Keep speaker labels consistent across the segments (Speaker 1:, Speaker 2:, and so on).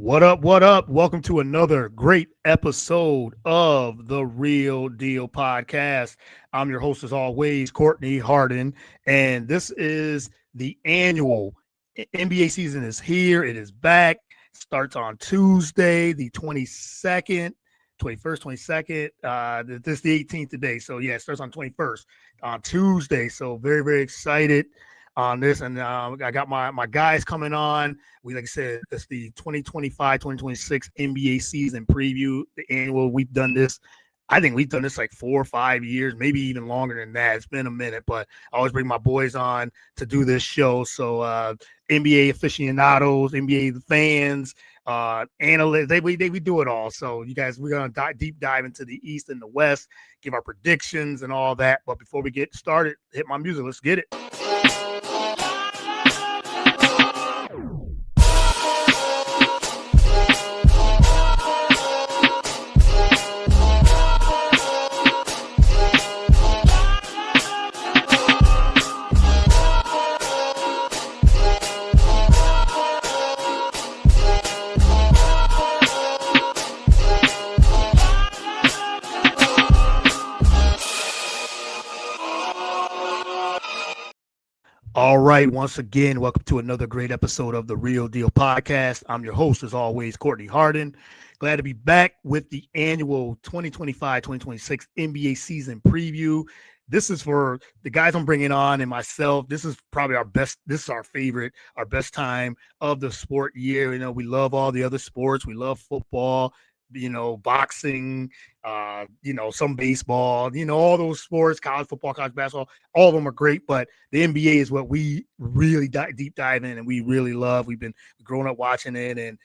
Speaker 1: What up? What up? Welcome to another great episode of the Real Deal Podcast. I'm your host, as always, Courtney Harden, and this is the annual NBA season is here. It is back. Starts on Tuesday, the 22nd, 21st, 22nd. This is the 18th today. So, yeah, it starts on 21st on Tuesday. So, very, very excited on this. And I got my guys coming on. Like I said, it's the 2025-2026 NBA season preview, the annual. We've done this. I think we've done this like 4 or 5 years, maybe even longer than that. It's been a minute, but I always bring my boys on to do this show. So NBA aficionados, NBA fans, analysts, we do it all. So you guys, we're going to deep dive into the East and the West, give our predictions and all that. But before we get started, hit my music. Let's get it. All right. Once again, welcome to another great episode of the Real Deal Podcast. I'm your host, as always, Courtney Harden. Glad to be back with the annual 2025-2026 NBA season preview. This is for the guys I'm bringing on and myself. This is probably our best. This is our favorite, our best time of the sport year. You know, we love all the other sports. We love football, boxing, some baseball, all those sports, college football, college basketball, all of them are great, but the NBA is what we really deep dive in and we really love. We've been growing up watching it and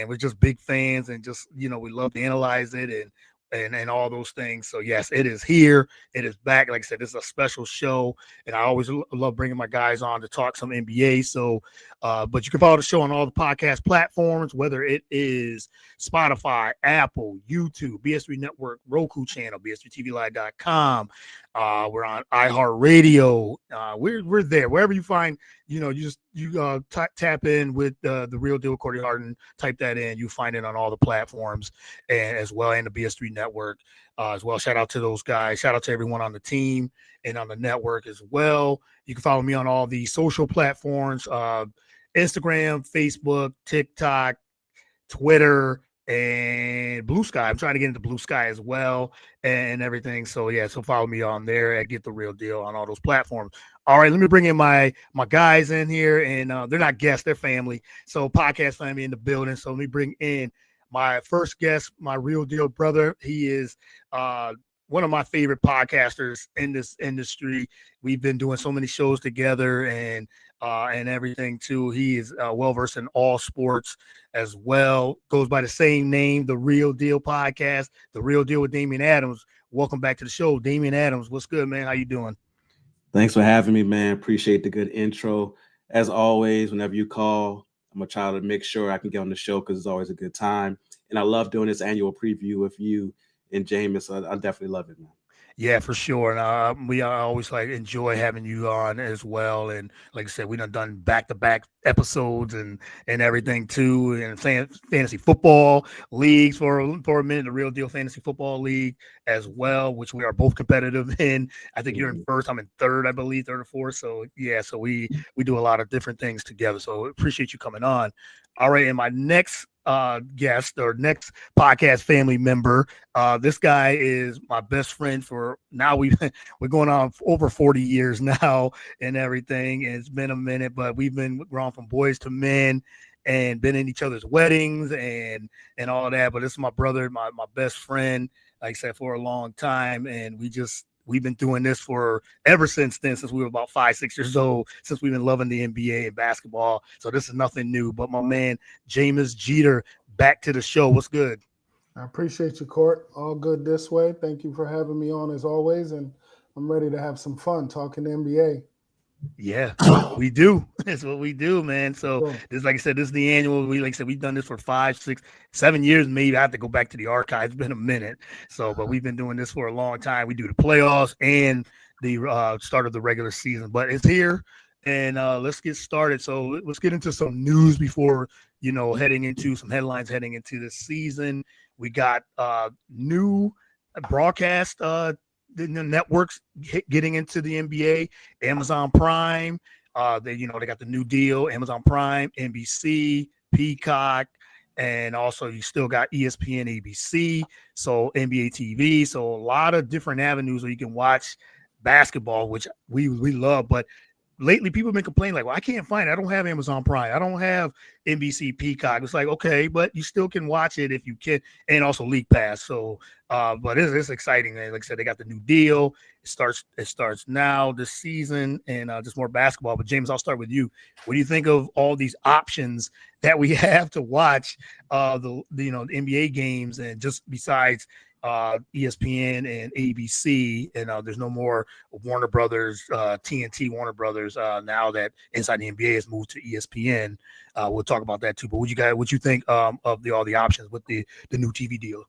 Speaker 1: we're just big fans and just, we love to analyze it and all those things. So yes, it is here. It is back. Like I said, this is a special show, and I always love bringing my guys on to talk some NBA. So, but you can follow the show on all the podcast platforms, whether it is Spotify, Apple, YouTube, BS3 Network, Roku channel, BS3TVLive.com. We're on iHeartRadio. We're there wherever you find. You tap in with the Real Deal Courtney Harden. Type that in. You find it on all the platforms and as well, and the BS3 Network as well. Shout out to those guys. Shout out to everyone on the team and on the network as well. You can follow me on all the social platforms: Instagram, Facebook, TikTok, Twitter, and Blue Sky. I'm trying to get into Blue Sky as well and everything. So yeah, so follow me on there at Get the Real Deal on all those platforms. All right, let me bring in my guys in here, and they're not guests, they're family. So podcast family in the building. So let me bring in my first guest, my Real Deal brother. He is one of my favorite podcasters in this industry. We've been doing so many shows together and everything too. He is well-versed in all sports as well. Goes by the same name, The Real Deal Podcast, The Real Deal with Damian Adams. Welcome back to the show, Damian Adams. What's good, man? How you doing?
Speaker 2: Thanks for having me, man. Appreciate the good intro. As always, whenever you call, I'm going to try to make sure I can get on the show because it's always a good time. And I love doing this annual preview with you and Jamus. I definitely love it, man.
Speaker 1: Yeah, for sure. And we always enjoy having you on as well. And like I said, we done back-to-back episodes and everything too. And fantasy football leagues for a minute, the Real Deal Fantasy Football League as well, which we are both competitive in. I think you're in first, I'm in third, I believe, third or fourth. So yeah, so we do a lot of different things together. So appreciate you coming on. All right, and my next guest or next podcast family member, this guy is my best friend for now. We're going on over 40 years now and everything, and it's been a minute, but we've been grown from boys to men and been in each other's weddings and all of that. But this is my brother, my best friend, like I said, for a long time, and we've been doing this for ever since then, since we were about 5-6 years old, since we've been loving the NBA and basketball. So this is nothing new. But my man, Jamus Geter, back to the show. What's good?
Speaker 3: I appreciate you, Court. All good this way. Thank you for having me on as always. And I'm ready to have some fun talking NBA.
Speaker 1: Yeah, we do. That's what we do, man. So this, like I said, this is the annual. We've done this for 5, 6, 7 years. Maybe I have to go back to the archives. It's been a minute. So, but we've been doing this for a long time. We do the playoffs and the start of the regular season. But it's here. and let's get started. So let's get into some news before heading into some headlines heading into this season. We got new broadcast the networks getting into the NBA. Amazon Prime, they got the new deal. Amazon Prime, NBC, Peacock. And also, you still got ESPN, ABC, so NBA TV. So a lot of different avenues where you can watch basketball, which we love. But lately, people have been complaining like, "Well, I can't find it. I don't have Amazon Prime. I don't have NBC, Peacock." It's like, okay, but you still can watch it if you can, and also League Pass. So, but it's exciting. Like I said, they got the new deal. It starts now this season, and just more basketball. But James, I'll start with you. What do you think of all these options that we have to watch the NBA games, and just besides ESPN and ABC, and there's no more Warner Brothers, TNT Warner Brothers. Now that Inside the NBA has moved to ESPN, we'll talk about that too. But what you think of all the options with the new TV deal?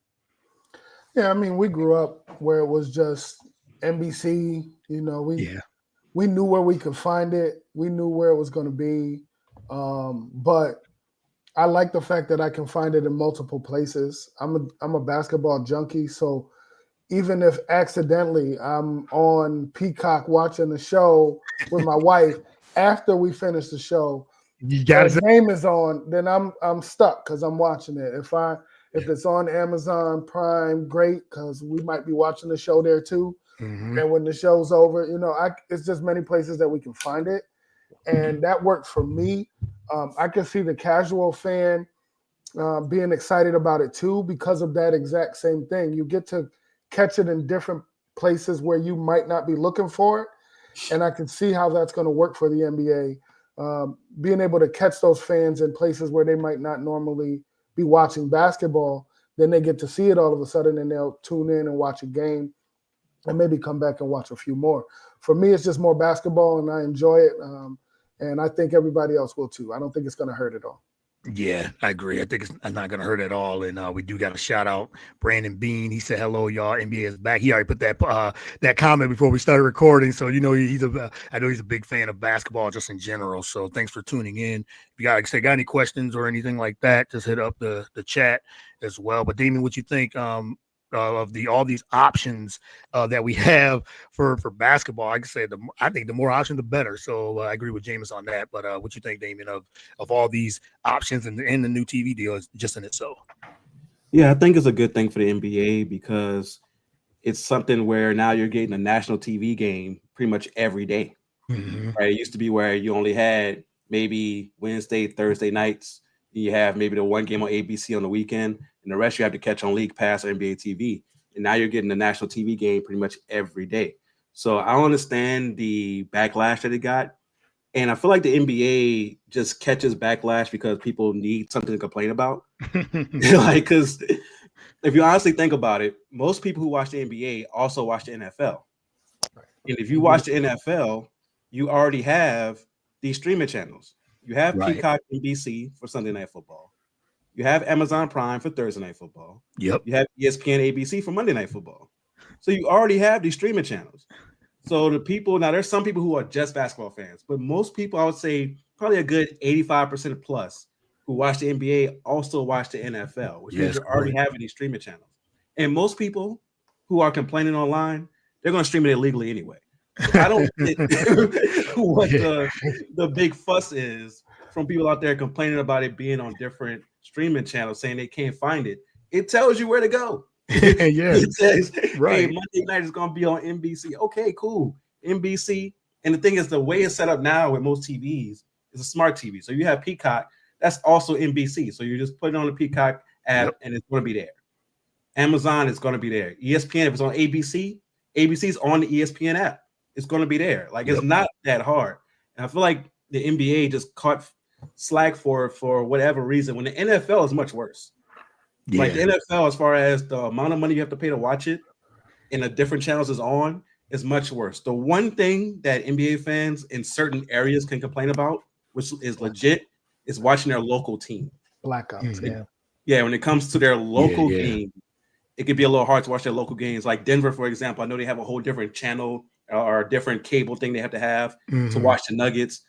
Speaker 3: Yeah, I mean, we grew up where it was just NBC. We knew where we could find it. We knew where it was going to be, but I like the fact that I can find it in multiple places. I'm a basketball junkie, so even if accidentally I'm on Peacock watching the show with my wife after we finish the show, the game is on, then I'm stuck because I'm watching it. If it's on Amazon Prime, great, because we might be watching the show there too. Mm-hmm. And when the show's over, it's just many places that we can find it, and that works for me. I can see the casual fan being excited about it too because of that exact same thing. You get to catch it in different places where you might not be looking for it, and I can see how that's going to work for the NBA. Being able to catch those fans in places where they might not normally be watching basketball, then they get to see it all of a sudden, and they'll tune in and watch a game and maybe come back and watch a few more. For me, it's just more basketball, and I enjoy it. And I think everybody else will too. I don't think it's going to hurt at all.
Speaker 1: Yeah, I agree. I think it's not going to hurt at all. And we do got to shout out Brandon Bean. He said, "Hello, y'all. NBA is back." He already put that comment before we started recording. So I know he's a big fan of basketball just in general. So thanks for tuning in. If you got any questions or anything like that, just hit up the chat as well. But Damian, what you think of all these options that we have for basketball? I can say I think the more options, the better. So I agree with Jamus on that. But what you think, Damian, of all these options and the new TV deal is just in itself?
Speaker 2: Yeah, I think it's a good thing for the NBA because it's something where now you're getting a national TV game pretty much every day. Mm-hmm. Right? It used to be where you only had maybe Wednesday, Thursday nights. You have maybe the one game on ABC on the weekend, and the rest you have to catch on League Pass or NBA TV. And now you're getting the national TV game pretty much every day. So I understand the backlash that it got. And I feel like the NBA just catches backlash because people need something to complain about. Because if you honestly think about it, most people who watch the NBA also watch the NFL. Right. And if you watch the NFL, you already have these streaming channels. You have Peacock NBC for Sunday Night Football. You have Amazon Prime for Thursday Night Football.
Speaker 1: Yep.
Speaker 2: You have ESPN ABC for Monday Night Football. So you already have these streaming channels. So there's some people who are just basketball fans, but most people, I would say probably a good 85% plus who watch the NBA also watch the NFL, which means you're already having these streaming channels. And most people who are complaining online, they're going to stream it illegally anyway. So I don't get what the big fuss is from people out there complaining about it being on different streaming channels, saying they can't find it. It tells you where to go. It says, hey, Monday night is going to be on NBC. Okay, cool. NBC. And the thing is, the way it's set up now with most TVs is a smart TV. So you have Peacock. That's also NBC. So you just put it on the Peacock app, and it's going to be there. Amazon is going to be there. ESPN, if it's on ABC, ABC's on the ESPN app. It's going to be there. Like, it's not that hard. And I feel like the NBA just caught slack for whatever reason, when the NFL is much worse. Yeah. Like the NFL, as far as the amount of money you have to pay to watch it and the different channels is much worse. The one thing that NBA fans in certain areas can complain about, which is legit, is watching their local team.
Speaker 3: Blackouts,
Speaker 2: yeah. When it comes to their local game, it could be a little hard to watch their local games. Like Denver, for example, I know they have a whole different channel or a different cable thing they have to have to watch the Nuggets.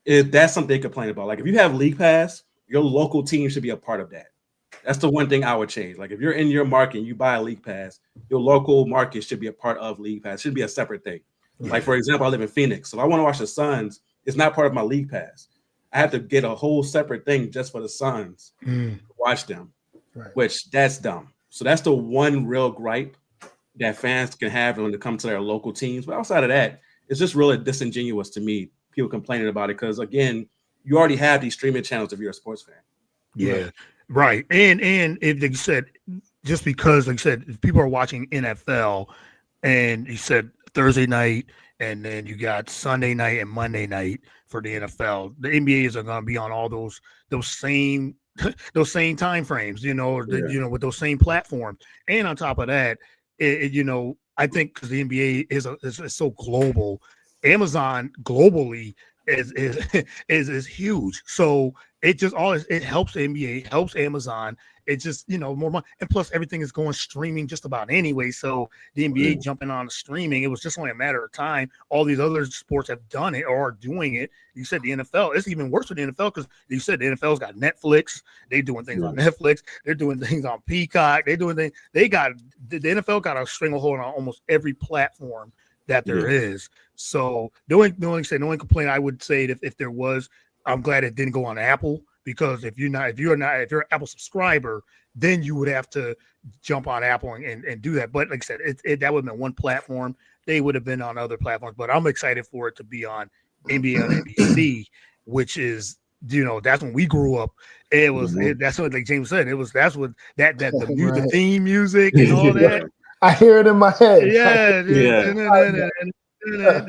Speaker 2: That's something they complain about. Like if you have League Pass, your local team should be a part of that. That's the one thing I would change. Like if you're in your market and you buy a League Pass, your local market should be a part of League Pass. It should be a separate thing. Yeah. Like for example, I live in Phoenix. So if I want to watch the Suns, it's not part of my League Pass. I have to get a whole separate thing just for the Suns to watch them, which that's dumb. So that's the one real gripe that fans can have when it comes to their local teams. But outside of that, it's just really disingenuous to me, people complaining about it, because again, you already have these streaming channels if you're a sports fan.
Speaker 1: Yeah, right. And if they said, just because, like you said, if people are watching NFL and you said Thursday night and then you got Sunday night and Monday night for the NFL, the NBAs are going to be on all those same time frames, you know, with those same platforms. And on top of that, I think because the NBA is so global, Amazon globally is huge. So it just it helps the NBA, helps Amazon. It's just, more money. And plus everything is going streaming just about anyway. So the NBA jumping on the streaming, it was just only a matter of time. All these other sports have done it or are doing it. You said the NFL, it's even worse with the NFL because you said the NFL's got Netflix. They're doing things on Netflix. They're doing things on Peacock. They're doing things. The NFL got a stranglehold on almost every platform that there is. So the only complaint I would say if there was, I'm glad it didn't go on Apple, because if you're an Apple subscriber, then you would have to jump on Apple and do that. But like I said, that would have been one platform. They would have been on other platforms, but I'm excited for it to be on NBA on NBC, which is, that's when we grew up. It was that's what, like James said, that's what the theme music and all that.
Speaker 3: I hear it in my head.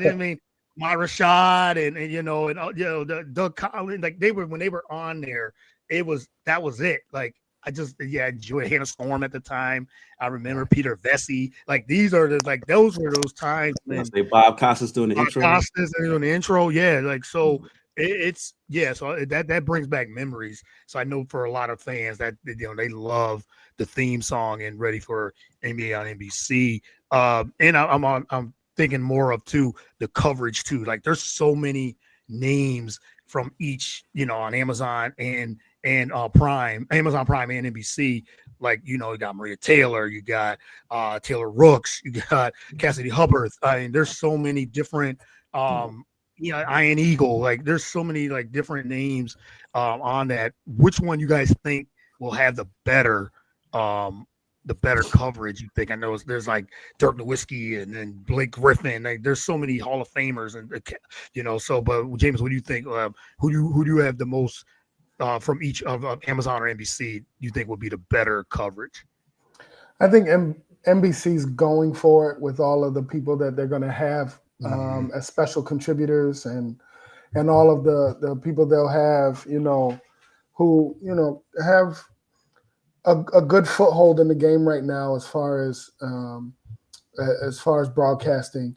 Speaker 1: I mean, Rashad and Doug Collins, like when they were on there, that was it. Like I just enjoyed Hannah Storm at the time. I remember Peter Vesey. Like those were those times when
Speaker 2: Bob Costas doing the intro.
Speaker 1: Like so. So that brings back memories. So I know for a lot of fans that they love the theme song and ready for NBA on NBC. And I'm thinking more of too the coverage too. Like there's so many names from each, on Amazon and Prime, Amazon Prime and NBC. Like you got Maria Taylor, you got Taylor Rooks, you got Cassidy Hubbard. I mean, there's so many different. Iron Eagle, like there's so many like different names on that. Which one you guys think will have the better coverage? You think? I know there's like Dirk Nowitzki and then Blake Griffin. Like there's so many Hall of Famers, and So, but James, what do you think? Who do you have the most from each of Amazon or NBC? You think would be the better coverage?
Speaker 3: I think NBC's going for it with all of the people that they're going to have. As special contributors and all of the people they'll have, who have a good foothold in the game right now as far as broadcasting,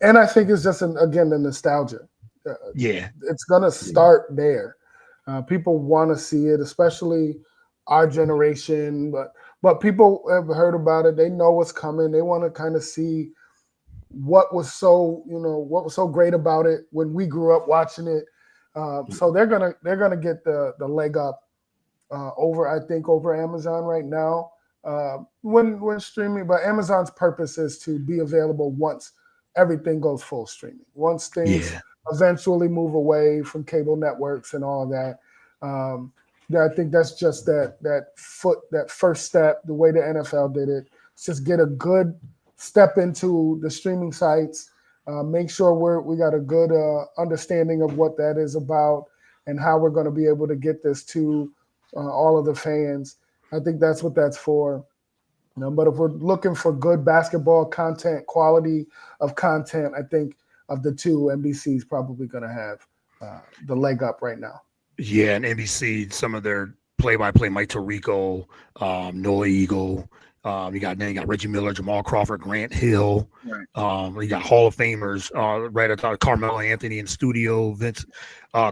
Speaker 3: and I think it's just the nostalgia. It's gonna start there. People want to see it, especially our generation, but people have heard about it. They know what's coming. They want to kind of see what was so great about it when we grew up watching it. So they're gonna get the leg up over Amazon right now when streaming. But Amazon's purpose is to be available once everything goes full streaming. Once things eventually move away from cable networks and all of that. I think that's just that first step. The way the NFL did it, it's just get a good step into the streaming sites, make sure we got a good understanding of what that is about and how we're going to be able to get this to all of the fans. I think that's what that's for. But if we're looking for good basketball content, quality of content, I think of the two, NBC is probably going to have the leg up right now.
Speaker 1: Yeah, and NBC, some of their play-by-play, Mike Tirico, Noah Eagle, You got Reggie Miller, Jamal Crawford, Grant Hill.
Speaker 3: Right.
Speaker 1: You got Hall of Famers right at the top, Carmelo Anthony in studio, Vince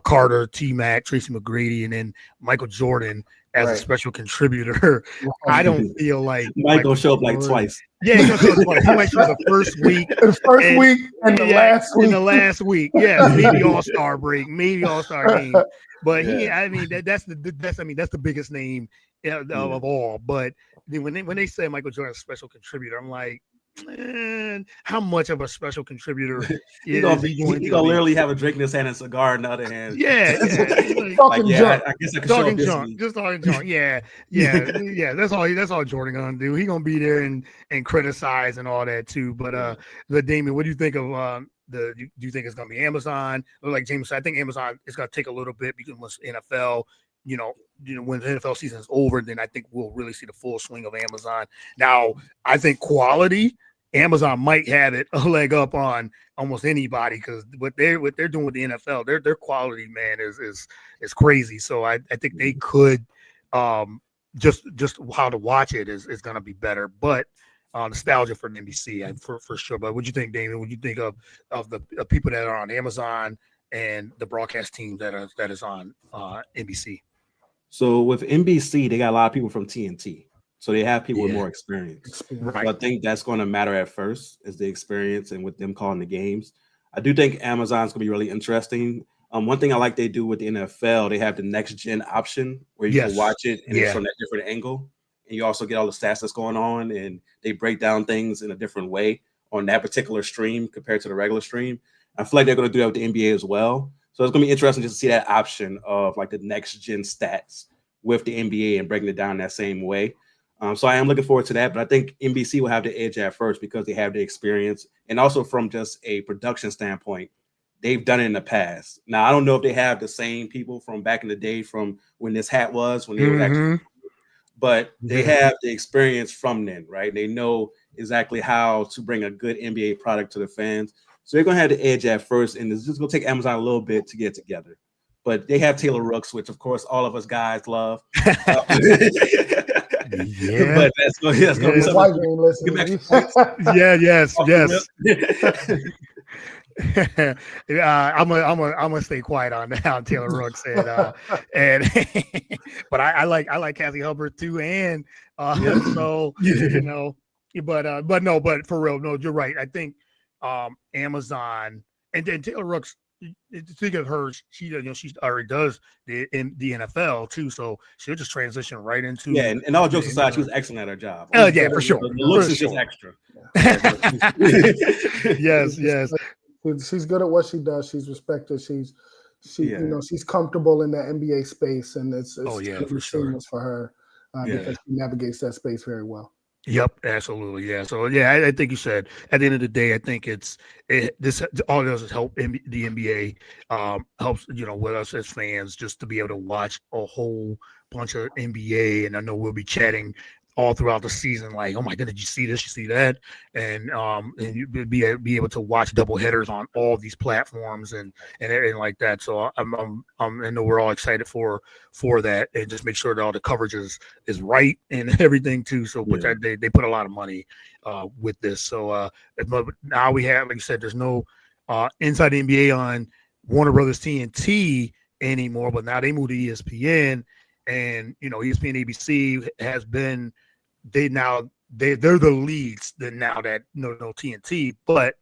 Speaker 1: Carter, T Mac, Tracy McGrady, and then Michael Jordan as a special contributor. I don't feel like
Speaker 2: Mike gonna show up like twice.
Speaker 1: Yeah, he's gonna show up twice. He might show up the first week,
Speaker 3: and the last week.
Speaker 1: In the last week, yeah, maybe All-Star break, maybe All-Star game. But that's the biggest name of all. But when they say Michael Jordan's special contributor, I'm like, man, how much of a special contributor
Speaker 2: he gonna literally have a drink in his hand and a cigar in the other hand.
Speaker 1: Yeah.
Speaker 3: Talking junk.
Speaker 2: I guess I can
Speaker 1: talking junk. Just talking junk. Yeah. That's all Jordan gonna do. He gonna be there and criticize and all that too. But Damian, what do you think of do you think it's gonna be Amazon? Like James said, I think Amazon is gonna take a little bit because once NFL, when the NFL season is over, then I think we'll really see the full swing of Amazon. Now, I think quality, Amazon might have it a leg up on almost anybody because what they're doing with the NFL, their quality, man, is crazy. So I think they could just how to watch it is going to be better. But nostalgia for NBC for sure. But what do you think, Damon? What do you think of the people that are on Amazon and the broadcast team that is on NBC?
Speaker 2: So with NBC, they got a lot of people from TNT. So they have people with more experience.
Speaker 1: Right.
Speaker 2: So I think that's going to matter at first is the experience and with them calling the games. I do think Amazon's going to be really interesting. One thing I like they do with the NFL, they have the next gen option where you can watch it and it's from that different angle. And you also get all the stats that's going on and they break down things in a different way on that particular stream compared to the regular stream. I feel like they're going to do that with the NBA as well. So it's going to be interesting just to see that option of like the next gen stats with the NBA and breaking it down that same way. So I am looking forward to that, but I think NBC will have the edge at first because they have the experience. And also from just a production standpoint, they've done it in the past. Now, I don't know if they have the same people from back in the day from when this hat was, when they were actually, but they have the experience from then, right? They know exactly how to bring a good NBA product to the fans. So they're going to have the edge at first, and it's just going to take Amazon a little bit to get together. But they have Taylor Rooks, which, of course, all of us guys love. But that's going to be something.
Speaker 1: Yes. I'm gonna stay quiet on that. On Taylor Rooks and but I like Kathy Hubbard too, and so but for real, no, you're right. I think Amazon and then Taylor Rooks. Speaking of her, she already does the NFL too, so she'll just transition right into
Speaker 2: and all jokes aside, she was excellent at her job.
Speaker 1: For sure.
Speaker 2: The looks is just extra.
Speaker 1: Yes.
Speaker 3: She's good at what she does. She's respected. She's comfortable in the NBA space, and it's
Speaker 1: for sure
Speaker 3: for her because she navigates that space very well.
Speaker 1: Yep, absolutely. Yeah. So I think you said at the end of the day, I think this all it does is help the NBA, helps with us as fans just to be able to watch a whole bunch of NBA, and I know we'll be chatting all throughout the season, like, oh my goodness, did you see this? You see that? And you be able to watch double headers on all these platforms and everything like that. So I know we're all excited for that, and just make sure that all the coverage is right and everything too. So which they put a lot of money with this. So but now we have, like you said, there's no Inside the NBA on Warner Brothers TNT anymore, but now they moved to ESPN. And ESPN ABC has been they're the leads now that no TNT, but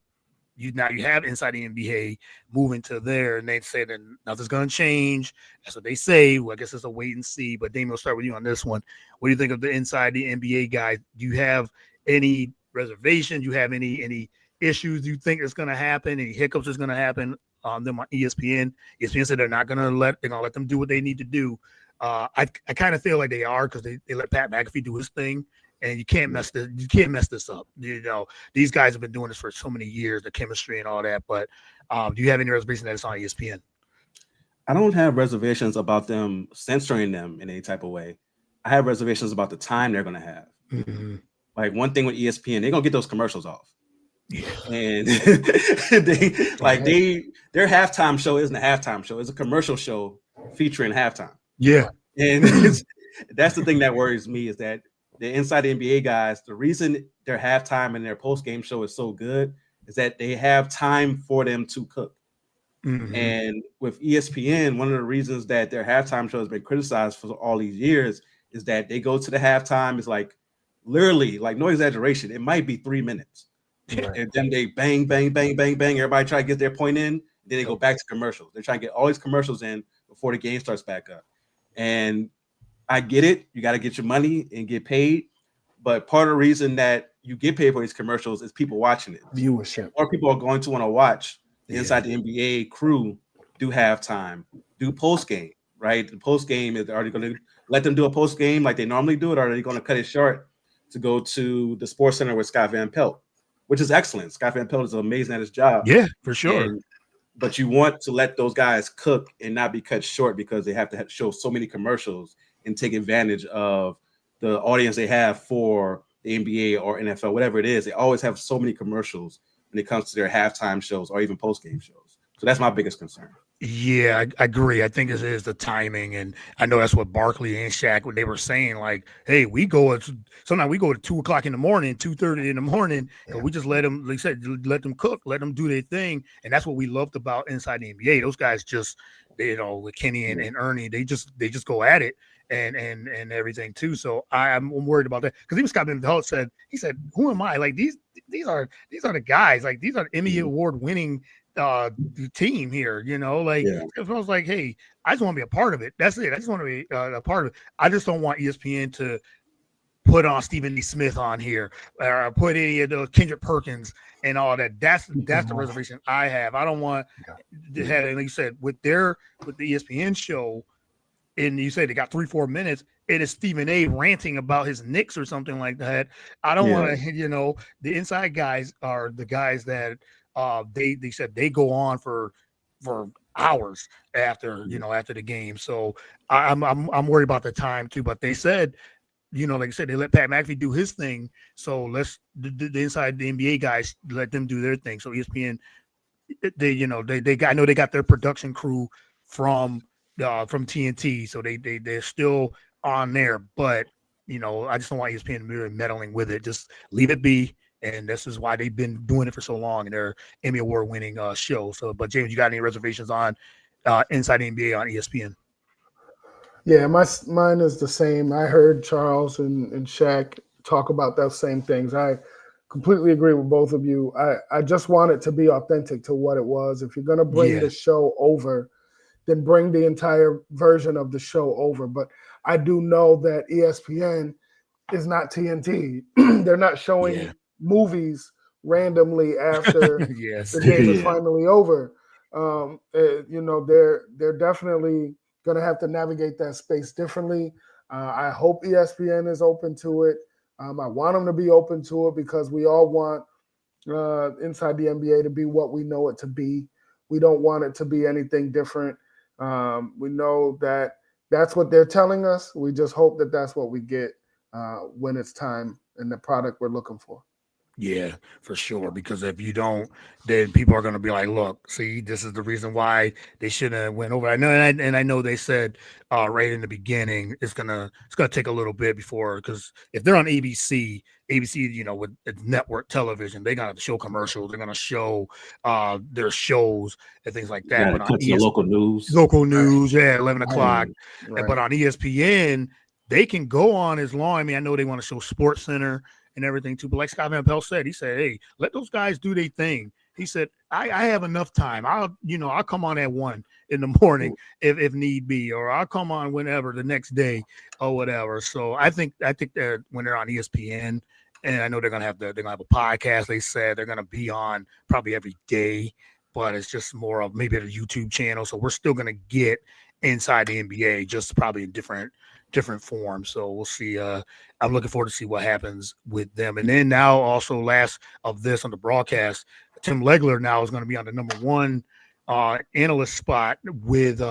Speaker 1: you have Inside the NBA moving to there, and they say that nothing's gonna change. That's what they say. Well, I guess it's a wait and see. But Damien, we'll start with you on this one. What do you think of the Inside the NBA guys? Do you have any reservations? Do you have any issues you think is gonna happen? Any hiccups is gonna happen on them on ESPN? ESPN said they're gonna let them do what they need to do. I kind of feel like they are because they let Pat McAfee do his thing, and you can't mess this up. These guys have been doing this for so many years, the chemistry and all that. But do you have any reservations that it's on ESPN?
Speaker 2: I don't have reservations about them censoring them in any type of way. I have reservations about the time they're going to have.
Speaker 1: Mm-hmm.
Speaker 2: Like one thing with ESPN, they're going to get those commercials off.
Speaker 1: Yeah.
Speaker 2: And their halftime show isn't a halftime show. It's a commercial show featuring halftime.
Speaker 1: Yeah.
Speaker 2: And that's the thing that worries me is that the Inside the NBA guys, the reason their halftime and their post game show is so good is that they have time for them to cook. Mm-hmm. And with ESPN, one of the reasons that their halftime show has been criticized for all these years is that they go to the halftime. It's like literally, like no exaggeration, it might be 3 minutes. Right. And then they bang, bang, bang, bang, bang. Everybody try to get their point in. Then they go back to commercials. They're trying to get all these commercials in before the game starts back up. And I get it. You got to get your money and get paid. But part of the reason that you get paid for these commercials is people watching it.
Speaker 3: Viewership.
Speaker 2: More people are going to want to watch the Inside the NBA crew do halftime, do post game, right? The post game is already going to let them do a post game like they normally do it, or are they going to cut it short to go to the Sports Center with Scott Van Pelt, which is excellent. Scott Van Pelt is amazing at his job.
Speaker 1: Yeah, for sure.
Speaker 2: But you want to let those guys cook and not be cut short because they have to show so many commercials and take advantage of the audience they have for the NBA or NFL, whatever it is. They always have so many commercials when it comes to their halftime shows or even post-game shows. So that's my biggest concern.
Speaker 1: Yeah, I agree. I think it is the timing, and I know that's what Barkley and Shaq, what they were saying, like, hey, sometimes we go at 2:00 in the morning, 2:30 in the morning, and we just let them, like I said, let them cook, let them do their thing, and that's what we loved about Inside the NBA. Those guys just, with Kenny and Ernie, they just go at it and everything too. So I'm worried about that because even Scott Van Pelt said, who am I? Like these are the guys, like these are Emmy Award winning team here, I was like, hey, I just want to be a part of it. That's it. I just want to be a part of it. I just don't want ESPN to put on Stephen A. Smith on here or put any of those Kendrick Perkins and all that. That's the reservation I have. I don't want to have, and like you said, with the ESPN show, and you say they got 3-4 minutes, it is Stephen A. ranting about his Knicks or something like that. I don't want to, the inside guys are the guys that they said they go on for hours after the game. So I'm worried about the time too. But they said, like I said, they let Pat McAfee do his thing. So let's the inside the NBA guys let them do their thing. So ESPN, I know they got their production crew from TNT, so they're still on there. But I just don't want ESPN to be meddling with it. Just leave it be. And this is why they've been doing it for so long in their Emmy Award-winning show. So, but James, you got any reservations on Inside the NBA on ESPN?
Speaker 3: Yeah, mine is the same. I heard Charles and Shaq talk about those same things. I completely agree with both of you. I just want it to be authentic to what it was. If you're going to bring the show over, then bring the entire version of the show over. But I do know that ESPN is not TNT. They're not showing movies randomly after the game is finally over. They're definitely going to have to navigate that space differently. I hope ESPN is open to it. I want them to be open to it because we all want Inside the NBA to be what we know it to be. We don't want it to be anything different. We know that that's what they're telling us. We just hope that that's what we get when it's time and the product we're looking for.
Speaker 1: Yeah, for sure. Because if you don't, then people are going to be like, "Look, see, this is the reason why they shouldn't have went over." I know, and I know they said right in the beginning it's gonna take a little bit before, because if they're on ABC, with network television, they're gonna show commercials, they're gonna show their shows and things like that.
Speaker 2: But on local news,
Speaker 1: 11 o'clock. Right. But on ESPN, they can go on as long. I mean, I know they want to show Sports Center and everything too, but like Scott Van Pelt said, he said, "Hey, let those guys do their thing." He said, I have enough time. I'll come on at 1 in the morning if need be, or I'll come on whenever the next day or whatever." So I think that when they're on ESPN, and I know they're gonna have a podcast. They said they're gonna be on probably every day, but it's just more of maybe a YouTube channel. So we're still gonna get Inside the NBA, just probably in different form. So we'll see. I'm looking forward to see what happens with them. And then now also last of this on the broadcast, Tim Legler now is going to be on the number 1 analyst spot with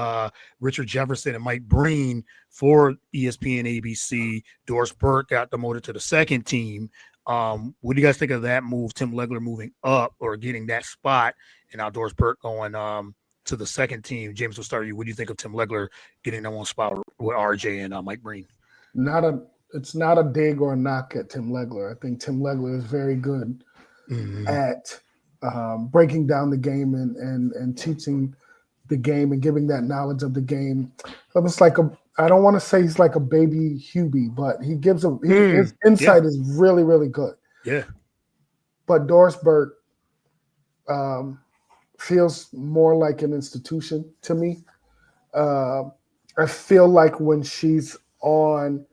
Speaker 1: Richard Jefferson and Mike Breen for ESPN ABC. Doris Burke got demoted to the second team. What do you guys think of that move? Tim Legler moving up or getting that spot, and now Doris Burke going to the second team. James, we'll start with you. What do you think of Tim Legler getting that 1 spot with RJ and Mike Breen?
Speaker 3: Not it's not a dig or a knock at Tim Legler. I think Tim Legler is very good at breaking down the game and teaching the game and giving that knowledge of the game. It's like I don't want to say he's like a baby Hubie, but he gives his insight is really, really good.
Speaker 1: Yeah.
Speaker 3: But Doris Burke feels more like an institution to me. I feel like when she's on,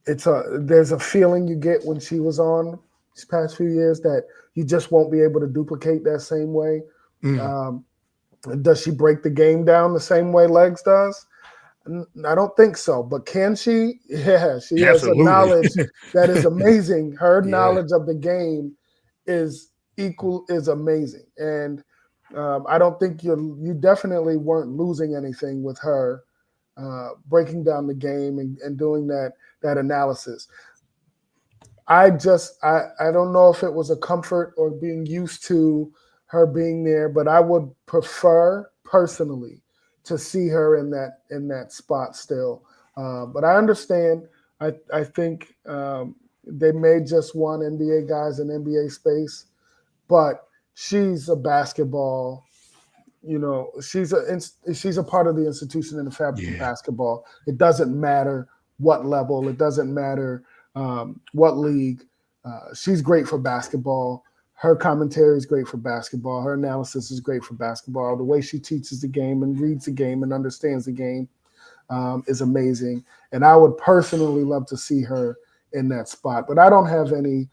Speaker 3: there's a feeling you get when she was on these past few years that you just won't be able to duplicate that same way. Does she break the game down the same way Legs does? I don't think so, but can she? Yeah, she has a knowledge that is amazing. Her knowledge of the game is amazing, and I don't think you definitely weren't losing anything with her breaking down the game and doing that analysis. I don't know if it was a comfort or being used to her being there, but I would prefer personally to see her in that spot still. But I understand. I think they may just want NBA guys in NBA space, but she's a basketball. She's a part of the institution in the fabric of basketball. It doesn't matter what level. It doesn't matter what league. She's great for basketball. Her commentary is great for basketball. Her analysis is great for basketball. The way she teaches the game and reads the game and understands the game is amazing. And I would personally love to see her in that spot. But I don't have any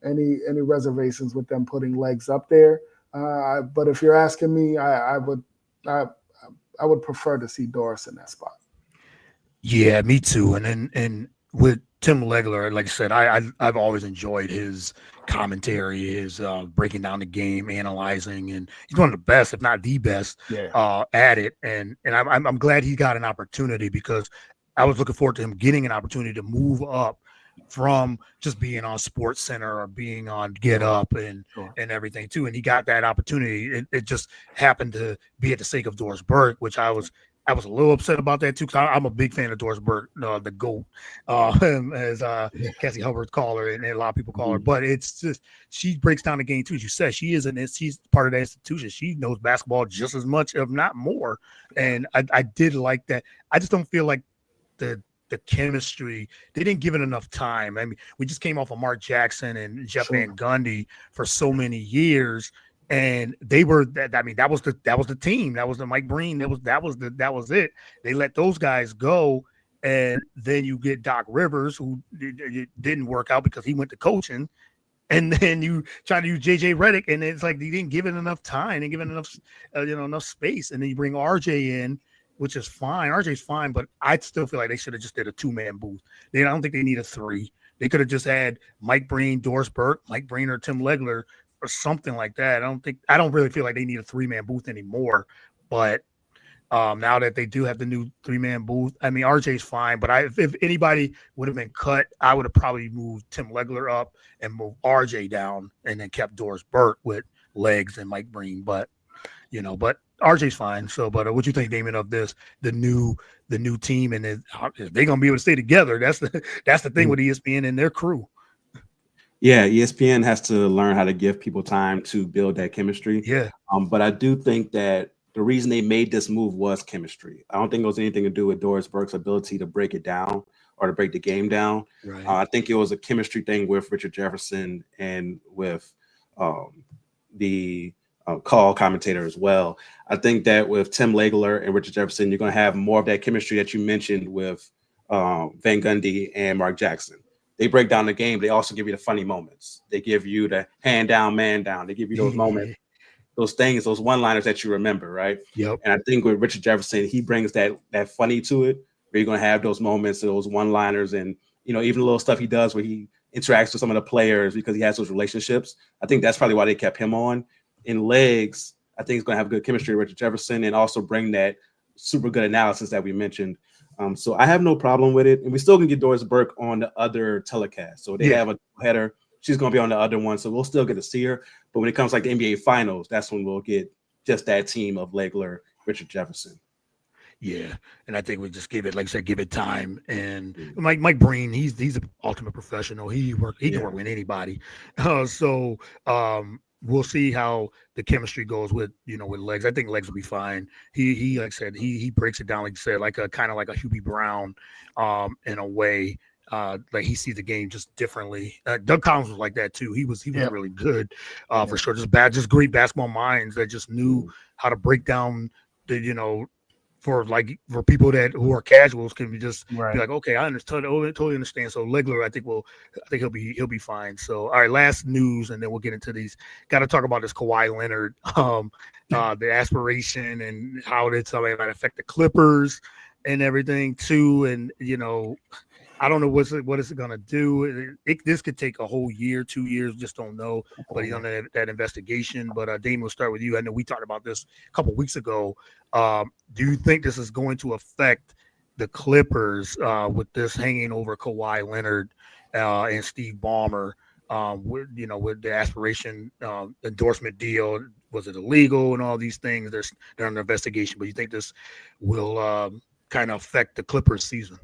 Speaker 3: reservations with them putting Legs up there. But if you're asking me, I would prefer to see Doris in that spot.
Speaker 1: Yeah, me too. And with Tim Legler, like I said, I've always enjoyed his commentary, his breaking down the game, analyzing, and he's one of the best, if not the best, at it. And I'm glad he got an opportunity, because I was looking forward to him getting an opportunity to move up from just being on Sports Center or being on Get Up and everything too. And he got that opportunity. It just happened to be at the sake of Doris Burke, which I was a little upset about that too, because I'm a big fan of Doris Burke, the GOAT, as Cassie Hubbard call her, and a lot of people call her. But it's just, she breaks down the game too. As you said, she's part of that institution. She knows basketball just as much, if not more. And I did like that. I just don't feel like the chemistry, they didn't give it enough time. I mean, we just came off of Mark Jackson and Jeff Van Gundy for so many years. And they were that. I mean, that was the team. That was the Mike Breen. That was it. They let those guys go, and then you get Doc Rivers, who it didn't work out because he went to coaching, and then you try to use JJ Redick, and it's like they didn't give it enough time, and give it enough enough space, and then you bring RJ in, which is fine. RJ's fine, but I still feel like they should have just did a 2-man booth. I don't think they need a 3. They could have just had Mike Breen, Doris Burke, Mike Breen, or Tim Legler, or something like that. I don't really feel like they need a 3-man booth anymore. But now that they do have the new 3-man booth, I mean, RJ's fine. But if anybody would have been cut, I would have probably moved Tim Legler up and moved RJ down, and then kept Doris Burke with Legs and Mike Breen. But but RJ's fine. So, but what you think, Damian, of this, the new team, and they're gonna be able to stay together? That's the thing with ESPN and their crew.
Speaker 2: Yeah, ESPN has to learn how to give people time to build that chemistry.
Speaker 1: Yeah.
Speaker 2: But I do think that the reason they made this move was chemistry. I don't think it was anything to do with Doris Burke's ability to break it down or to break the game down.
Speaker 1: Right.
Speaker 2: I think it was a chemistry thing with Richard Jefferson and with the call commentator as well. I think that with Tim Legler and Richard Jefferson, you're going to have more of that chemistry that you mentioned with Van Gundy and Mark Jackson. They break down the game. They also give you the funny moments. They give you the hand down, man down. They give you those moments, those things, those one-liners that you remember, right?
Speaker 1: Yep.
Speaker 2: And I think with Richard Jefferson, he brings that funny to it, where you're going to have those moments, those one-liners, and even the little stuff he does where he interacts with some of the players because he has those relationships. I think that's probably why they kept him on. In Legs, I think he's going to have good chemistry with Richard Jefferson and also bring that super good analysis that we mentioned. So I have no problem with it. And we still can get Doris Burke on the other telecast. So they have a header. She's going to be on the other one. So we'll still get to see her. But when it comes like the NBA Finals, that's when we'll get just that team of Legler, Richard Jefferson.
Speaker 1: Yeah, and I think we just give it, like I said, give it time. And Mike Breen, he's an ultimate professional. He can work with anybody. So we'll see how the chemistry goes with with Legs. I think Legs will be fine. He like I said, he breaks it down, like you said, like a kind of like a Hubie Brown, in a way. Like he sees the game just differently. Doug Collins was like that too. He was really good, for sure. Just great basketball minds that just knew how to break down the for people who are casuals can be just be like, okay, I understand, totally understand. So Legler, I think he'll be fine. So all right, last news, and then we'll get into these. Got to talk about this Kawhi Leonard, the aspiration and how it's might affect the Clippers and everything too. And I don't know what is it going to do. This could take a whole year, 2 years, just don't know. But he's on that investigation. But Damon, we'll start with you. I know we talked about this a couple of weeks ago. Do you think this is going to affect the Clippers with this hanging over Kawhi Leonard and Steve Ballmer with the aspiration endorsement deal? Was it illegal and all these things? They're under investigation. But you think this will kind of affect the Clippers season?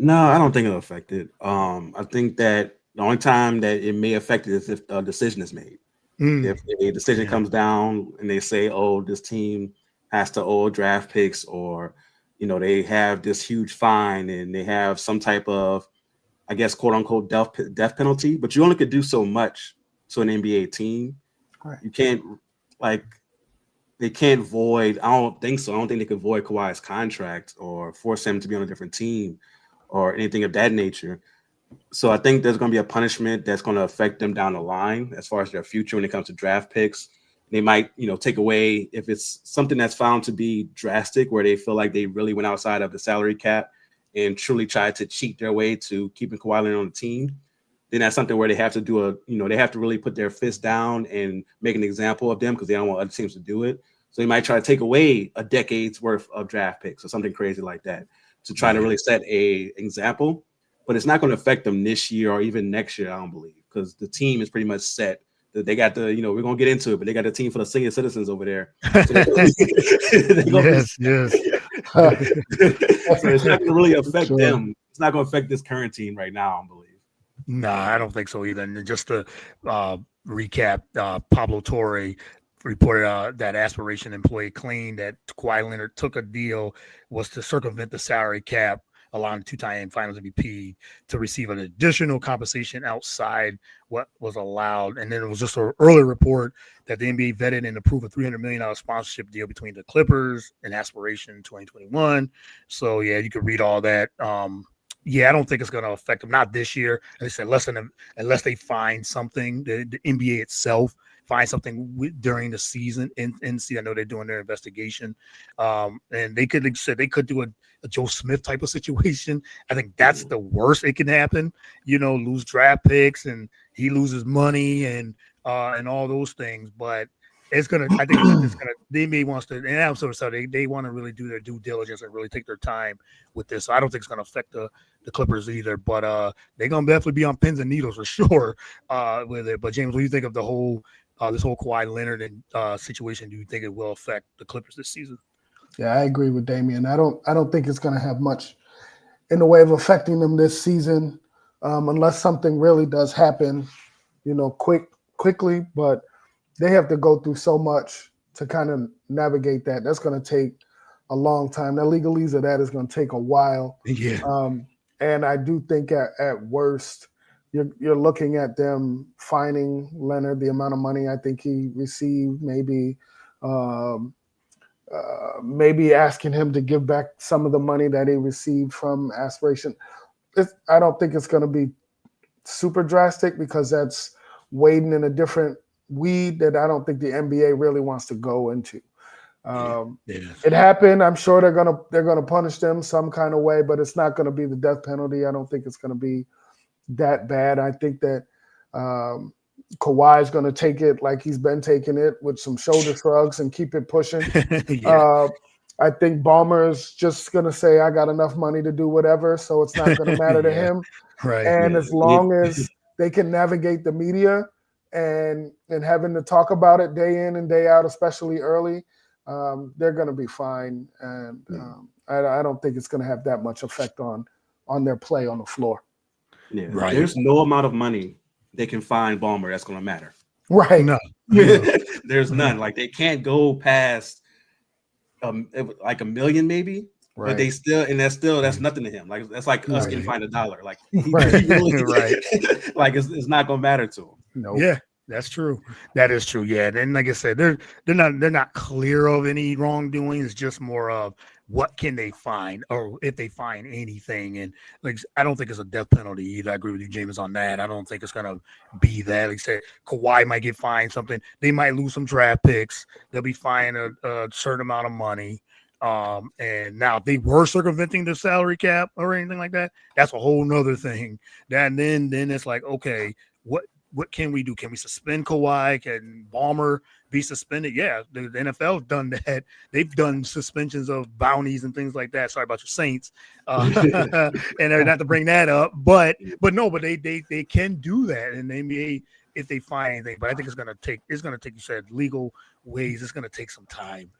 Speaker 2: No, I don't think it'll affect it. I think that the only time that it may affect it is if a decision is made. If a decision comes down and they say, "Oh, this team has to owe draft picks," or they have this huge fine and they have some type of, I guess, quote unquote, death penalty. But you only could do so much to an NBA team. Right. You can't they can't void. I don't think so. I don't think they could void Kawhi's contract or force him to be on a different team or anything of that nature. So I think there's going to be a punishment that's going to affect them down the line as far as their future when it comes to draft picks. They might, take away if it's something that's found to be drastic where they feel like they really went outside of the salary cap and truly tried to cheat their way to keeping Kawhi Leonard on the team. Then that's something where they have to do they have to really put their fist down and make an example of them because they don't want other teams to do it. So they might try to take away a decade's worth of draft picks or something crazy like that to try to really set a example, but it's not going to affect them this year or even next year, I don't believe, because the team is pretty much set. They got we're going to get into it, but they got a team for the senior citizens over there. So yes. So it's not going to really affect them. It's not going to affect this current team right now, I believe.
Speaker 1: No, I don't think so either. And just to recap, Pablo Torre reported that aspiration employee claimed that Kawhi Leonard took a deal was to circumvent the salary cap, allowing two-time Finals MVP to receive an additional compensation outside what was allowed. And then it was just an earlier report that the NBA vetted and approved a $300 million sponsorship deal between the Clippers and Aspiration 2021. So yeah, you could read all that. I don't think it's going to affect them. Not this year. As I said, unless they find something, the NBA itself find something during the season and see. I know they're doing their investigation, and they could do a Joe Smith type of situation. I think that's the worst it can happen. Lose draft picks and he loses money and all those things. But it's gonna. I think it's gonna. They may wants to, and I'm sort of sorry. They want to really do their due diligence and really take their time with this. So I don't think it's gonna affect the Clippers either. But they're gonna definitely be on pins and needles for sure with it. But James, what do you think of the whole this whole Kawhi Leonard and situation? Do you think it will affect the Clippers this season?
Speaker 3: Yeah, I agree with Damian. I don't think it's gonna have much in the way of affecting them this season, unless something really does happen, quickly. But they have to go through so much to kind of navigate that. That's going to take a long time. The legalese of that is going to take a while.
Speaker 1: Yeah.
Speaker 3: And I do think at worst, you're looking at them fining Leonard the amount of money I think he received, maybe asking him to give back some of the money that he received from Aspiration. I don't think it's going to be super drastic because that's wading in a different weed that I don't think the NBA really wants to go into. It happened. I'm sure they're gonna punish them some kind of way, but it's not going to be the death penalty. I don't think it's going to be that bad. I think that Kawhi is going to take it like he's been taking it with some shoulder shrugs and keep it pushing. I think Ballmer is just going to say, I got enough money to do whatever, so it's not going to matter to him.
Speaker 1: Right.
Speaker 3: And as long as they can navigate the media and having to talk about it day in and day out, especially early, they're going to be fine, and I don't think it's going to have that much effect on their play on the floor.
Speaker 2: Yeah,
Speaker 1: right.
Speaker 2: There's no amount of money they can find Ballmer that's going to matter.
Speaker 3: Right.
Speaker 1: No.
Speaker 2: There's none. Like they can't go past like $1 million maybe.
Speaker 3: Right.
Speaker 2: But they still, and that's nothing to him. Like that's like us can find $1. Like he
Speaker 3: Right.
Speaker 2: really,
Speaker 1: Right.
Speaker 2: like it's not gonna matter to him.
Speaker 3: Nope.
Speaker 1: Yeah, that's true. That is true. Yeah, and like I said, they're not clear of any wrongdoing. It's just more of what can they find, or if they find anything. And like I don't think it's a death penalty either. I agree with you, James, on that. I don't think it's gonna be that. Like I said, Kawhi might get fined something. They might lose some draft picks. They'll be fined a certain amount of money. And now if they were circumventing the salary cap or anything like that, that's a whole nother thing. And then it's like, okay, what can we do? Can we suspend Kawhi? Can Ballmer be suspended? Yeah, the NFL's done that. They've done suspensions of bounties and things like that. Sorry about your Saints, and not to bring that up, but they can do that in the NBA if they find anything. But I think it's gonna take you said legal ways. It's gonna take some time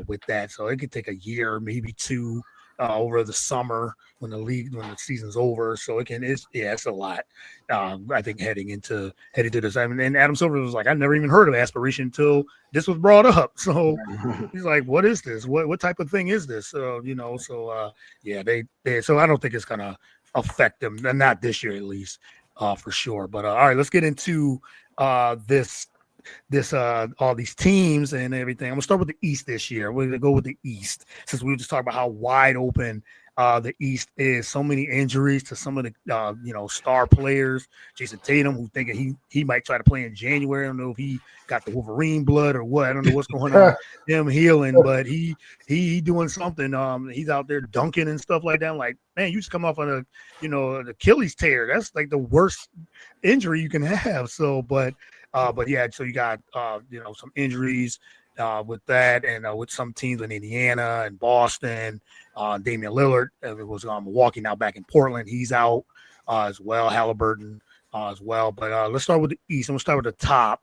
Speaker 1: with that, so it could take a year, maybe two. Over the summer when the season's over, so it's a lot. I think heading into this. I mean, and Adam Silver was like, I never even heard of aspiration until this was brought up. So he's like, what is this? What type of thing is this? So I don't think it's gonna affect them, not this year at least, for sure. But all right, let's get into this all these teams and everything. I'm gonna start with the East this year. We're gonna go with the East since we were just talking about how wide open the East is. So many injuries to some of the star players. Jason Tatum, who thinking he might try to play in January. I don't know if he got the Wolverine blood or what. I don't know what's going on. Him healing, but he doing something. He's out there dunking and stuff like that. I'm like, man, you just come off on an Achilles tear. That's like the worst injury you can have. So, but yeah, so you got some injuries with that, and with some teams in Indiana and Boston. Damian Lillard was on Milwaukee, now back in Portland. He's out as well. Halliburton as well. But let's start with the East. I'm gonna start with the top.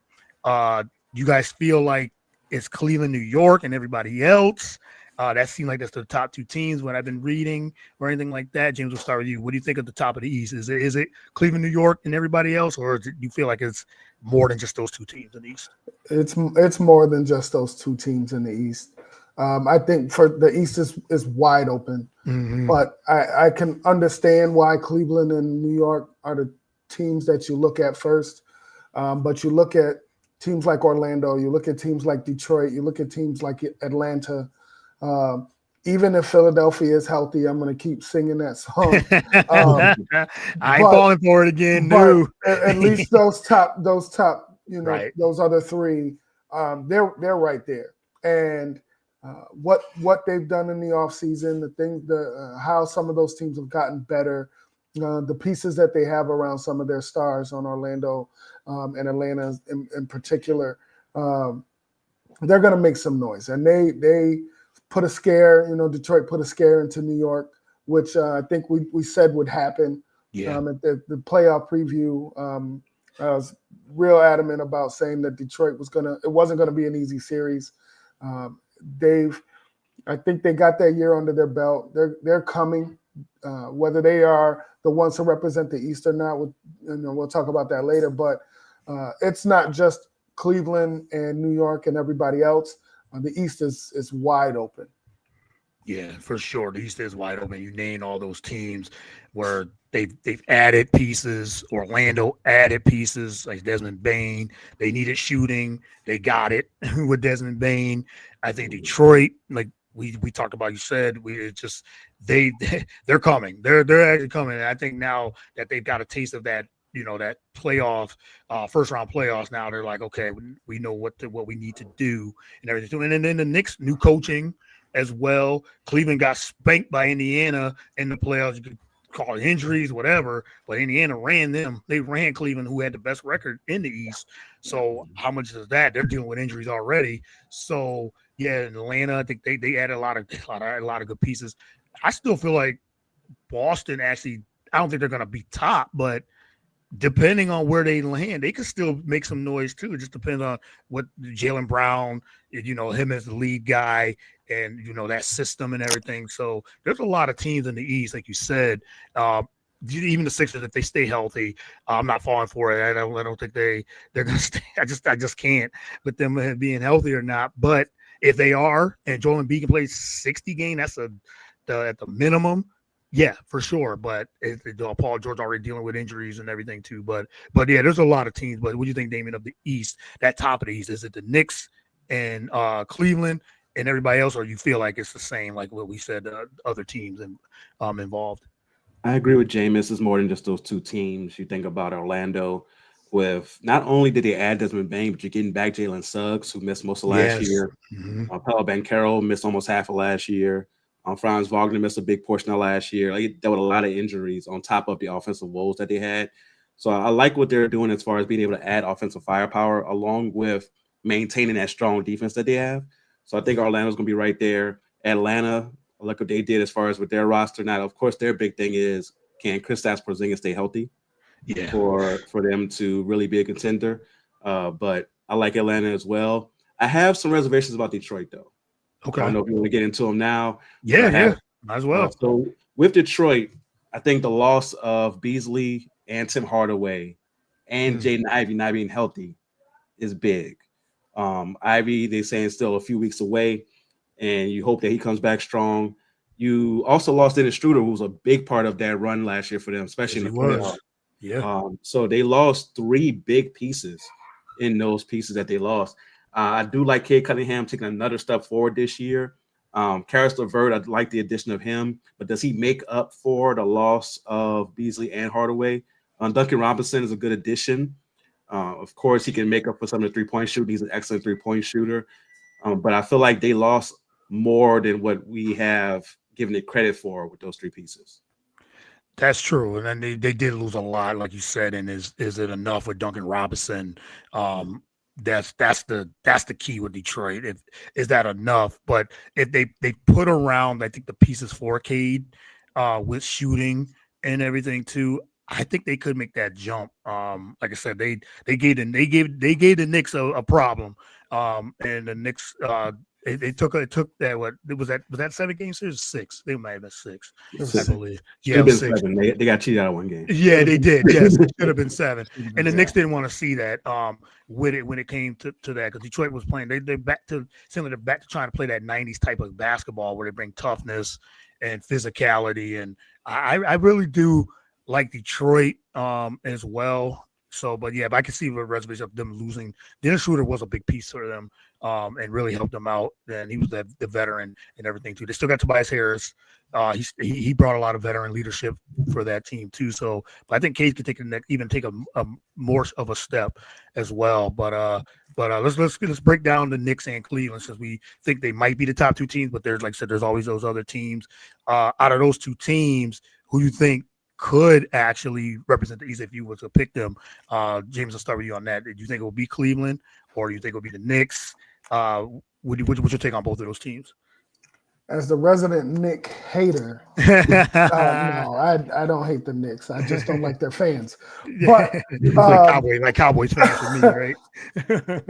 Speaker 1: You guys feel like it's Cleveland, New York, and everybody else? That seems like that's the top two teams when I've been reading or anything like that. James, we'll start with you. What do you think of the top of the East? Is it Cleveland, New York, and everybody else, or do you feel like it's more than just those two teams in the East?
Speaker 3: It's more than just those two teams in the East. I think for the East is wide open, but I can understand why Cleveland and New York are the teams that you look at first. But you look at teams like Orlando, you look at teams like Detroit, you look at teams like Atlanta. Even if Philadelphia is healthy, I'm going to keep singing that song.
Speaker 1: I ain't falling for it again. No.
Speaker 3: At least those top,
Speaker 1: right.
Speaker 3: Those other three, they're right there. And what they've done in the offseason, how some of those teams have gotten better, the pieces that they have around some of their stars on Orlando and Atlanta in particular, they're going to make some noise. And they put a scare, Detroit put a scare into New York, which I think we said would happen.
Speaker 1: Yeah.
Speaker 3: At the playoff preview, I was real adamant about saying that Detroit it wasn't going to be an easy series. I think they got that year under their belt. They're coming. Whether they are the ones to represent the East or not, we'll talk about that later. But it's not just Cleveland and New York and everybody else. The East is wide open.
Speaker 1: Yeah, for sure. The East is wide open. You named all those teams where they've added pieces. Orlando added pieces like Desmond Bane. They needed shooting. They got it with Desmond Bane. I think Detroit, like we talked about, you said they're coming. They're actually coming. And I think now that they've got a taste of that, that playoff, first round playoffs. Now they're like, okay, we know what we need to do and everything. And then the Knicks, new coaching as well. Cleveland got spanked by Indiana in the playoffs. You could call it injuries, whatever, but Indiana ran them. They ran Cleveland, who had the best record in the East. So how much is that? They're dealing with injuries already. So yeah, in Atlanta, I think they added a lot of good pieces. I still feel like Boston actually, I don't think they're going to be top, but depending on where they land, they could still make some noise too. It just depends on what Jaylen Brown, him as the lead guy, and that system and everything. So there's a lot of teams in the East, like you said. Even the Sixers, if they stay healthy, I'm not falling for it. I don't think they're gonna stay. I just can't with them being healthy or not. But if they are, and Joel Embiid can play 60 games, that's at the minimum. Yeah, for sure. But Paul George already dealing with injuries and everything too. But yeah, there's a lot of teams. But what do you think, Damian, of the East, that top of the East? Is it the Knicks and Cleveland and everybody else, or you feel like it's the same, like what we said, other teams and involved?
Speaker 2: I agree with Jamus. It's more than just those two teams. You think about Orlando, with not only did they add Desmond Bane, but you're getting back Jalen Suggs, who missed most of last year. Paolo Banchero missed almost half of last year. Franz Wagner missed a big portion of last year. There were a lot of injuries on top of the offensive woes that they had. So I like what they're doing as far as being able to add offensive firepower along with maintaining that strong defense that they have. So I think Orlando's going to be right there. Atlanta, I like what they did as far as with their roster. Now, of course, their big thing is, can Kristaps Porzingis stay healthy for them to really be a contender? But I like Atlanta as well. I have some reservations about Detroit, though.
Speaker 1: Okay.
Speaker 2: I don't know if you want to get into them now.
Speaker 1: Yeah, might as well.
Speaker 2: So with Detroit, I think the loss of Beasley and Tim Hardaway and Jaden Ivey not being healthy is big. Ivy, they're saying still a few weeks away, and you hope that he comes back strong. You also lost Dennis Schroeder, who was a big part of that run last year for them, especially in the playoffs.
Speaker 1: Yeah.
Speaker 2: So they lost three big pieces in those pieces that they lost. I do like Cade Cunningham taking another step forward this year. Karis LeVert, I like the addition of him, but does he make up for the loss of Beasley and Hardaway? Duncan Robinson is a good addition. Of course, he can make up for some of the three-point shooting. He's an excellent three-point shooter. But I feel like they lost more than what we have given it credit for with those three pieces.
Speaker 1: That's true. And then they did lose a lot, like you said. And is it enough with Duncan Robinson? That's the key with Detroit. Is that enough? But if they put around, I think, the pieces for Cade with shooting and everything too, I think they could make that jump. Like I said, they gave the Knicks a problem. And the Knicks it took that, what was that 7 game series? 6. They might have been 6, I believe. Yeah,
Speaker 2: 6.
Speaker 1: 7.
Speaker 2: They got cheated out of one game.
Speaker 1: Yeah, they did. Yes, it should have been 7. And the Knicks didn't want to see that with it when it came to that, because Detroit was playing. They're back to trying to play that 90s type of basketball where they bring toughness and physicality. And I really do like Detroit as well. So, but I can see the reservation of them losing. Dennis Schroeder was a big piece for them and really helped them out. And he was the veteran and everything too. They still got Tobias Harris. He brought a lot of veteran leadership for that team too. So, but I think Cade could take a more of a step as well. But let's break down the Knicks and Cleveland, since we think they might be the top 2 teams. But there's, like I said, there's always those other teams. Out of those 2 teams, who you think could actually represent the East if you were to pick them? James, I'll start with you on that. Do you think it will be Cleveland, or do you think it will be the Knicks? What's your take on both of those teams?
Speaker 3: As the resident Knick hater, no, I don't hate the Knicks. I just don't like their fans. But
Speaker 1: like Cowboys fans for me, right?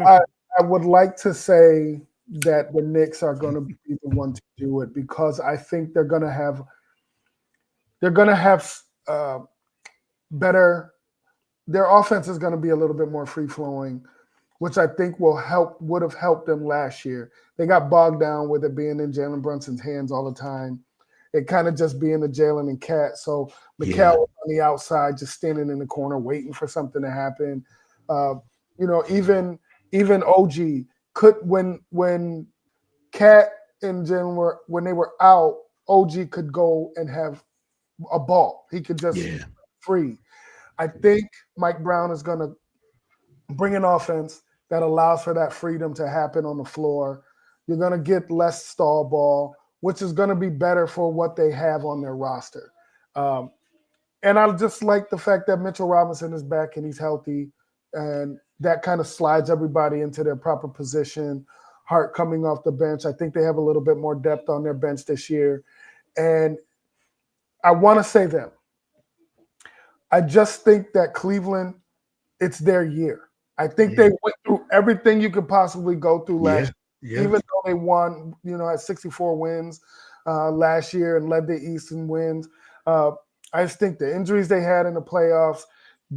Speaker 3: I would like to say that the Knicks are going to be the one to do it, because I think they're going to have better. Their offense is going to be a little bit more free flowing, which I think would have helped them last year. They got bogged down with it being in Jalen Brunson's hands all the time. It kind of just being the Jalen and Cat. So Mikal was on the outside, just standing in the corner, waiting for something to happen. Even OG could, when Cat and Jalen when they were out, OG could go and have a ball. He could just free. I think Mike Brown is going to bring an offense that allows for that freedom to happen on the floor. You're going to get less stall ball, which is going to be better for what they have on their roster. And I just like the fact that Mitchell Robinson is back and he's healthy, and that kind of slides everybody into their proper position. Hart coming off the bench. I think they have a little bit more depth on their bench this year. And I want to say them. I just think that Cleveland, it's their year. I think they went through everything you could possibly go through last year, even though they won, at 64 wins last year and led the East in wins. I just think the injuries they had in the playoffs,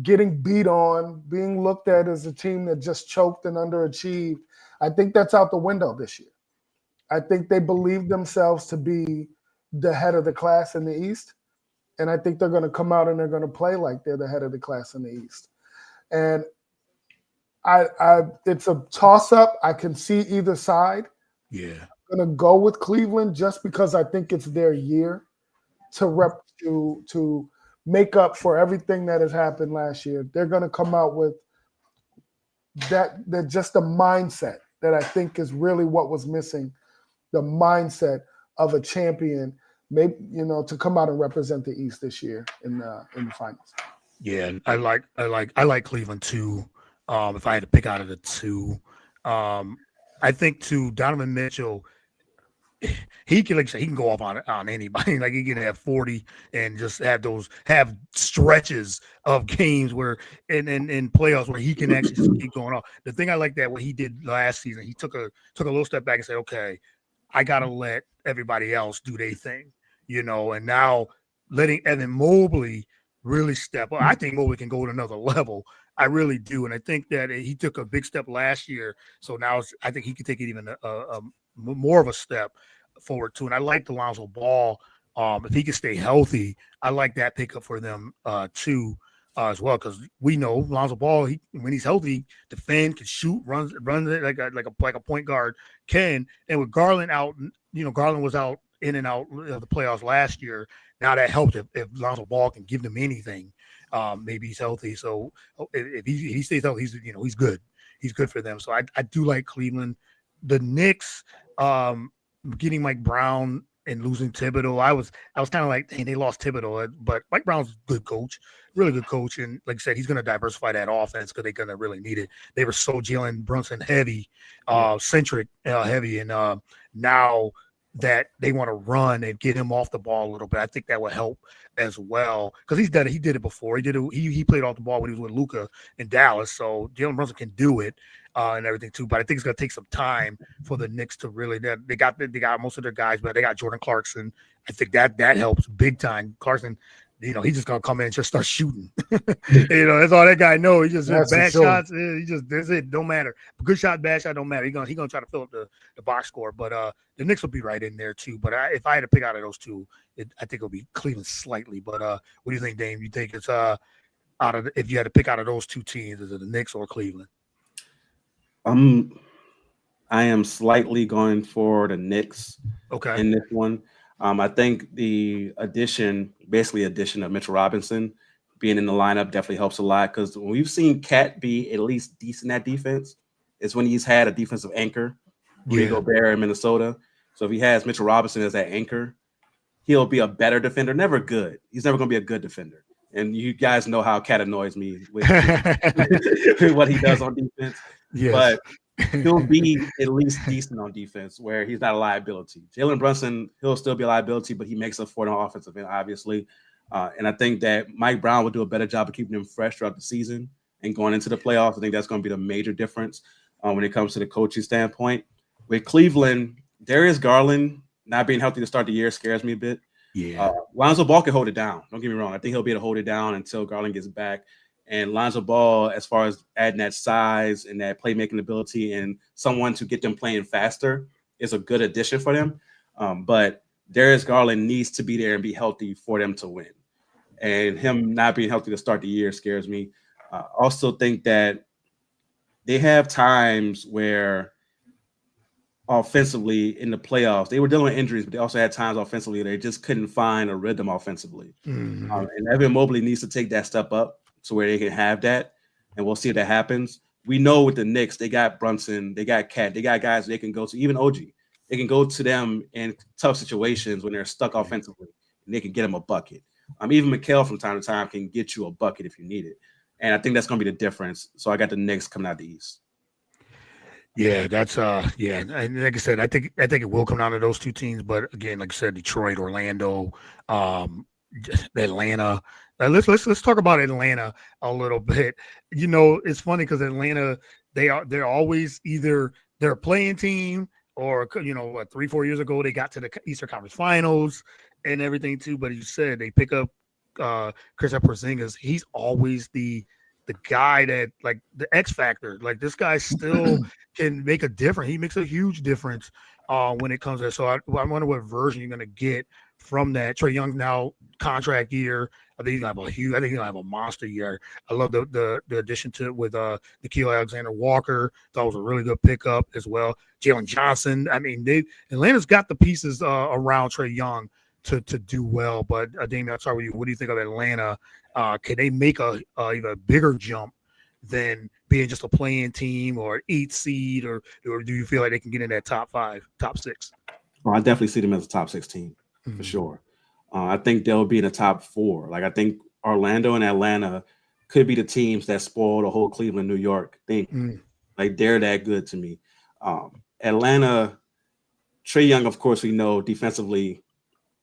Speaker 3: getting beat on, being looked at as a team that just choked and underachieved, I think that's out the window this year. I think they believe themselves to be the head of the class in the East. And I think they're going to come out and they're going to play like they're the head of the class in the East. And it's a toss-up. I can see either side.
Speaker 1: Yeah.
Speaker 3: I'm going to go with Cleveland just because I think it's their year to make up for everything that has happened last year. They're going to come out with that just the mindset that I think is really what was missing, the mindset of a champion, maybe to come out and represent the East this year in the finals.
Speaker 1: Yeah, I like Cleveland too. If I had to pick out of the two, I think too Donovan Mitchell, he can he can go off on anybody. Like he can have 40 and just have stretches of games where in playoffs where he can actually just keep going off. The thing I like that what he did last season, he took a little step back and said, okay, I gotta let everybody else do their thing, and now letting Evan Mobley really step up. I think Mobley can go to another level. I really do. And I think that he took a big step last year. So now I think he can take it even a more of a step forward too. And I like Lonzo Ball. If he can stay healthy, I like that pickup for them too as well. Because we know Lonzo Ball, when he's healthy, defend, can shoot, runs it like a point guard can. And with Garland out, Garland was out in and out of the playoffs last year. Now that helps if Lonzo Ball can give them anything. Maybe he's healthy. So if he stays healthy, he's good. He's good for them. So I do like Cleveland. The Knicks getting Mike Brown and losing Thibodeau. I was kind of like, hey, they lost Thibodeau, but Mike Brown's a good coach, really good coach. And like I said, he's going to diversify that offense because they're going to really need it. They were so Jalen Brunson heavy, centric heavy. And now that they want to run and get him off the ball a little bit, I think that would help as well because he did it before. He played off the ball when he was with Luka in Dallas, so Jalen Brunson can do it and everything too. But I think it's going to take some time for the Knicks to really. They got most of their guys, but they got Jordan Clarkson. I think that helps big time. Clarkson, he's just gonna come in and just start shooting. That's all that guy knows. He just bad shots. That's it. Don't matter. Good shot, bad shot, don't matter. He's gonna try to fill up the box score. But the Knicks will be right in there too. But if I had to pick out of those two, I think it'll be Cleveland slightly. But what do you think, Dame? You think it's if you had to pick out of those two teams, is it the Knicks or Cleveland?
Speaker 2: I am slightly going for the Knicks.
Speaker 1: Okay.
Speaker 2: In this one. I think the addition of Mitchell Robinson being in the lineup definitely helps a lot because when we've seen Cat be at least decent at defense, it's when he's had a defensive anchor, Rudy Gobert in Minnesota. So if he has Mitchell Robinson as that anchor, he'll be a better defender. Never good. He's never going to be a good defender. And you guys know how Cat annoys me with what he does on defense. Yes. But he'll be at least decent on defense where he's not a liability. Jalen Brunson, he'll still be a liability, but he makes up for it on offensive end, obviously. And I think that Mike Brown will do a better job of keeping him fresh throughout the season and going into the playoffs. I think that's going to be the major difference when it comes to the coaching standpoint. With Cleveland, Darius Garland not being healthy to start the year scares me a bit.
Speaker 1: Yeah.
Speaker 2: Lonzo Ball can hold it down. Don't get me wrong. I think he'll be able to hold it down until Garland gets back. And Lonzo Ball, as far as adding that size and that playmaking ability and someone to get them playing faster, is a good addition for them. But Darius Garland needs to be there and be healthy for them to win. And him not being healthy to start the year scares me. Also think that they have times where offensively in the playoffs, they were dealing with injuries, but they also had times offensively they just couldn't find a rhythm offensively. Mm-hmm. And Evan Mobley needs to take that step up to where they can have that, and we'll see if that happens. We know with the Knicks, they got Brunson, they got Cat, they got guys they can go to, even OG. They can go to them in tough situations when they're stuck offensively, and they can get them a bucket. Even Mikal from time to time can get you a bucket if you need it. And I think that's going to be the difference. So I got the Knicks coming out the East.
Speaker 1: Yeah, that's and like I said, I think it will come down to those two teams. But again, like I said, Detroit, Orlando, Atlanta, Let's talk about Atlanta a little bit. It's funny because Atlanta, they're always either they're a playing team or 3-4 years ago they got to the Eastern Conference Finals and everything too. But you said they pick up Chris Porzingis. He's always the guy that, like, the X factor. Like, this guy still can make a difference. He makes a huge difference when it comes to. So I wonder what version you're gonna get from that. Trae Young now contract year. I think he's gonna have a monster year. I love the addition to it with Nickeil Alexander-Walker. Thought was a really good pickup as well. Jalen Johnson. I mean, Atlanta's got the pieces around Trae Young to do well. But Damian, I'll start with you. What do you think of Atlanta? Can they make a even bigger jump than being just a playing team or 8 seed, or do you feel like they can get in that top 5, top 6?
Speaker 2: Well, I definitely see them as a top 6 team for sure. I think they'll be in the top 4. Like, I think Orlando and Atlanta could be the teams that spoil the whole Cleveland, New York thing. Like, they're that good to me. Atlanta, Trae Young, of course, we know defensively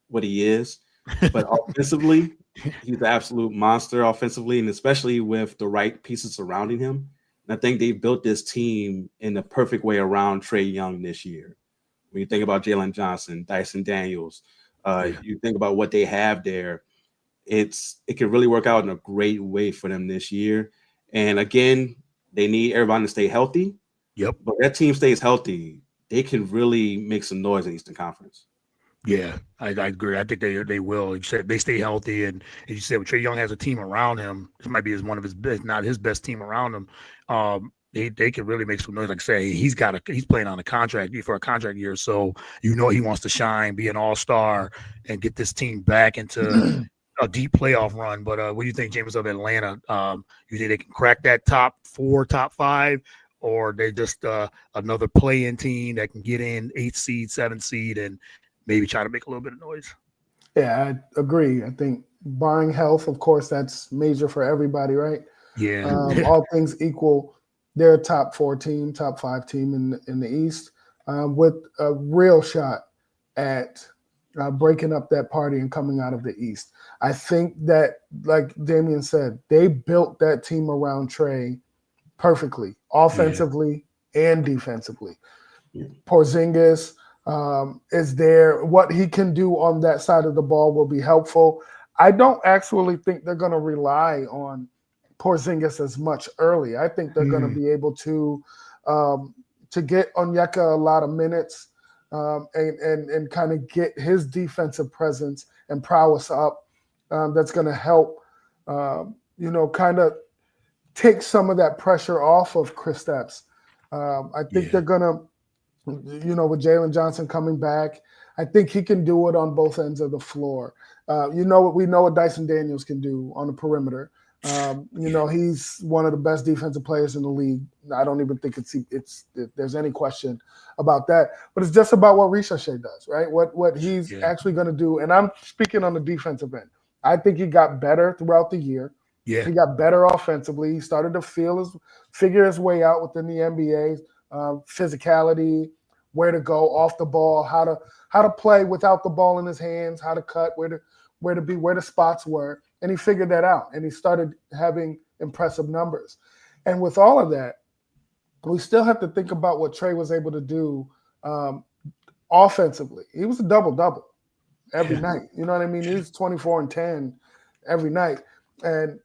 Speaker 2: what he is, but offensively, he's an absolute monster offensively, and especially with the right pieces surrounding him. And I think they built this team in the perfect way around Trae Young this year. When you think about Jalen Johnson, Dyson Daniels, you think about what they have there, it can really work out in a great way for them this year. And again, they need everybody to stay healthy.
Speaker 1: Yep.
Speaker 2: But that team stays healthy, they can really make some noise in Eastern Conference.
Speaker 1: Yeah, I agree. I think they will. You said they stay healthy, and as you said, Trae Young has a team around him. This might be one of his best, not his best team around him. They can really make some noise. Like I say, he's playing on a contract for a contract year, so he wants to shine, be an all-star, and get this team back into a deep playoff run. But what do you think, James, of Atlanta? You think they can crack that top 4, top 5, or they just another play-in team that can get in 8 seed, 7 seed, and maybe try to make a little bit of noise?
Speaker 3: Yeah, I agree. I think barring health, of course, that's major for everybody, right?
Speaker 1: Yeah.
Speaker 3: All things equal, they're a top 4 team, top 5 team in the East, with a real shot at breaking up that party and coming out of the East. I think that, like Damian said, they built that team around Trae perfectly, offensively and defensively. Porzingis is there. What he can do on that side of the ball will be helpful. I don't actually think they're going to rely on Porzingis as much early. I think they're going to be able to get Onyeka a lot of minutes and kind of get his defensive presence and prowess up. That's going to help, kind of take some of that pressure off of Kristaps. I think they're going to, with Jalen Johnson coming back, I think he can do it on both ends of the floor. We know what Dyson Daniels can do on the perimeter. He's one of the best defensive players in the league. I don't even think there's any question about that. But it's just about what Ricochet does, right? What he's actually going to do. And I'm speaking on the defensive end. I think he got better throughout the year.
Speaker 1: Yeah.
Speaker 3: He got better offensively. He started to figure his way out within the NBA. Physicality, where to go off the ball, how to play without the ball in his hands, how to cut, where to be, where the spots were, and he figured that out, and he started having impressive numbers. And with all of that, we still have to think about what Trae was able to do offensively. He was a double-double every night. You know what I mean? He was 24 and 10 every night, and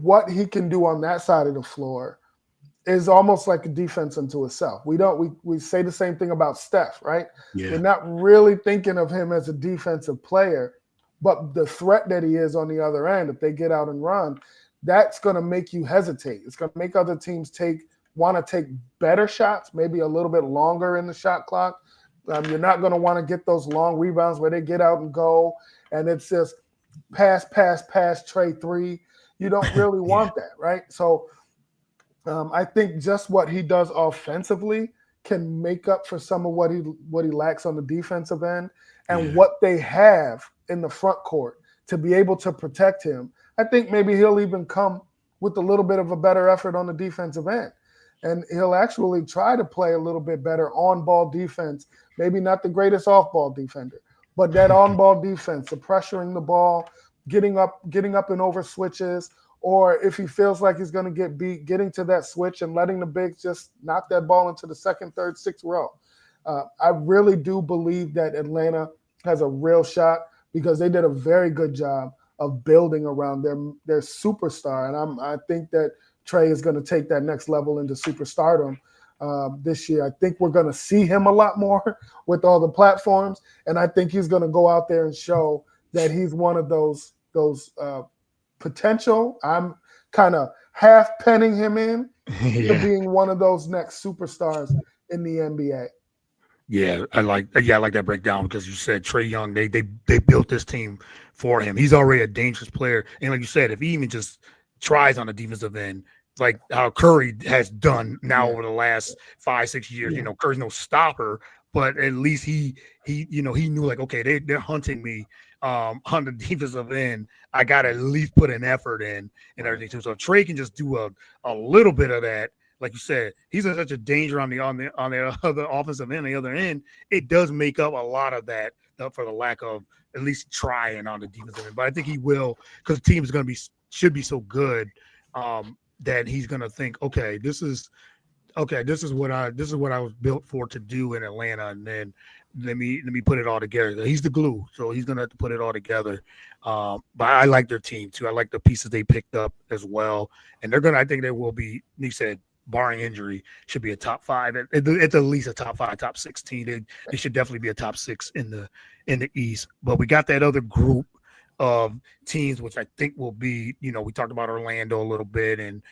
Speaker 3: what he can do on that side of the floor is almost like a defense unto itself. We say the same thing about Steph, right?
Speaker 1: Yeah.
Speaker 3: We're not really thinking of him as a defensive player, but the threat that he is on the other end, if they get out and run, that's going to make you hesitate. It's going to make other teams want to take better shots, maybe a little bit longer in the shot clock. You're not going to want to get those long rebounds where they get out and go, and it's just pass, Trae 3. You don't really want that, right? So I think just what he does offensively can make up for some of what he lacks on the defensive end, and what they have in the front court to be able to protect him. I think maybe he'll even come with a little bit of a better effort on the defensive end, and he'll actually try to play a little bit better on-ball defense. Maybe not the greatest off-ball defender, but that on-ball defense, the pressuring the ball, getting up and over switches, or if he feels like he's going to get beat, getting to that switch and letting the bigs just knock that ball into the second, third, sixth row. I really do believe that Atlanta has a real shot because they did a very good job of building around their superstar. And I think that Trey is going to take that next level into superstardom this year. I think we're going to see him a lot more with all the platforms. And I think he's going to go out there and show that he's one of those potential. I'm kind of half penning him in to being one of those next superstars in the NBA.
Speaker 1: Yeah, I like that breakdown because you said Trae Young, they built this team for him. He's already a dangerous player. And like you said, if he even just tries on the defensive end, like how Curry has done now over the last 5-6 years, Curry's no stopper, but at least he knew like, okay, they're hunting me on the defensive end. I got to at least put an effort in and everything too. So if Trae can just do a little bit of that, like you said, he's in such a danger on the other offensive end, the other end. It does make up a lot of that for the lack of at least trying on the defensive end. But I think he will, because the team is should be so good that he's going to think, okay, this is what I was built for to do in Atlanta, and then let me put it all together. He's the glue, so he's going to have to put it all together. But I like their team too. I like the pieces they picked up as well, and I think they will be. He said, barring injury, should be a top 5. It's at least a top 5, top 6 team. They should definitely be a top 6 in the East. But we got that other group of teams, which I think will be, we talked about Orlando a little bit and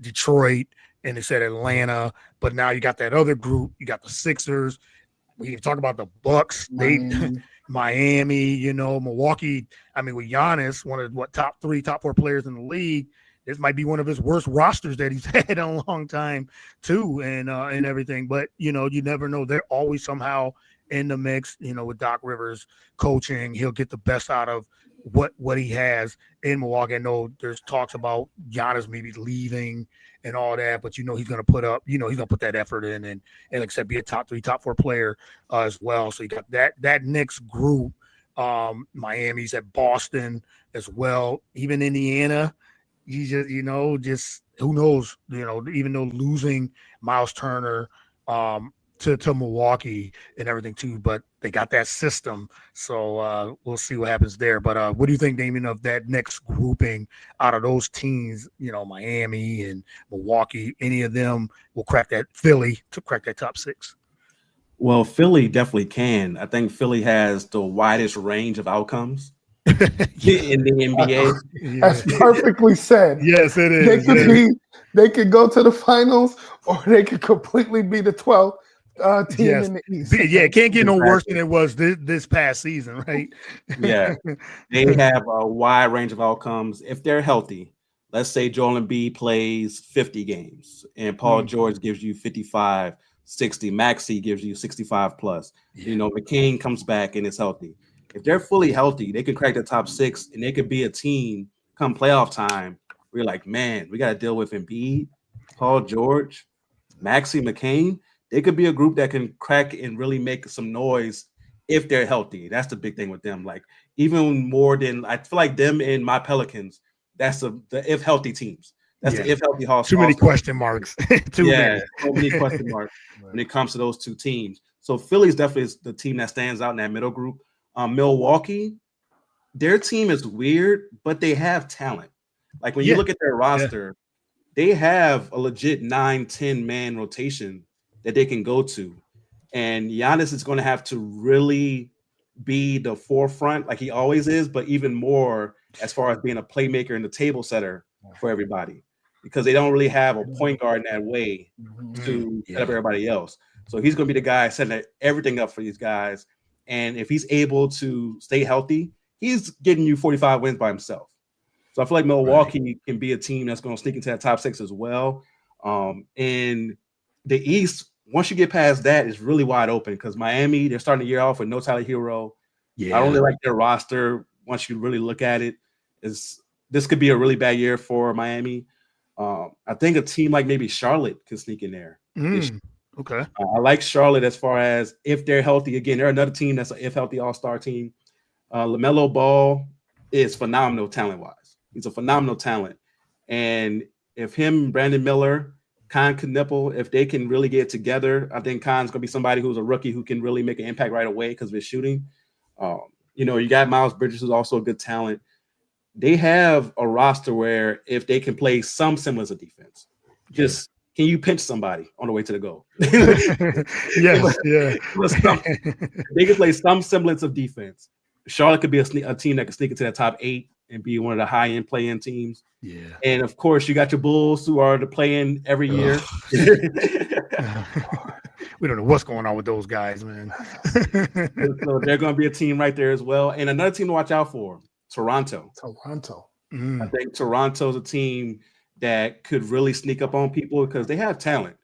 Speaker 1: Detroit, and they said Atlanta. But now you got that other group. You got the Sixers. We talk about the Bucks. Miami, Milwaukee. I mean, with Giannis, one of top 3, top 4 players in the league. This might be one of his worst rosters that he's had in a long time, too, and everything. But you never know. They're always somehow in the mix. With Doc Rivers coaching, he'll get the best out of what he has in Milwaukee. I know there's talks about Giannis maybe leaving and all that, but he's going to put up. He's going to put that effort in and like I said, be a top 3, top 4 player as well. So you got that Knicks group. Miami's at Boston as well. Even Indiana. You just who knows, even though losing Miles Turner to Milwaukee and everything too, but they got that system. So we'll see what happens there. But what do you think, Damian, of that next grouping out of those teams, Miami and Milwaukee, any of them will crack that Philly to crack that top 6?
Speaker 2: Well, Philly definitely can. I think Philly has the widest range of outcomes. In the NBA.
Speaker 3: That's perfectly said.
Speaker 1: Yes, it is.
Speaker 3: They could go to the finals, or they could completely be the 12th team in the East.
Speaker 1: Yeah, it can't get no worse than it was this past season, right?
Speaker 2: Yeah, they have a wide range of outcomes if they're healthy. Let's say Joel Embiid plays 50 games, and Paul George gives you 55, 60. Maxey gives you 65 plus. Yeah. McCain comes back and is healthy. If they're fully healthy, they can crack the top 6, and they could be a team come playoff time. We're like, man, we got to deal with Embiid, Paul George, Maxey, McCain. They could be a group that can crack and really make some noise if they're healthy. That's the big thing with them. Like, even more than I feel like them and my Pelicans. That's the if healthy teams. That's the if healthy Hawks.
Speaker 1: Too many question marks.
Speaker 2: So many question marks when it comes to those two teams. So Philly's definitely the team that stands out in that middle group. Milwaukee, their team is weird, but they have talent. Like when you look at their roster, they have a legit 9-10 man rotation that they can go to. And Giannis is going to have to really be the forefront like he always is, but even more as far as being a playmaker and the table setter for everybody, because they don't really have a point guard in that way to set up everybody else. So he's going to be the guy setting everything up for these guys. And if he's able to stay healthy, he's getting you 45 wins by himself. So I feel like Milwaukee can be a team that's going to sneak into that top 6 as well. In the East, once you get past that, it's really wide open because Miami, they're starting the year off with no Tyler Hero. I don't really like their roster. Once you really look at it, this could be a really bad year for Miami. I think a team like maybe Charlotte could sneak in there.
Speaker 1: Okay.
Speaker 2: I like Charlotte as far as if they're healthy. Again, they're another team that's an if healthy all-star team. LaMelo Ball, is phenomenal talent-wise. He's a phenomenal talent. And if him, Brandon Miller, Khan Knuppel, if they can really get together, I think Khan's going to be somebody who's a rookie who can really make an impact right away because of his shooting. You got Miles Bridges, who's also a good talent. They have a roster where if they can play some semblance of defense, just can you pinch somebody on the way to the goal?
Speaker 1: Yes, yeah.
Speaker 2: They can play some semblance of defense. Charlotte could be a team that can sneak into the top 8 and be one of the high-end play-in teams.
Speaker 1: Yeah.
Speaker 2: And, of course, you got your Bulls who are the play-in every year.
Speaker 1: We don't know what's going on with those guys, man.
Speaker 2: So they're going to be a team right there as well. And another team to watch out for, Toronto. I think Toronto's a team that could really sneak up on people because they have talent,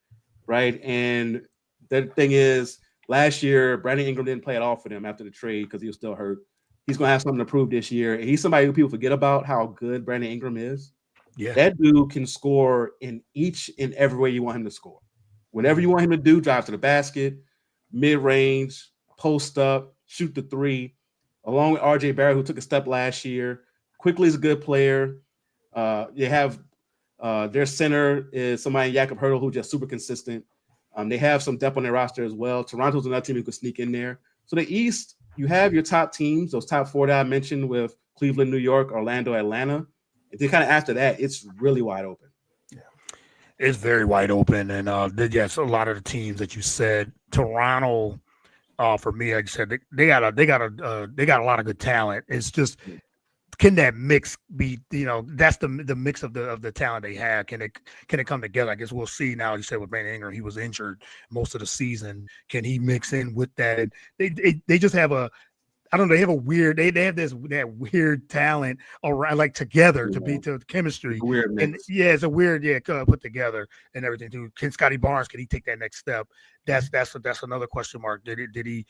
Speaker 2: right? And the thing is, last year, Brandon Ingram didn't play at all for them after the trade because he was still hurt. He's going to have something to prove this year. And he's somebody who people forget about how good Brandon Ingram is.
Speaker 1: Yeah.
Speaker 2: That dude can score in each and every way you want him to score. Whatever you want him to do, drive to the basket, mid-range, post up, shoot the three, along with RJ Barrett, who took a step last year. Quickly is a good player. You have their center is somebody, Jakob Hurdle, who's just super consistent. They have some depth on their roster as well. Toronto's another team who could sneak in there. So the East, you have your top teams, those top 4 that I mentioned with Cleveland, New York, Orlando, Atlanta. And then kind of after that, it's really wide open.
Speaker 1: Yeah. It's very wide open. And yes, a lot of the teams that you said, Toronto, for me, like I said, they got a lot of good talent. It's just, can that mix be, that's the mix of the talent they have. Can it come together? I guess we'll see now. You said with Brandon Ingram, he was injured most of the season. Can he mix in with that? And they just have they have a weird, they have that weird talent around, like together to be to chemistry.
Speaker 2: Weird mix.
Speaker 1: And it's a weird, put together and everything too. Can Scotty Barnes, can he take that next step? That's another question mark. Did he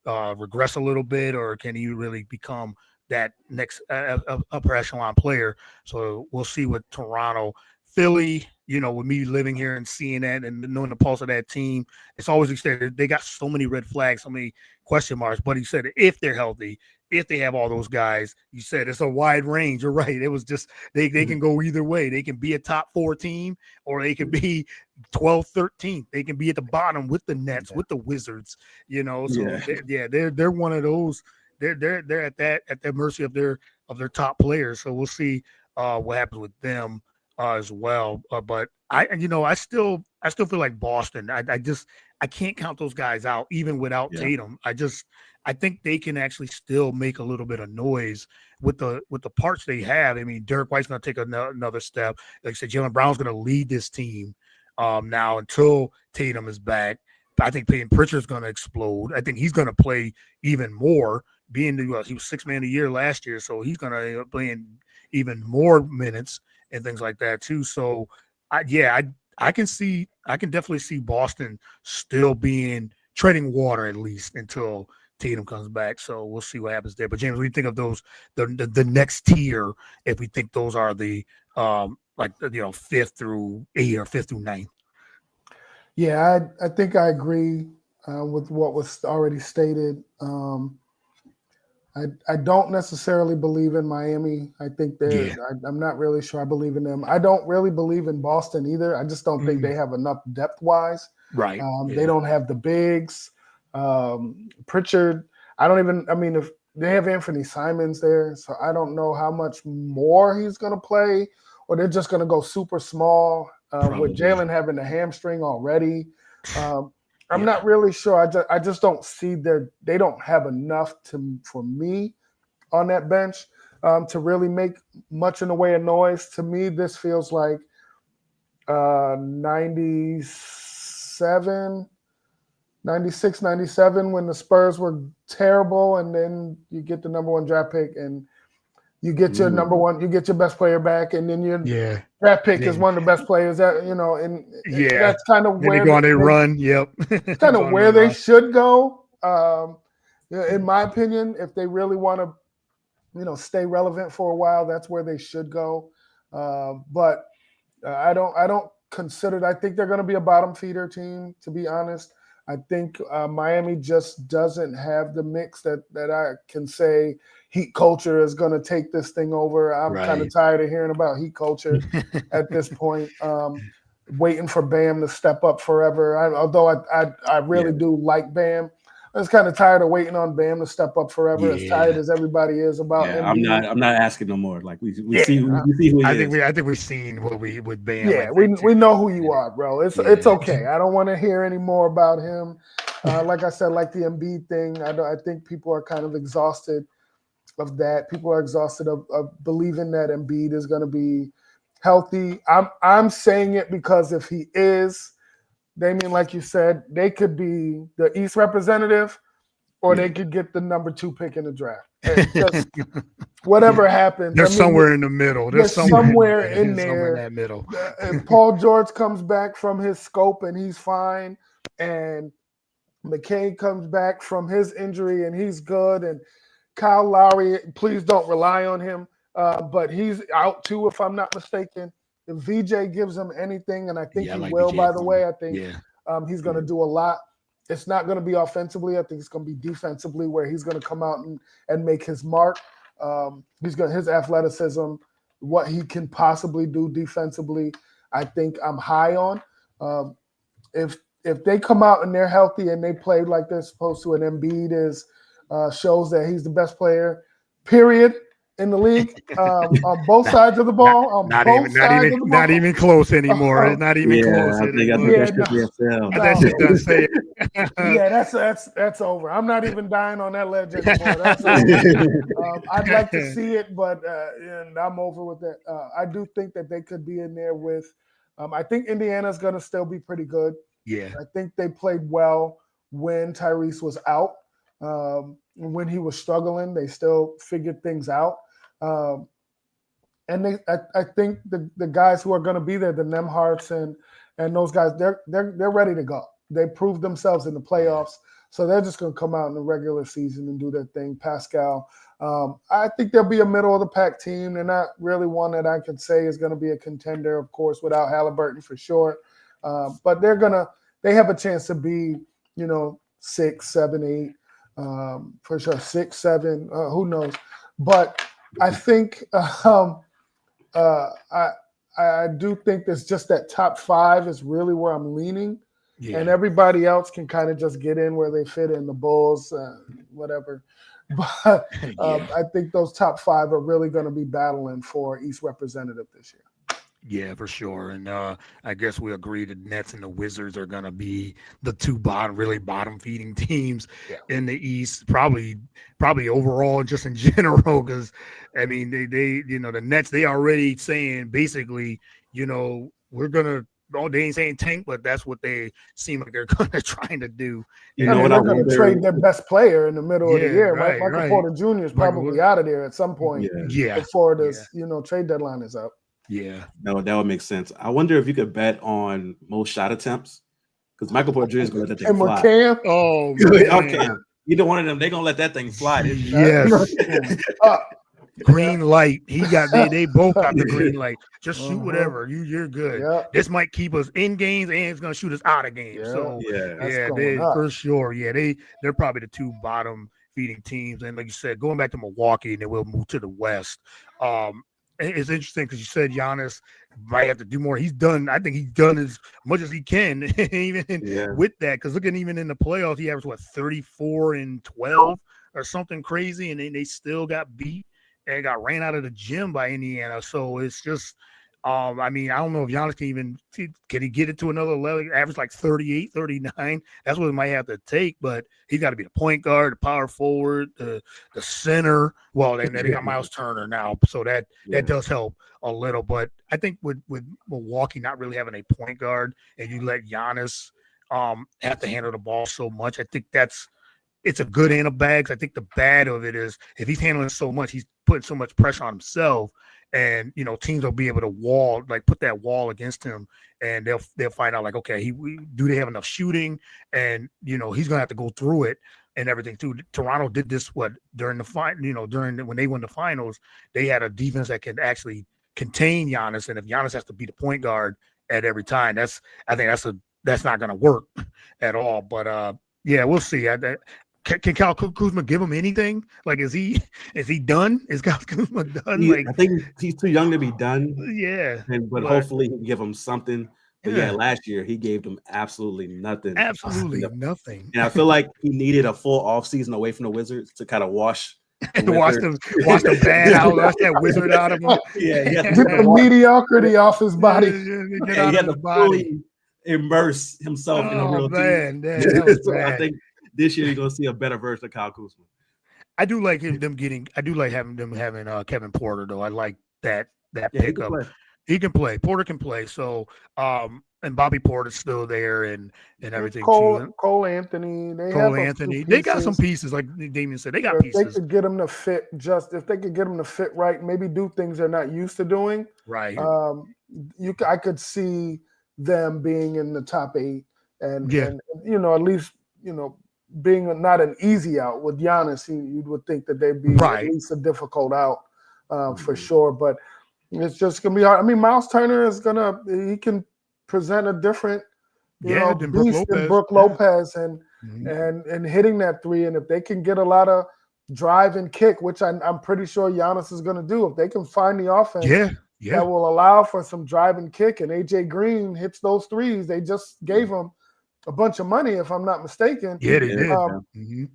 Speaker 1: regress a little bit, or can he really become that next upper echelon player? So we'll see with Toronto. Philly, with me living here and seeing that and knowing the pulse of that team, it's always extended. They got so many red flags, so many question marks. But he said if they're healthy, if they have all those guys, you said it's a wide range. You're right. It was just they can go either way. They can be a top 4 team, or they can be 12th, 13th. They can be at the bottom with the Nets, with the Wizards. So they're one of those. They're at the mercy of their top players. So we'll see what happens with them as well. But I still feel like Boston. I can't count those guys out even without Tatum. I think they can actually still make a little bit of noise with the parts they have. I mean, Derek White's going to take another step. Like I said, Jaylen Brown's going to lead this team now until Tatum is back. I think Peyton Pritchard's going to explode. I think he's going to play even more. He was 6th man of the year last year, so he's going to play in even more minutes and things like that too. So, I can definitely see Boston still treading water at least until Tatum comes back. So we'll see what happens there. But James, when you think of those, the next tier, if we think those are the 5th through 8 or 5th through 9th.
Speaker 3: Yeah, I think I agree with what was already stated. I don't necessarily believe in Miami. I think I'm not really sure I believe in them. I don't really believe in Boston either. I just don't think they have enough depth-wise.
Speaker 1: Right.
Speaker 3: They don't have the bigs. Pritchard, if they have Anthony Simons there, so I don't know how much more he's going to play, or they're just going to go super small with Jalen having the hamstring already. I'm not really sure. I just don't see they don't have enough for me on that bench to really make much in the way of noise. To me, this feels like 96, 97 when the Spurs were terrible, and then you get the number 1 draft pick and you get your number 1, you get your best player back, and then your draft pick is one of the best players that, and that's kind of where
Speaker 1: they run. Yep.
Speaker 3: It's kind of where they should go. In my opinion, if they really want to, stay relevant for a while, that's where they should go. But I don't consider. I think they're going to be a bottom feeder team, to be honest. I think Miami just doesn't have the mix that I can say Heat culture is going to take this thing over. I'm kind of tired of hearing about Heat culture at this point. Waiting for Bam to step up forever. Although I really do like Bam. I was kind of tired of waiting on Bam to step up forever. As tired as everybody is about Embiid.
Speaker 2: I'm not asking no more. Like we see who he is.
Speaker 1: I think we've seen what we with Bam.
Speaker 3: Yeah, we know who you are, bro. It's okay. I don't want to hear any more about him. Like I said, like the Embiid thing. I think people are kind of exhausted of that. People are exhausted of believing that Embiid is going to be healthy. I'm saying it because if he is, Damian, like you said, they could be the East representative, or they could get the number 2 pick in the draft. Just whatever happens,
Speaker 1: they're somewhere in the middle. There's
Speaker 3: somewhere in there.
Speaker 1: Somewhere in that middle.
Speaker 3: And Paul George comes back from his scope and he's fine, and McCain comes back from his injury and he's good, and Kyle Lowry, please don't rely on him, but he's out too, if I'm not mistaken. If VJ gives him anything, and I think he will, by the way, I think he's going to do a lot. It's not going to be offensively. I think it's going to be defensively, where he's going to come out and make his mark. His athleticism, what he can possibly do defensively, I think I'm high on. If they come out and they're healthy and they play like they're supposed to, and Embiid shows that he's the best player, period, in the league, on both sides of the ball.
Speaker 1: Not even close anymore. It's not even close anymore. That's just done saying.
Speaker 3: Yeah, that's over. I'm not even dying on that ledge anymore. That's over. I'd like to see it, but and I'm over with that. I do think that they could be in there with. I think Indiana's going to still be pretty good.
Speaker 1: Yeah,
Speaker 3: I think they played well when Tyrese was out. When he was struggling, they still figured things out. And I think the guys who are going to be there, the Nemharts and those guys, they're ready to go. They proved themselves in the playoffs, so they're just going to come out in the regular season and do their thing. Pascal, I think they'll be a middle of the pack team. They're not really one that I could say is going to be a contender, of course, without Halliburton for sure. But they have a chance to be, 6, 7, 8, for sure, 6, 7, who knows? But I think I do think there's just that top 5 is really where I'm leaning, and everybody else can kind of just get in where they fit in, the Bulls, whatever. But I think those top 5 are really going to be battling for East representative this year.
Speaker 1: Yeah, for sure. And I guess we agree the Nets and the Wizards are going to be the 2 bottom feeding teams in the East, probably overall, just in general, because I mean, they the Nets, they already saying basically, we're going to, they ain't saying tank, but that's what they seem like they're going to trying to do.
Speaker 3: They're going to trade their best player in the middle of the year. Right, Michael Porter Jr. is probably out of there at some point before this, trade deadline is up.
Speaker 1: Yeah.
Speaker 2: No, that would make sense. I wonder if you could bet on most shot attempts, because Michael Porter Jr. is going to let that thing fly.
Speaker 3: Cam?
Speaker 1: Oh,
Speaker 2: Cam. Either one of them, they're going to let that thing fly.
Speaker 1: Yes. Green light. They both got the green light. Just shoot whatever. You're good. Yep. This might keep us in games, and it's going to shoot us out of games. Yep. So they for sure. Yeah, they're probably the 2 bottom feeding teams. And like you said, going back to Milwaukee, and then we'll move to the West. It's interesting because you said Giannis might have to do more. I think he's done as much as he can, even with that. Because looking even in the playoffs, he averaged 34 and 12 or something crazy, and then they still got beat and got ran out of the gym by Indiana. So it's just, I mean, I don't know if Giannis can he get it to another level, average like 38, 39. That's what it might have to take, but he's got to be the point guard, the power forward, the center. Well, they got Miles Turner now, so that does help a little. But I think with Milwaukee not really having a point guard, and you let Giannis have to handle the ball so much, I think it's a good and a bad. I think the bad of it is if he's handling so much, he's putting so much pressure on himself. And teams will be able to put that wall against him, and they'll find out okay, do they have enough shooting, and he's gonna have to go through it and everything too. Toronto did this during the when they won the finals, they had a defense that can actually contain Giannis, and if Giannis has to be the point guard at every time, that's that's not going to work at all. But yeah, we'll see. Can Kyle Kuzma give him anything? Like, is he done? Is Kyle Kuzma done?
Speaker 2: I think he's too young to be done.
Speaker 1: Yeah,
Speaker 2: but hopefully he can give him something. But yeah, last year he gave them absolutely nothing.
Speaker 1: Absolutely nothing.
Speaker 2: And I feel like he needed a full offseason away from the Wizards to kind of wash
Speaker 1: wash them bad out, wash that wizard out of him.
Speaker 3: Get the mediocrity off his body.
Speaker 1: Get out of his body.
Speaker 2: Immerse himself in a real team.
Speaker 1: That was bad.
Speaker 2: I think this year you're gonna see a better version of Kyle Kuzma.
Speaker 1: I do like having Kevin Porter though. I like that pickup. He can play. Porter can play. So and Bobby Porter's still there and everything.
Speaker 3: Cole Anthony.
Speaker 1: They got some pieces, like Damian said. They got pieces.
Speaker 3: They could get them to fit if they could get them to fit right, maybe do things they're not used to doing.
Speaker 1: Right.
Speaker 3: I could see them being in the top 8 and at least, being not an easy out with Giannis, you would think that they'd be at least a difficult out for sure. But it's just gonna be hard. I mean, Miles Turner he can present a different, beast than Brook Lopez and hitting that 3. And if they can get a lot of drive and kick, which I'm pretty sure Giannis is gonna do, if they can find the offense that will allow for some drive and kick, and AJ Green hits those 3s, they just gave him a bunch of money, if I'm not mistaken.
Speaker 1: Yeah, they did.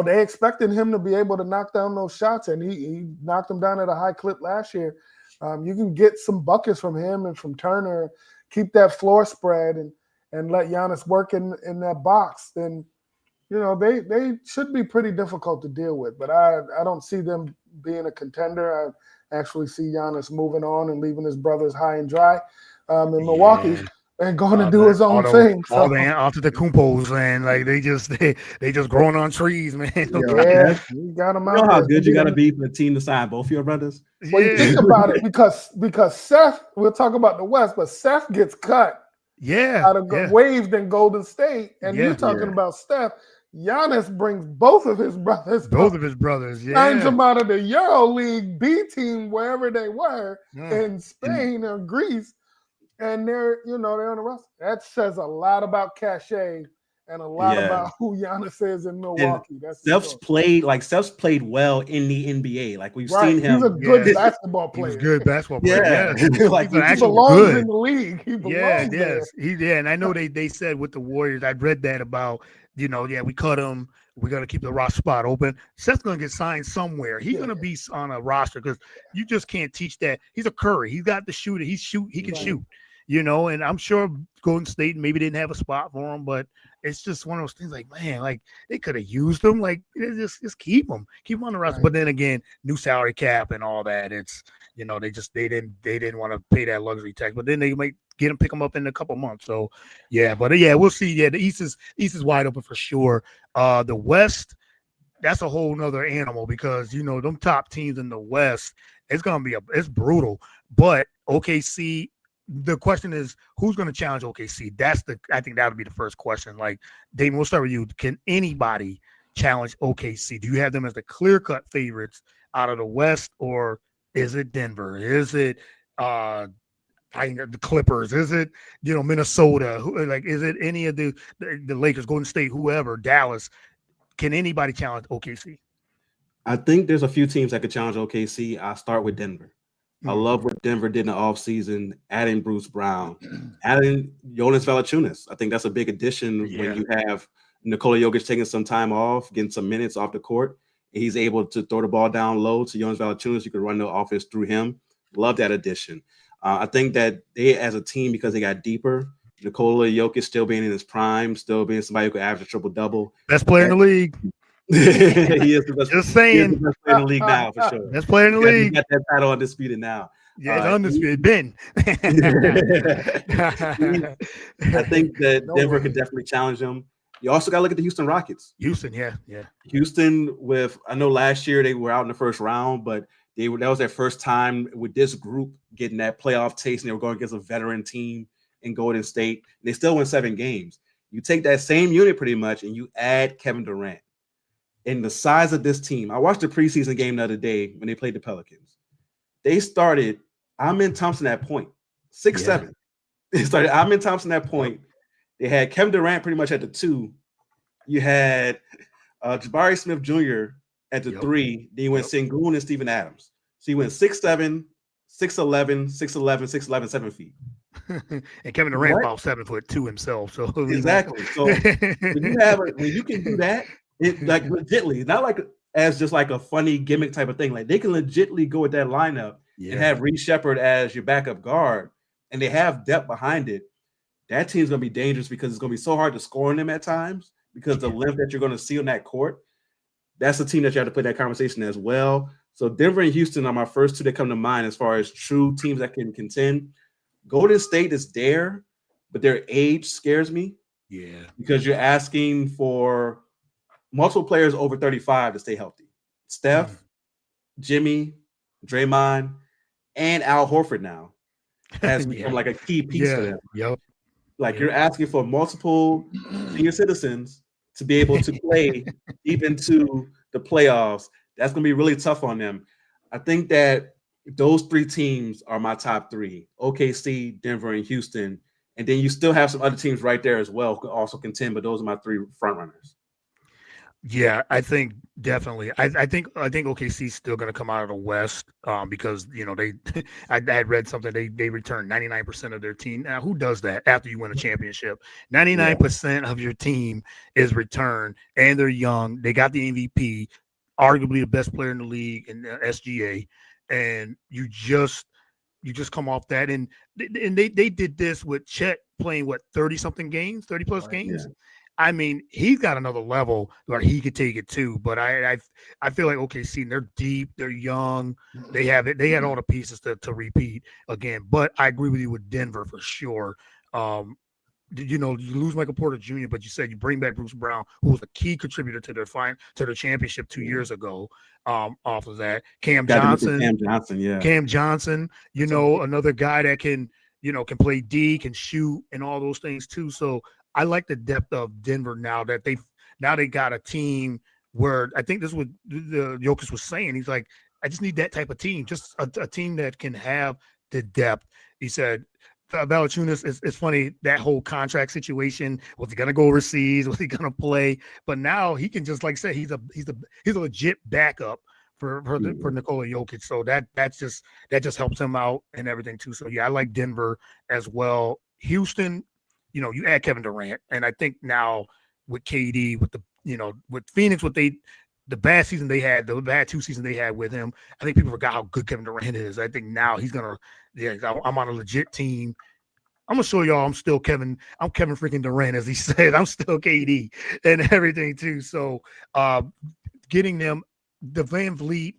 Speaker 3: They expected him to be able to knock down those shots, and he knocked them down at a high clip last year. You can get some buckets from him and from Turner, keep that floor spread, and let Giannis work in that box. Then, they should be pretty difficult to deal with. But I don't see them being a contender. I actually see Giannis moving on and leaving his brothers high and dry in Milwaukee. And going to do his own thing.
Speaker 1: All the Antetokounmpos, man, like they just growing on trees, man.
Speaker 3: You got them out.
Speaker 2: You know how good you got to be for the team to sign both of your brothers.
Speaker 3: Well, you think about it, because Seth, we'll talk about the West, but Seth gets cut. Out of waived in Golden State, and you're talking about Steph. Giannis brings both of his brothers. Signs them out of the EuroLeague B team, wherever they were in Spain or Greece. And they're on the roster. That says a lot about cachet and a lot about who Giannis is in Milwaukee.
Speaker 2: Steph's played well in the NBA. Like we've seen him.
Speaker 3: He's a good basketball player.
Speaker 1: He's a good basketball player.
Speaker 3: He belongs in the league. He belongs there.
Speaker 1: And I know they said with the Warriors, I read that about, we cut him. We're going to keep the roster spot open. Seth's going to get signed somewhere. He's going to be on a roster because you just can't teach that. He's a Curry. He's got the shooter. He can shoot. And I'm sure Golden State maybe didn't have a spot for him, but it's just one of those things like, man, like they could have used him. Like just keep him on the roster. Right. But then again, new salary cap and all that. It's, they didn't want to pay that luxury tax, but then they might pick him up in a couple months. So we'll see. Yeah. The East is wide open for sure. The West, that's a whole nother animal because, them top teams in the West, it's going to be it's brutal, but OKC, the question is who's going to challenge OKC? I think that'll be the first question. Like, Damon, we'll start with you. Can anybody challenge OKC? Do you have them as the clear-cut favorites out of the West, or is it Denver? Is it the Clippers? Is it Minnesota? Is it any of the Lakers, Golden State, whoever, Dallas? Can anybody challenge OKC?
Speaker 2: I think there's a few teams that could challenge OKC. I'll start with Denver. I love what Denver did in the offseason, adding Bruce Brown, adding Jonas Valanciunas. I think that's a big addition when you have Nikola Jokic taking some time off, getting some minutes off the court. He's able to throw the ball down low to Jonas Valanciunas. You could run the offense through him. Love that addition. I think that they, as a team, because they got deeper, Nikola Jokic still being in his prime, still being somebody who could average a triple-double.
Speaker 1: Best player in the league.
Speaker 2: He is the best.
Speaker 1: Just saying.
Speaker 2: He is the best player in the league now, for sure.
Speaker 1: Best player in the league.
Speaker 2: He got that title undisputed now.
Speaker 1: Yeah, it's undisputed. Ben.
Speaker 2: I think that Denver could definitely challenge them. You also got to look at the Houston Rockets.
Speaker 1: Houston, yeah.
Speaker 2: Houston I know last year they were out in the first round, but that was their first time with this group getting that playoff taste, and they were going against a veteran team in Golden State. They still won 7 games. You take that same unit pretty much, and you add Kevin Durant. And the size of this team, I watched the preseason game the other day when they played the Pelicans. They started Amen Thompson at point, 6'7". They started Amen Thompson at point, They had Kevin Durant pretty much at the 2. You had Jabari Smith Jr. at the 3. Then you went Sengun and Steven Adams. So you went 6'7", 6'11", 6'11", 6'11", 7 feet.
Speaker 1: And Kevin Durant about 7'2" himself. So
Speaker 2: exactly. So when you can do that, it like legitly, not like as just like a funny gimmick type of thing. Like they can legitly go with that lineup and have Reed Shepherd as your backup guard, and they have depth behind it. That team's gonna be dangerous because it's gonna be so hard to score on them at times because the length that you're gonna see on that court. That's the team that you have to put that conversation as well. So Denver and Houston are my first 2 that come to mind as far as true teams that can contend. Golden State is there, but their age scares me.
Speaker 1: Yeah.
Speaker 2: Because you're asking for multiple players over 35 to stay healthy. Steph, Jimmy, Draymond, and Al Horford now has become like a key piece for them. You're asking for multiple senior citizens to be able to play deep into the playoffs. That's going to be really tough on them. I think that those 3 teams are my top 3: OKC, Denver, and Houston. And then you still have some other teams right there as well who can also contend, but those are my 3 front runners.
Speaker 1: Yeah, I think definitely. I think OKC is still going to come out of the West because they. I had read something they return 99% of their team. Now, who does that after you win a championship? 99% of your team is returned, and they're young. They got the MVP, arguably the best player in the league in the SGA, and you just come off that, and they did this with Chet playing 30-something games, 30+ games. I mean, he's got another level where he could take it too. But I feel like OKC, they're deep, they're young, they have it. They had all the pieces to repeat again. But I agree with you with Denver for sure. You lose Michael Porter Jr., but you said you bring back Bruce Brown, who was a key contributor to their championship 2 years ago. Off of that, Cam Johnson, another guy that can play D, can shoot, and all those things too. So I like the depth of Denver now that they got a team where I think this is what the Jokic was saying. He's like, I just need that type of team, just a team that can have the depth. He said, Valanciunas, it's funny, that whole contract situation. Was he going to go overseas? Was he going to play? But now he can just, like say, he's a legit backup for Nikola Jokic. So that just helps him out and everything too. So yeah, I like Denver as well. Houston, you add Kevin Durant, and I think now with KD, with Phoenix, the bad season they had, the bad 2 seasons they had with him, I think people forgot how good Kevin Durant is. I think now he's gonna, I'm on a legit team. I'm gonna show y'all I'm Kevin freaking Durant, as he said. I'm still KD and everything too. So getting them, the Van Vliet,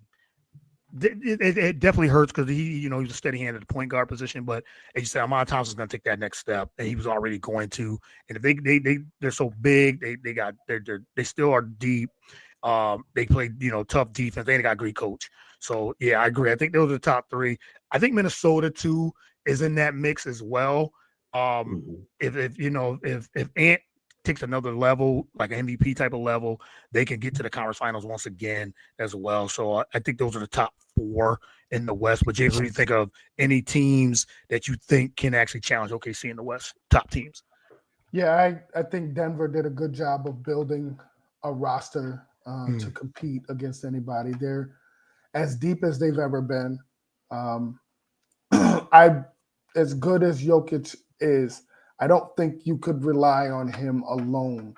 Speaker 1: it definitely hurts because he's a steady hand at the point guard position. But as you said, Amon Thompson's going to take that next step, and he was already going to. And if they're so big, they still are deep. They play tough defense. They got a great coach. So yeah, I agree. I think those are the top 3. I think Minnesota too is in that mix as well. If Ant takes another level, like an MVP type of level, they can get to the conference finals once again as well. So I think those are the top 4 in the West. But James, what do you think of any teams that you think can actually challenge OKC in the West? Top teams.
Speaker 3: Yeah, I think Denver did a good job of building a roster to compete against anybody. They're as deep as they've ever been. As good as Jokic is, I don't think you could rely on him alone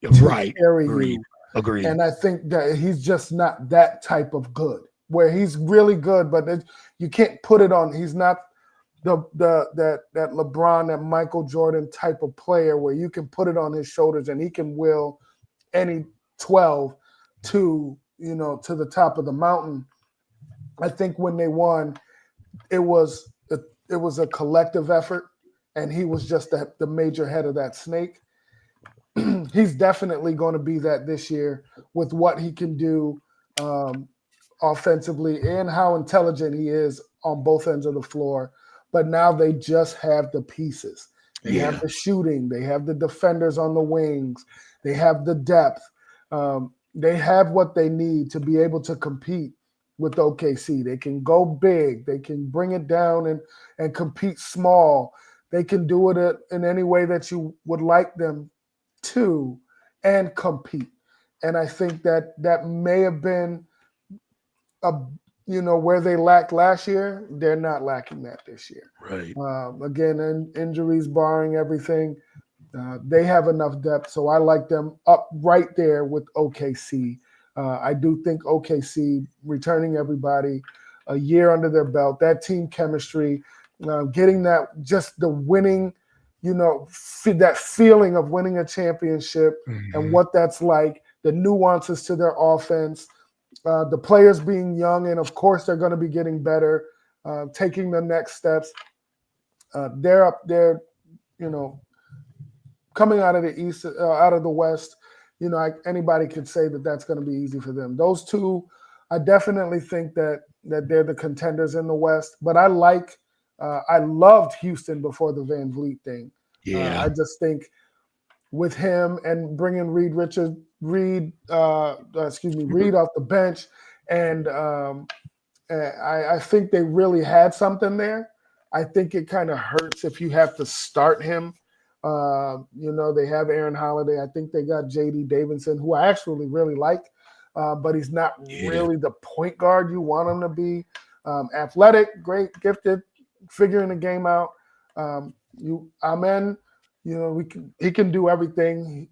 Speaker 3: to carry you.
Speaker 1: Agreed.
Speaker 3: And I think that he's just not that type of good, where he's really good, but you can't put it on. He's not that LeBron, that Michael Jordan type of player where you can put it on his shoulders and he can will any 12 to the top of the mountain. I think when they won, it was a collective effort. And he was just the major head of that snake. He's definitely going to be that this year with what he can do offensively and how intelligent he is on both ends of the floor. But now they just have the pieces. They have the shooting. They have the defenders on the wings. They have the depth. They have what they need to be able to compete with OKC. They can go big. They can bring it down and compete small. They can do it in any way that you would like them to and compete. And I think that may have been where they lacked last year. They're not lacking that this year.
Speaker 1: Right.
Speaker 3: Again, injuries barring everything, they have enough depth. So I like them up right there with OKC. I do think OKC returning everybody a year under their belt, that team chemistry, getting that just the winning, that feeling of winning a championship and what that's like, the nuances to their offense, the players being young, and of course they're going to be getting better, taking the next steps. They're up there, coming out of the East, out of the West. Anybody could say that that's going to be easy for them. Those two, I definitely think that they're the contenders in the West. But I loved Houston before the Van Vliet thing.
Speaker 1: Yeah.
Speaker 3: I just think with him and bringing Reed off the bench, and I think they really had something there. I think it kind of hurts if you have to start him. They have Aaron Holiday. I think they got J.D. Davidson, who I actually really like, but he's not really the point guard you want him to be. Athletic, great, gifted, figuring the game out. He can do everything.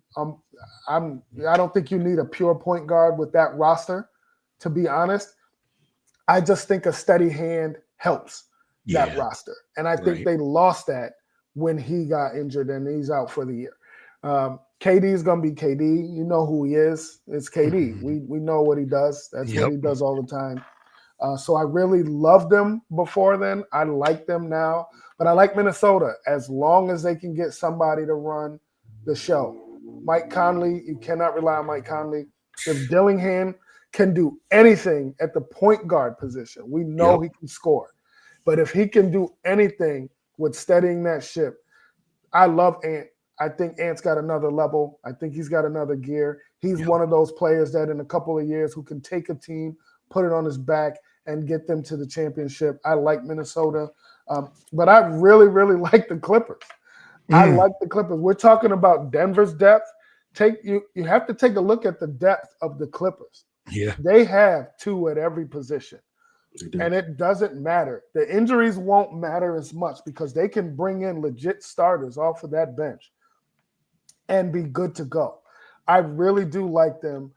Speaker 3: I don't think you need a pure point guard with that roster, to be honest. I just think a steady hand helps that roster. And I think they lost that when he got injured and he's out for the year. KD is going to be KD. You know who he is. It's KD. We know what he does. That's what he does all the time. So I really loved them before then. I like them now. But I like Minnesota as long as they can get somebody to run the show. Mike Conley, you cannot rely on Mike Conley. If Dillingham can do anything at the point guard position, we know he can score. But if he can do anything with steadying that ship, I love Ant. I think Ant's got another level. I think he's got another gear. He's one of those players that in a couple of years who can take a team, put it on his back, and get them to the championship. I like Minnesota. But I really, really like the Clippers. I like the Clippers. We're talking about Denver's depth. You have to take a look at the depth of the Clippers.
Speaker 1: Yeah.
Speaker 3: They have two at every position. And it doesn't matter. The injuries won't matter as much because they can bring in legit starters off of that bench and be good to go. I really do like them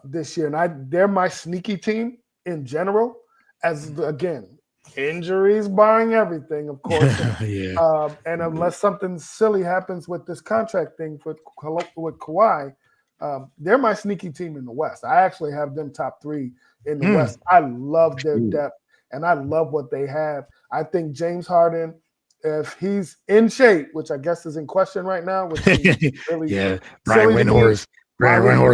Speaker 3: this year. And they're my sneaky team in general, again, injuries barring everything, of course. And unless something silly happens with this contract thing with Kawhi, they're my sneaky team in the West. I actually have them top 3 in the West. I love their depth, and I love what they have. I think James Harden, if he's in shape, which I guess is in question right now, which is really
Speaker 1: Brian Windhorst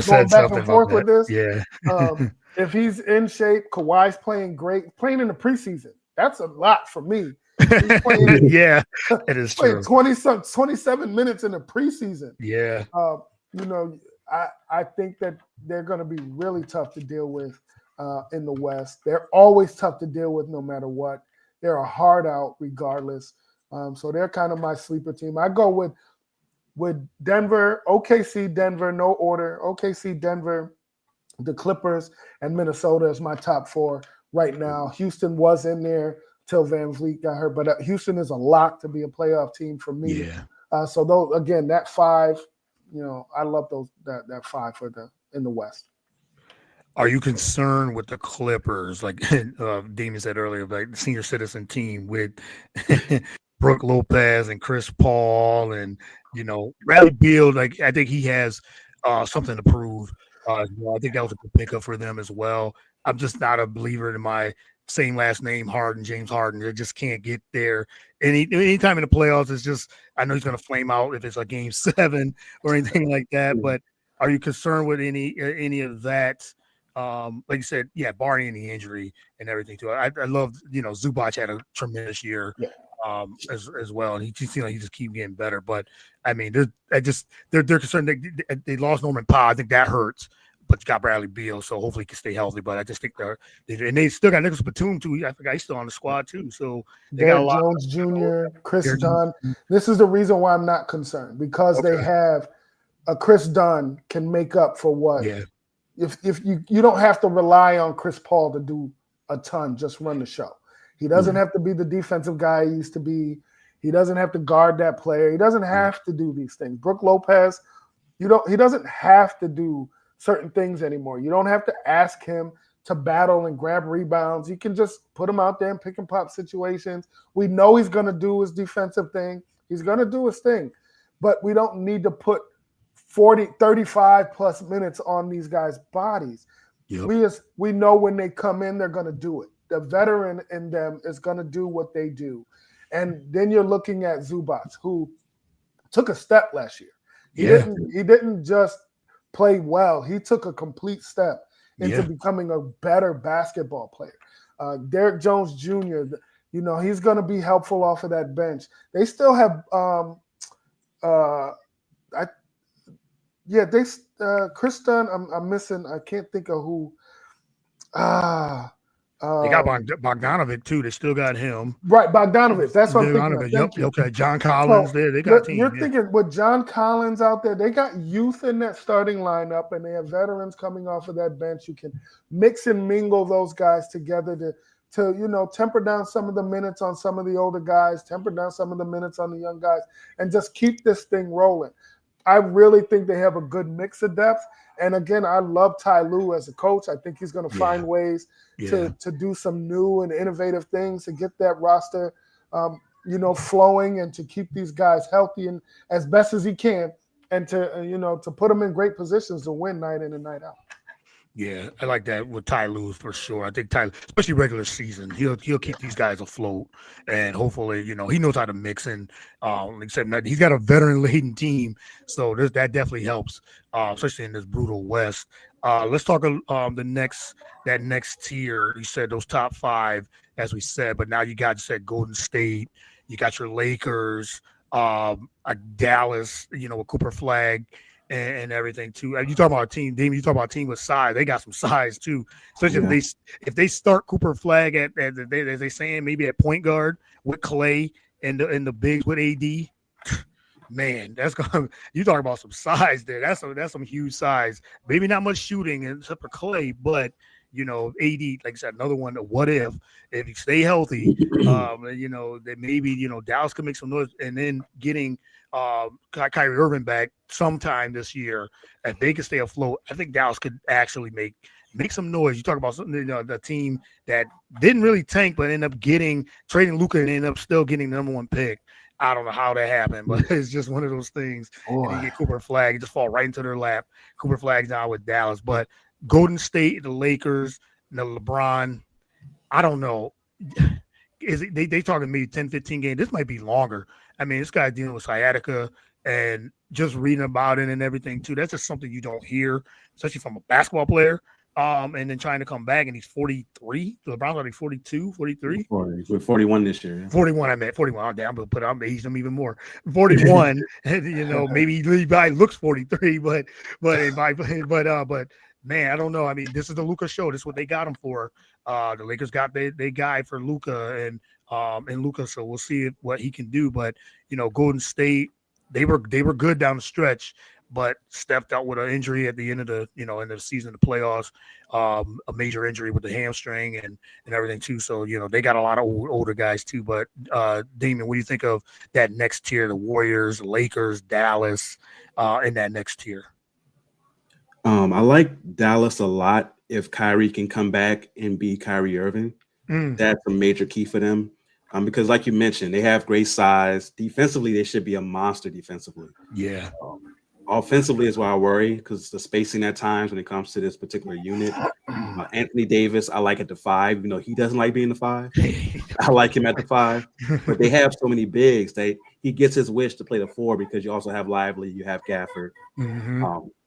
Speaker 1: said something about that.
Speaker 3: With this. If he's in shape, Kawhi's playing great, playing in the preseason. That's a lot for me. He's playing,
Speaker 1: it is true.
Speaker 3: 27 minutes in the preseason.
Speaker 1: Yeah.
Speaker 3: I think that they're going to be really tough to deal with in the West. They're always tough to deal with no matter what. They're a hard out regardless. So they're kind of my sleeper team. I go with Denver, OKC, Denver, no order. OKC, Denver, the Clippers, and Minnesota is my top 4 right now. Houston was in there till Van Vliet got hurt, but Houston is a lock to be a playoff team for me. So those, again, that 5, I love that 5 in the West.
Speaker 1: Are you concerned with the Clippers, like Damian said earlier, like the senior citizen team with Brook Lopez and Chris Paul and Bradley Beal? Like I think he has something to prove. I think that was a good pickup for them as well. I'm just not a believer in my same last name, Harden, James Harden. They just can't get there. Anytime in the playoffs, it's just I know he's going to flame out if it's a game 7 or anything like that. But are you concerned with any of that? Like you said, barring any injury and everything too. I love, Zubac had a tremendous year as well, and he just keep getting better. But I mean, they're concerned they lost Norman Powell. I think that hurts. but you got Bradley Beal, so hopefully he can stay healthy. But I just think they still got Nicholas Batum too. I forgot he's still on the squad too. So they got a lot.
Speaker 3: Jones Jr., Chris Dunn. This is the reason why I'm not concerned, because they have a Chris Dunn can make up for what.
Speaker 1: Yeah.
Speaker 3: If you don't have to rely on Chris Paul to do a ton, just run the show. He doesn't have to be the defensive guy he used to be. He doesn't have to guard that player. He doesn't have to do these things. Brook Lopez, he doesn't have to do certain things anymore. You don't have to ask him to battle and grab rebounds. You can just put him out there in pick and pop situations. We know he's going to do his defensive thing. He's going to do his thing. But we don't need to put 35 plus minutes on these guys' bodies. Yep. We know when they come in, they're going to do it. The veteran in them is going to do what they do. And then you're looking at Zubac, who took a step last year. He didn't just play well. He took a complete step into becoming a better basketball player. Derek Jones Jr., he's going to be helpful off of that bench. They still have Chris Dunn. I'm missing. I can't think of who.
Speaker 1: They got Bogdanovic too. They still got him.
Speaker 3: Right, Bogdanovic. That's what I'm thinking.
Speaker 1: Yep. Okay, John Collins there. They got a team.
Speaker 3: You're thinking with John Collins out there, they got youth in that starting lineup, and they have veterans coming off of that bench. You can mix and mingle those guys together to temper down some of the minutes on some of the older guys, temper down some of the minutes on the young guys, and just keep this thing rolling. I really think they have a good mix of depth. And again, I love Ty Lue as a coach. I think he's going to find ways to do some new and innovative things to get that roster, flowing, and to keep these guys healthy and as best as he can, and to put them in great positions to win night in and night out.
Speaker 1: Yeah, I like that with Ty Lue for sure. I think Ty, especially regular season, he'll keep these guys afloat, and hopefully, he knows how to mix. And like I said, he's got a veteran-laden team, so that definitely helps, especially in this brutal West. Let's talk that next tier. You said those top five, as we said, but now you said Golden State, you got your Lakers, Dallas, with Cooper Flag. And everything too. You talk about a team, Damian. You talk about a team with size. They got some size too. Especially if they start Cooper Flag at as they saying, maybe at point guard with Clay and the bigs with AD. Man, that's gonna. You talk about some size there. That's some huge size. Maybe not much shooting except for Clay, but AD, like I said, another one. What if you stay healthy? That maybe Dallas could make some noise, and then getting Kyrie Irving back sometime this year, if they can stay afloat, I think Dallas could actually make some noise. You talk about something, the team that didn't really tank, but ended up trading Luka and ended up still getting the number one pick. I don't know how that happened, but it's just one of those things. And you get Cooper Flag, you just fall right into their lap. Cooper Flag's now with Dallas, but Golden State, the Lakers, the LeBron, I don't know. They talking maybe 10, 15 games. This might be longer. I mean, this guy's dealing with sciatica, and just reading about it and everything too. That's just something you don't hear, especially from a basketball player. And then trying to come back, and he's 43. LeBron's already 42, 43.
Speaker 2: 41 this year.
Speaker 1: 41, I meant 41. I'm aged him even more. 41. Maybe Levi looks 43, but man, I don't know. I mean, this is the Luka show. This is what they got him for. The Lakers got their guy for Luka and Luka, so we'll see what he can do. But Golden State, they were good down the stretch, but stepped out with an injury at the end of the end of the season, the playoffs, a major injury with the hamstring and everything too. So they got a lot of older guys too. But Damian, what do you think of that next tier? The Warriors, Lakers, Dallas, in that next tier.
Speaker 2: I like Dallas a lot. If Kyrie can come back and be Kyrie Irving, that's a major key for them. Because like you mentioned, they have great size. Defensively, they should be a monster defensively.
Speaker 1: Yeah.
Speaker 2: Offensively is why I worry, because the spacing at times when it comes to this particular unit. Anthony Davis, I like at the 5. He doesn't like being the 5. I like him at the 5. But they have so many bigs. He gets his wish to play the 4 because you also have Lively, you have Gafford.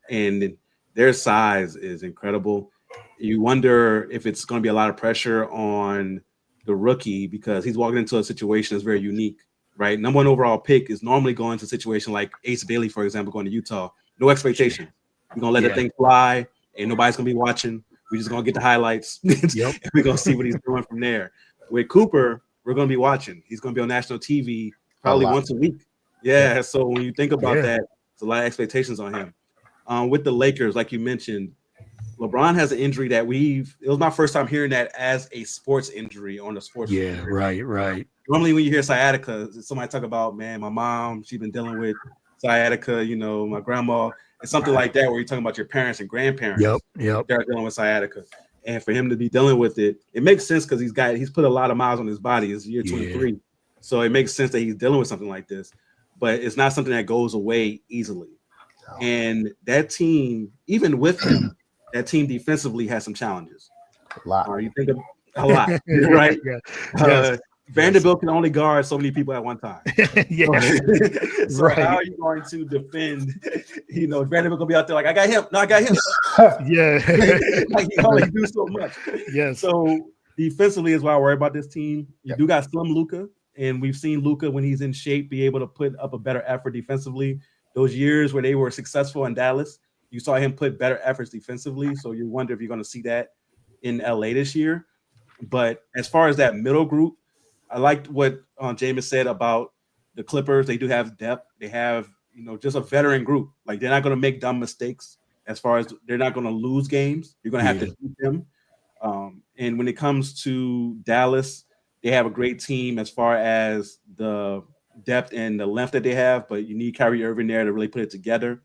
Speaker 2: And their size is incredible. You wonder if it's going to be a lot of pressure on the rookie because he's walking into a situation that's very unique, right? Number 1 overall pick is normally going to a situation like Ace Bailey, for example, going to Utah. No expectation. You're going to let the thing fly Ain't nobody's gonna be watching. We're just gonna get the highlights. And we're gonna see what he's doing from there. With Cooper, we're gonna be watching. He's gonna be on national TV probably once a week. Yeah. So when you think about that, there's a lot of expectations on him. With the Lakers, like you mentioned, LeBron has an injury that it was my first time hearing that as a sports injury on the sports.
Speaker 1: Yeah, right.
Speaker 2: Normally when you hear sciatica, somebody talk about, man, my mom, she's been dealing with sciatica, my grandma. It's something like that where you're talking about your parents and grandparents.
Speaker 1: Yep.
Speaker 2: They're dealing with sciatica. And for him to be dealing with it, it makes sense because he's put a lot of miles on his body. It's year 23. So it makes sense that he's dealing with something like this. But it's not something that goes away easily. And that team, even with him, that team defensively has some challenges.
Speaker 3: A lot.
Speaker 2: You think of a lot, right? Vanderbilt can only guard so many people at one time. So how are you going to defend? Vanderbilt gonna be out there like, I got him. No, I got him. Like he only do so much. So defensively is why I worry about this team. You do got some Luka, and we've seen Luka when he's in shape be able to put up a better effort defensively. Those years where they were successful in Dallas, you saw him put better efforts defensively. So you wonder if you're going to see that in LA this year. But as far as that middle group, I liked what Jamus said about the Clippers. They do have depth. They have, just a veteran group. Like they're not going to make dumb mistakes. As far as they're not going to lose games, you're going to have to beat them. And when it comes to Dallas, they have a great team as far as the depth and the length that they have, but you need Kyrie Irving there to really put it together.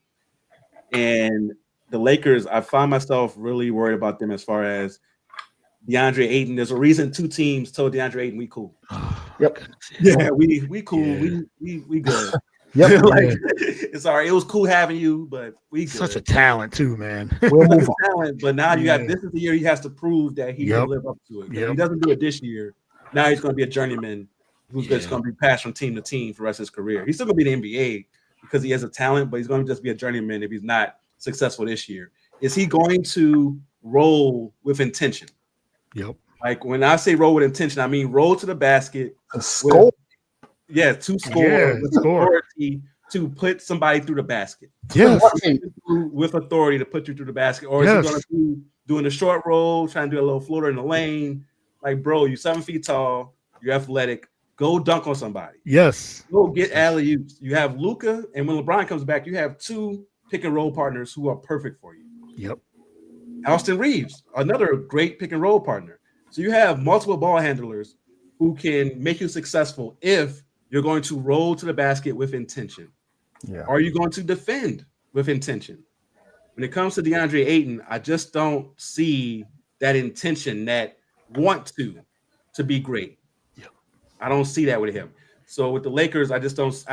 Speaker 2: And the Lakers, I find myself really worried about them as far as DeAndre Ayton. There's a reason 2 teams told DeAndre Ayton we cool. Yeah, we cool. Yeah. We good. It's all right. It was cool having you, but we good.
Speaker 1: Such a talent too, man.
Speaker 2: We'll move on. Talent, but now you got this is the year he has to prove that he can live up to it. If he doesn't do it this year, now he's going to be a journeyman who's just going to be passed from team to team for the rest of his career. He's still going to be in the NBA because he has a talent, but he's going to just be a journeyman if he's not successful this year. Is he going to roll with intention? Like when I say roll with intention, I mean roll to the basket.
Speaker 3: Score.
Speaker 2: To score. With authority to put somebody through the basket. With authority to put you through the basket. Or is he going to be doing a short roll, trying to do a little floater in the lane? Like, bro, you're 7 feet tall. You're athletic. Go dunk on somebody. Go get alley-oops. You have Luka, and when LeBron comes back, you have 2 pick-and-roll partners who are perfect for you. Austin Reeves, another great pick-and-roll partner. So you have multiple ball handlers who can make you successful if you're going to roll to the basket with intention. Are you going to defend with intention? When it comes to DeAndre Ayton, I just don't see that intention, that want to be great. I don't see that with him. So with the Lakers, I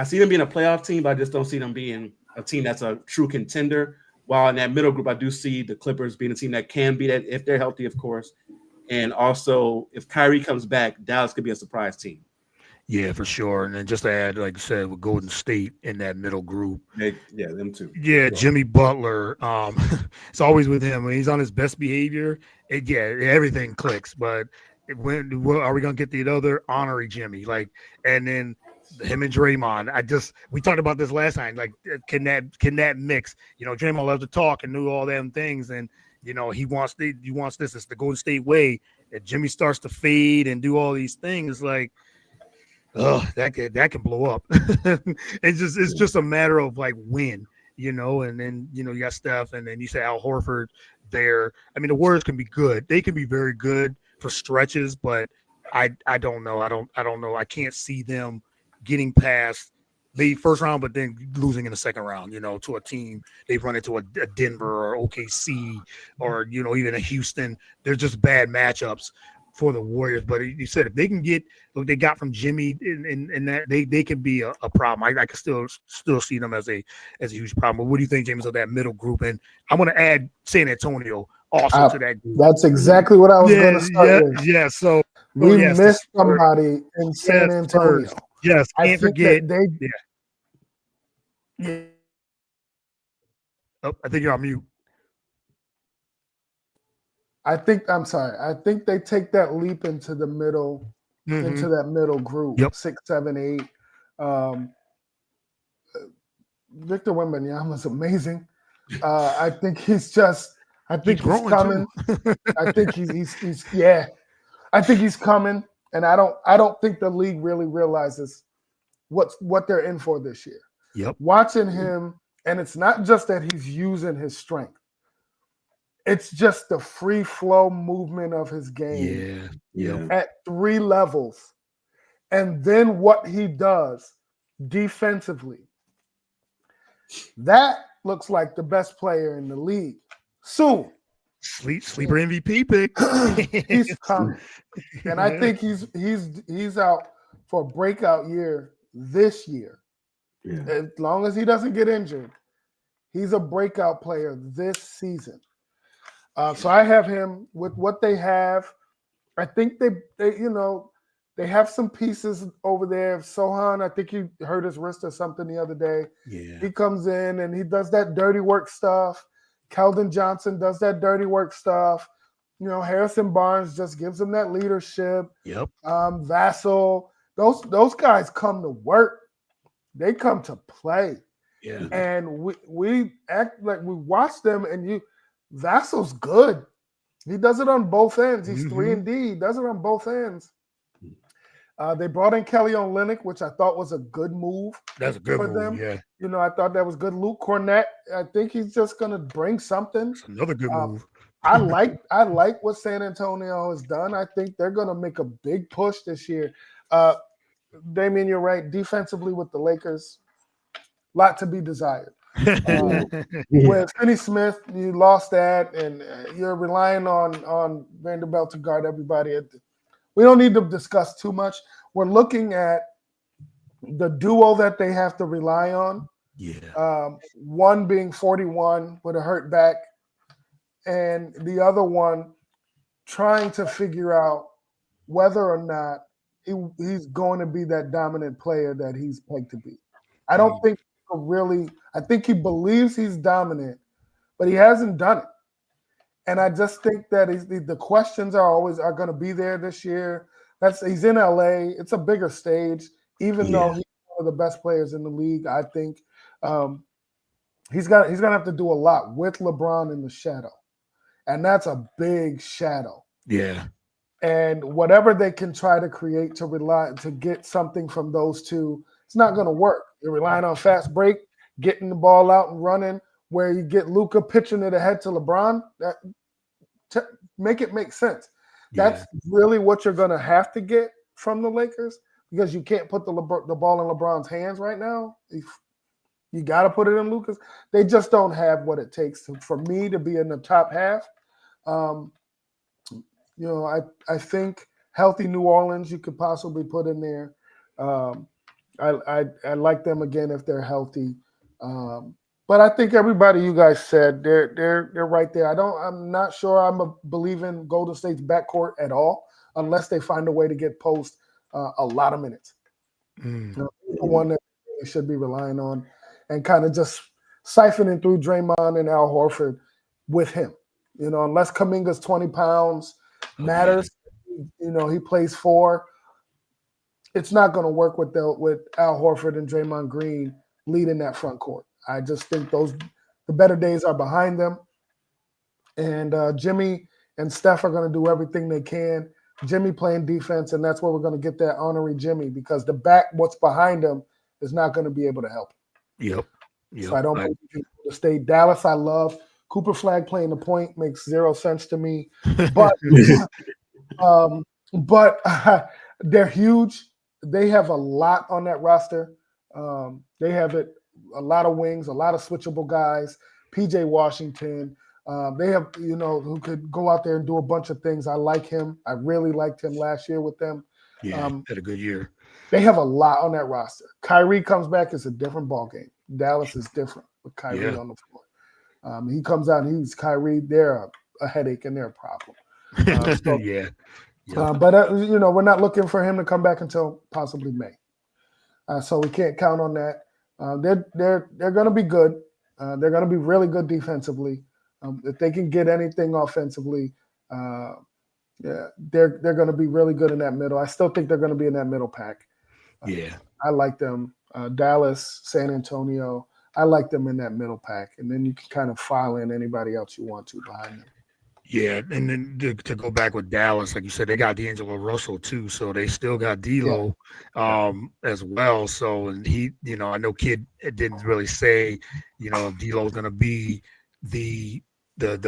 Speaker 2: see them being a playoff team, but I just don't see them being a team that's a true contender. While in that middle group, I do see the Clippers being a team that can be that if they're healthy, of course. And also, if Kyrie comes back, Dallas could be a surprise team.
Speaker 1: Yeah, for sure. And then just to add, like you said, with Golden State in that middle group.
Speaker 2: Them too.
Speaker 1: Yeah, Jimmy Butler. It's always with him. When he's on his best behavior, everything clicks. But when are we going to get the other honorary Jimmy? And then him and Draymond. We talked about this last time. Like, can that mix? Draymond loves to talk and do all them things, and he wants this. It's the Golden State way. And Jimmy starts to fade and do all these things. Like, that can blow up. It's just a matter of like when, and then you got Steph, and then you say Al Horford there. I mean, the Warriors can be good. They can be very good for stretches, but I don't know. I don't know. I can't see them getting past the first round, but then losing in the second round, to a team they've run into a Denver or OKC or, even a Houston. They're just bad matchups for the Warriors. But you said if they can get what they got from Jimmy and that they can be a problem. I can still see them as a huge problem. But what do you think, James, of that middle group? And I'm going to add San Antonio also to that group.
Speaker 3: That's exactly what I was going to start with.
Speaker 1: Yeah. So
Speaker 3: we missed somebody in San Antonio.
Speaker 1: Yes, can't forget. Oh, I think you're on mute.
Speaker 3: I think they take that leap into the middle, into that middle group, 6, 7, 8. Victor Wembanyama is amazing. I think he's just I think he's
Speaker 1: growing
Speaker 3: coming. I think he's yeah. I think he's coming, and I don't think the league really realizes what they're in for this year.
Speaker 1: Yep.
Speaker 3: Watching him, and it's not just that he's using his strength. It's just the free flow movement of his game at 3 levels. And then what he does defensively. That looks like the best player in the league. Soon.
Speaker 1: Sleeper MVP pick.
Speaker 3: He's coming. And I think he's out for a breakout year this year. Yeah. As long as he doesn't get injured, he's a breakout player this season. So I have him with what they have. I think they have some pieces over there. Sohan, I think he hurt his wrist or something the other day.
Speaker 1: Yeah.
Speaker 3: He comes in and he does that dirty work stuff. Keldon Johnson does that dirty work stuff. Harrison Barnes just gives him that leadership.
Speaker 1: Yep.
Speaker 3: Vassell, those guys come to work. They come to play.
Speaker 1: Yeah.
Speaker 3: And we act like we watch them, and Vassell's good. He does it on both ends. He's 3-and-D. He does it on both ends. They brought in Kelly Olynyk, which I thought was a good move.
Speaker 1: That's a good
Speaker 3: for
Speaker 1: move,
Speaker 3: them.
Speaker 1: Yeah.
Speaker 3: I thought that was good. Luke Cornett, I think he's just going to bring something.
Speaker 1: That's another good move.
Speaker 3: I like what San Antonio has done. I think they're going to make a big push this year. Damian, you're right. Defensively with the Lakers, a lot to be desired. With Finney Smith, you lost that, and you're relying on Vanderbilt to guard everybody. We don't need to discuss too much. We're looking at the duo that they have to rely on.
Speaker 1: Yeah.
Speaker 3: One being 41 with a hurt back, and the other one trying to figure out whether or not he's going to be that dominant player that he's pegged to be. I don't think I think he believes he's dominant, but he hasn't done it. And I just think that the questions are going to be there this year. He's in LA. It's a bigger stage, even though he's one of the best players in the league. I think he's going to have to do a lot with LeBron in the shadow, and that's a big shadow.
Speaker 1: Yeah.
Speaker 3: And whatever they can try to create to get something from those two, it's not going to work. You're relying on fast break, getting the ball out and running, where you get Luka pitching it ahead to LeBron. Make it make sense. That's really what you're going to have to get from the Lakers, because you can't put the ball in LeBron's hands right now. You got to put it in Luka's. They just don't have what it takes for me to be in the top half. I think healthy New Orleans you could possibly put in there. I like them again if they're healthy. But I think everybody you guys said, they're right there. I'm not sure I'm a believer in Golden State's backcourt at all, unless they find a way to get Post a lot of minutes. The one that they should be relying on, and kind of just siphoning through Draymond and Al Horford with him. Unless Kuminga's 20 pounds matters, he plays 4. It's not going to work with Al Horford and Draymond Green leading that front court. I just think the better days are behind them. And Jimmy and Steph are going to do everything they can. Jimmy playing defense, and that's where we're going to get that honorary Jimmy, because what's behind him is not going to be able to help.
Speaker 1: Yep.
Speaker 3: So I don't believe in the state. Dallas, I love. Cooper Flag playing the point makes 0 sense to me. But they're huge. They have a lot on that roster. They have a lot of wings, a lot of switchable guys. PJ Washington. They have, who could go out there and do a bunch of things. I like him. I really liked him last year with them.
Speaker 1: Yeah, had a good year.
Speaker 3: They have a lot on that roster. Kyrie comes back, it's a different ballgame. Dallas is different with Kyrie on the floor. He comes out, he's Kyrie. They're a headache and they're a problem. But we're not looking for him to come back until possibly May. So we can't count on that. They're going to be good. They're going to be really good defensively. If they can get anything offensively, they're going to be really good in that middle. I still think they're going to be in that middle pack. I like them. Dallas, San Antonio. I like them in that middle pack, and then you can kind of file in anybody else you want to behind them.
Speaker 1: Yeah, and then to go back with Dallas, like you said, they got D'Angelo Russell too, so they still got D'Lo as well. So, and he, I know Kid didn't really say, if D'Lo's going to be the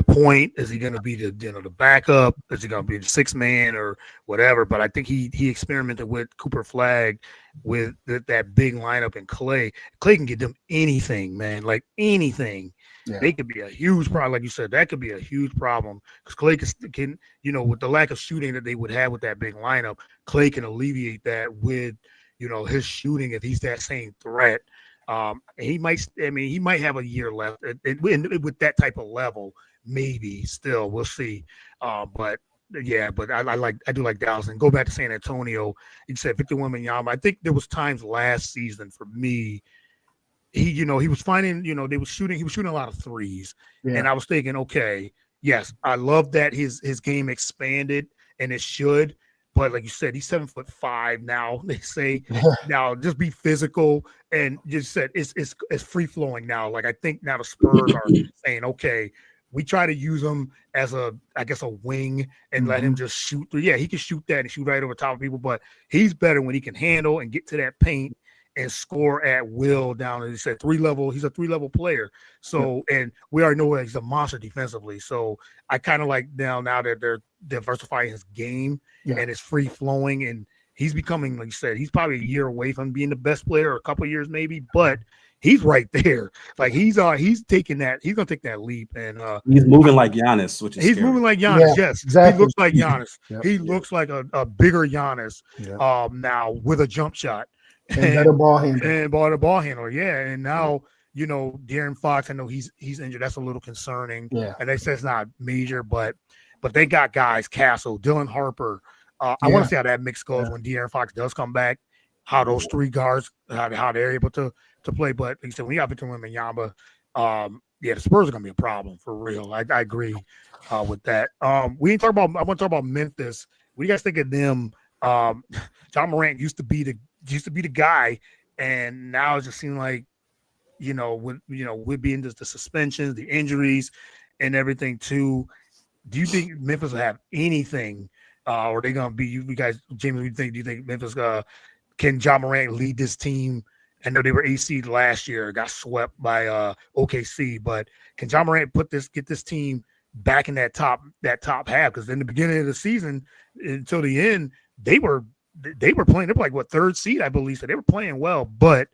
Speaker 1: point. Is he going to be the backup? Is he going to be the sixth man or whatever? But I think he experimented with Cooper Flag with that big lineup, and Clay can get them anything, man, like anything. Yeah. They could be a huge problem, like you said. That could be a huge problem because Clay can, with the lack of shooting that they would have with that big lineup, Clay can alleviate that with, his shooting if he's that same threat. He might have a year left with that type of level, maybe still, we'll see. But I do like Dallas. And go back to San Antonio. You said Victor Wembanyama. I think there was times last season for me. He was finding, he was shooting a lot of threes. Yeah. And I was thinking, okay, yes, I love that his game expanded, and it should. But like you said, he's 7'5" now. They say now just be physical, and just said it's free flowing now. Like I think now the Spurs are saying, okay, we try to use him as a wing and let him just shoot through. Yeah, he can shoot that and shoot right over top of people, but he's better when he can handle and get to that paint and score at will down. As he said, he's a 3-level player. So, and we already know he's a monster defensively. So I kind of like now that they're diversifying his game and it's free flowing, and he's becoming, like you said, he's probably a year away from being the best player, or a couple of years maybe, but he's right there. Like he's taking that. He's gonna take that leap, and
Speaker 2: he's moving like Giannis, which is
Speaker 1: he's
Speaker 2: scary.
Speaker 1: Moving like Giannis.
Speaker 3: Yeah,
Speaker 1: yes,
Speaker 3: exactly.
Speaker 1: He looks like Giannis.
Speaker 3: Yep.
Speaker 1: He looks like a bigger Giannis. Yep. Now with a jump shot.
Speaker 3: And better ball handler.
Speaker 1: And ball handler, yeah. And now, De'Aaron Fox, I know he's injured. That's a little concerning. Yeah. And they say it's not major, but they got guys, Castle, Dylan Harper. I want to see how that mix goes when De'Aaron Fox does come back, how those three guards, how they're able to play. But like you said, when you got Victor Wembanyama, the Spurs are going to be a problem for real. I agree with that. I want to talk about Memphis. What do you guys think of them? Ja Morant used to be the guy, and now it just seems like, with being the suspensions, the injuries, and everything too. Do you think Memphis will have anything, or are they gonna be? You guys, James, do you think Memphis can Ja Morant lead this team? I know they were AC last year, got swept by OKC, but can Ja Morant get this team back in that top half? Because in the beginning of the season until the end, they were playing. They were like third seed, I believe. So they were playing well, but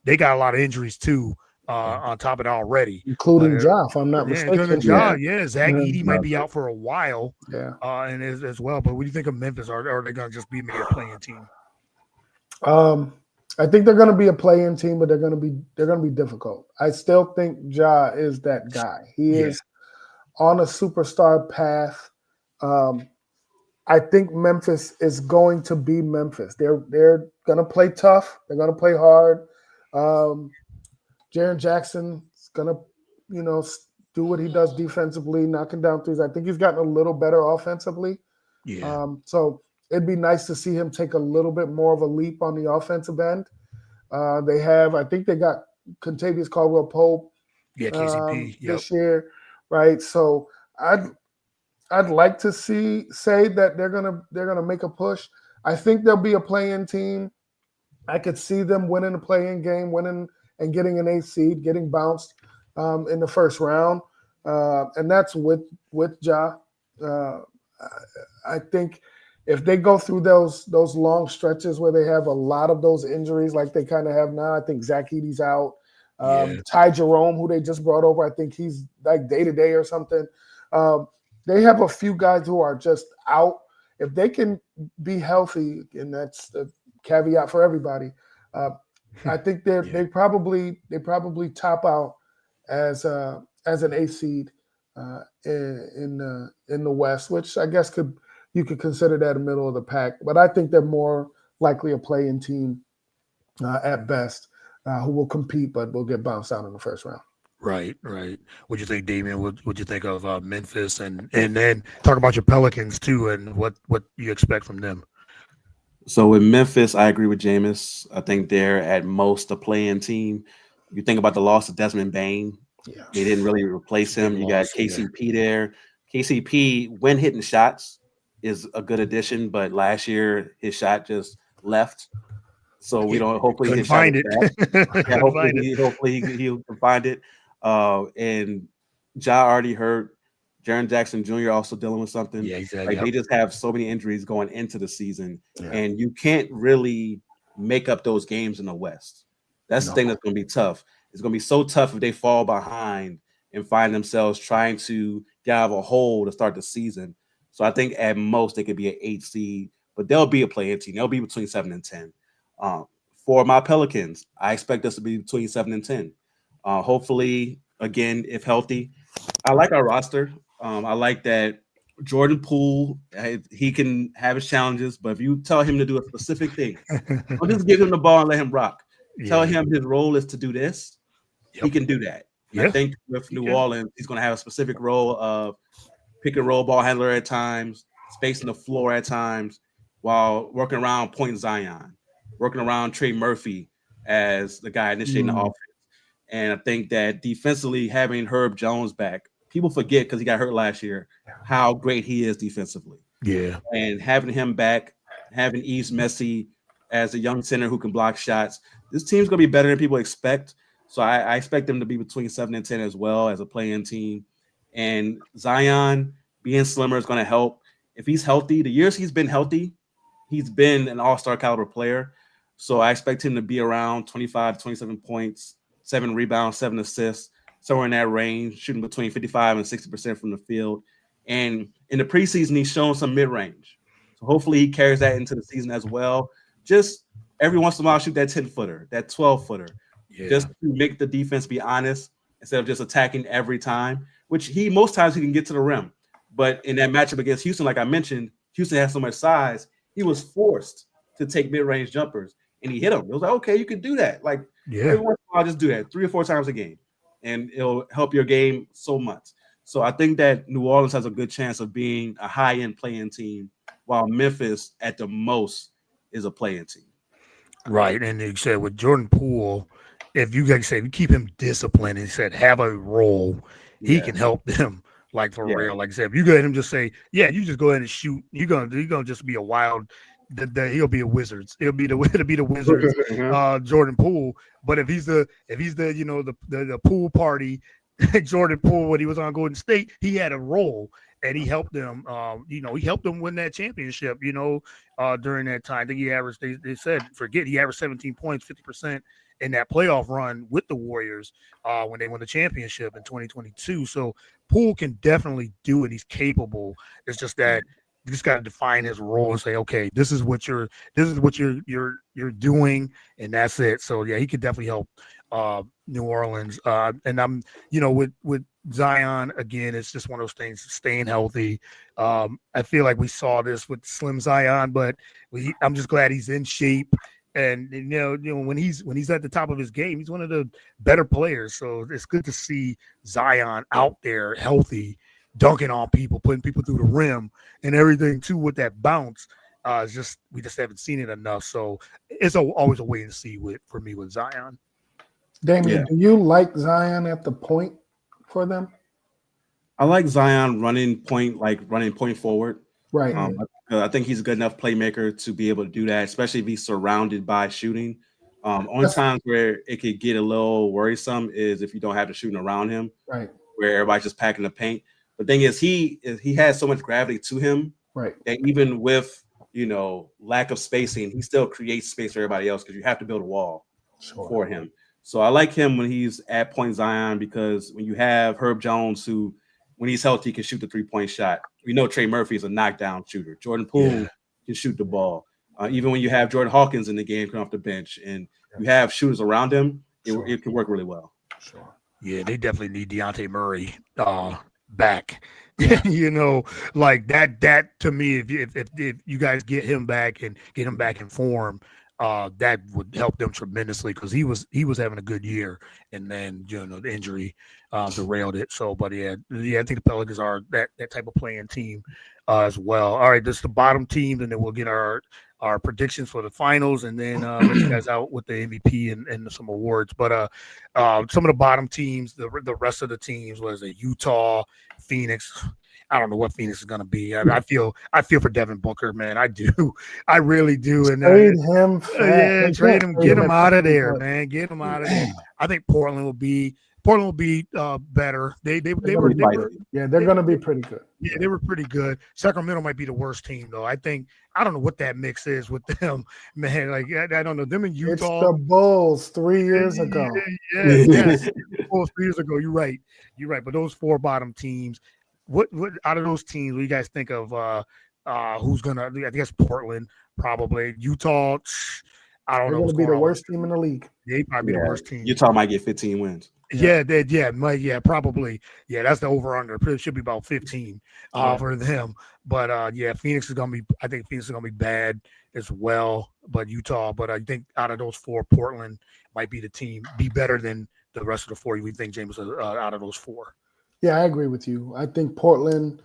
Speaker 1: they got a lot of injuries too on top of it already,
Speaker 3: including Ja, if I'm not mistaken.
Speaker 1: Including Ja, Zach Edey might be out for a while, and as well. But what do you think of Memphis? Or are they going to just be maybe a playing team?
Speaker 3: I think they're going to be a play-in team, but they're going to be difficult. I still think Ja is that guy. He is on a superstar path. I think Memphis is going to be Memphis. They're going to play tough. They're going to play hard. Jaren Jackson is going to, do what he does defensively, knocking down threes. I think he's gotten a little better offensively.
Speaker 1: Yeah.
Speaker 3: So it'd be nice to see him take a little bit more of a leap on the offensive end. I think they got Kentavious Caldwell-Pope
Speaker 1: KCP
Speaker 3: this year, right? So I'd like to say that they're gonna make a push. I think there'll be a play-in team. I could see them winning a play-in game, winning and getting an 8th seed, getting bounced in the first round, and that's with Ja. I think if they go through those long stretches where they have a lot of those injuries like they kind of have now, I think Zach Edey's out. Ty Jerome, who they just brought over, I think he's like day-to-day or something. They have a few guys who are just out. If they can be healthy, and that's the caveat for everybody, I think they probably top out as an 8th seed in the West, which I guess you could consider that a middle of the pack. But I think they're more likely a play-in team at best, who will compete but will get bounced out in the first round.
Speaker 1: Right. What do you think, Damian? What you think of Memphis, and then talk about your Pelicans too, and what you expect from them?
Speaker 2: So with Memphis, I agree with Jamus. I think they're at most a play-in team. You think about the loss of Desmond Bain.
Speaker 3: Yeah.
Speaker 2: They didn't really replace him. You got KCP there. KCP, when hitting shots, is a good addition, but last year his shot just left. So we don't. Hopefully his shot is back. Yeah, hopefully he'll find it. And Ja already hurt. Jaren Jackson Jr. also dealing with something.
Speaker 1: Yeah, exactly.
Speaker 2: Like they just have so many injuries going into the season, and you can't really make up those games in the West. That's the thing that's going to be tough. It's going to be so tough if they fall behind and find themselves trying to get out of a hole to start the season. So I think at most they could be an 8 seed, but they'll be a play-in team. They'll be between 7 and 10. For my Pelicans, I expect us to be between 7 and 10. Hopefully, again, if healthy, I like our roster. I like that Jordan Poole, he can have his challenges, but if you tell him to do a specific thing, don't just give him the ball and let him rock. Tell him his role is to do this. He can do that. I think with New Orleans, he's going to have a specific role of pick and roll ball handler at times, spacing the floor at times, while working around Point Zion, working around Trey Murphy as the guy initiating the offense. And I think that defensively, having Herb Jones back, people forget because he got hurt last year how great he is defensively.
Speaker 1: Yeah.
Speaker 2: And having him back, having Yves Messi as a young center who can block shots, this team's going to be better than people expect. So I expect them to be between 7 and 10 as well as a play-in team. And Zion being slimmer is going to help. If he's healthy, the years he's been healthy, he's been an all-star caliber player. So I expect him to be around 25 to 27 points, 7 rebounds, 7 assists, somewhere in that range, shooting between 55 and 60% from the field. And in the preseason, he's shown some mid-range. So hopefully he carries that into the season as well. Just every once in a while, shoot that 10-footer, that 12-footer, just to make the defense be honest instead of just attacking every time, which most times he can get to the rim. But in that matchup against Houston, like I mentioned, Houston has so much size, he was forced to take mid-range jumpers, and he hit them. It was like, okay, you can do that. Like, every once in a while, just do that 3 or 4 times a game, and it'll help your game so much. So I think that New Orleans has a good chance of being a high-end play-in team, while Memphis, at the most, is a play-in team.
Speaker 1: Right, and you said with Jordan Poole, if you guys say you keep him disciplined and said have a role, he can help them. Like for real, like I said, if you go ahead and just say, you just go ahead and shoot, you're gonna just be a wild. He'll be a Wizards. It'll be the Wizards. Jordan Poole. But if he's the the pool party, Jordan Poole when he was on Golden State, he had a role and he helped them. He helped them win that championship. During that time, I think he averaged. They said he averaged 17 points, 50%. In that playoff run with the Warriors when they won the championship in 2022. So Poole can definitely do it. He's capable. It's just that you just got to define his role and say, okay, this is what you're doing, and that's it. So yeah, he could definitely help New Orleans. And I'm, with Zion again, it's just one of those things, staying healthy. I feel like we saw this with Slim Zion, but I'm just glad he's in shape. And when he's at the top of his game, he's one of the better players. So it's good to see Zion out there healthy, dunking on people, putting people through the rim, and everything too with that bounce. We just haven't seen it enough. So it's always a wait and see for me with Zion.
Speaker 3: Damian, do you like Zion at the point for them?
Speaker 2: I like Zion running point forward.
Speaker 3: Right.
Speaker 2: I think he's a good enough playmaker to be able to do that, especially if he's surrounded by shooting. Only times where it could get a little worrisome is if you don't have the shooting around him,
Speaker 3: right?
Speaker 2: Where everybody's just packing the paint. The thing is, he has so much gravity to him,
Speaker 3: right?
Speaker 2: That even with lack of spacing, he still creates space for everybody else because you have to build a wall for him. So I like him when he's at point Zion because when you have Herb Jones who, when he's healthy, can shoot the 3-point shot. We know Trey Murphy is a knockdown shooter. Jordan Poole can shoot the ball. Even when you have Jordan Hawkins in the game coming off the bench and you have shooters around him, it can work really well.
Speaker 3: Sure.
Speaker 1: Yeah, they definitely need Dejounte Murray back. Like that to me, if you guys get him back and get him back in form, that would help them tremendously because he was having a good year, and then the injury derailed it. So, but I think the Pelicans are that type of playing team as well. All right, this is the bottom teams, and then we'll get our our predictions for the finals, and then let you guys out with the MVP and some awards. But some of the bottom teams, the rest of the teams, was Utah, Phoenix. I don't know what Phoenix is going to be. I feel for Devin Booker, man. I do. I really do. And
Speaker 3: trade him.
Speaker 1: yeah, trade him. Get him out of there, man. Get him out of there. I think Portland will be better. They were
Speaker 3: yeah, they're going to be pretty good.
Speaker 1: Yeah, they were pretty good. Sacramento might be the worst team though. I don't know what that mix is with them, man. Like I don't know them in Utah.
Speaker 3: It's the Bulls 3 years ago.
Speaker 1: Yes, Bulls 3 years ago. You're right. But those 4 bottom teams. What out of those teams, what do you guys think of who's gonna? I guess Portland probably. Utah, I don't know.
Speaker 3: They're gonna be the worst team in the league.
Speaker 1: They probably be the worst team.
Speaker 2: Utah might get 15 wins.
Speaker 1: Probably. Yeah, that's the over under. It should be about 15 for them. But Phoenix is gonna be. I think Phoenix is gonna be bad as well. But Utah. But I think out of those 4, Portland might be the team. Be better than the rest of the 4. We think James out of those 4.
Speaker 3: Yeah, I agree with you. I think Portland,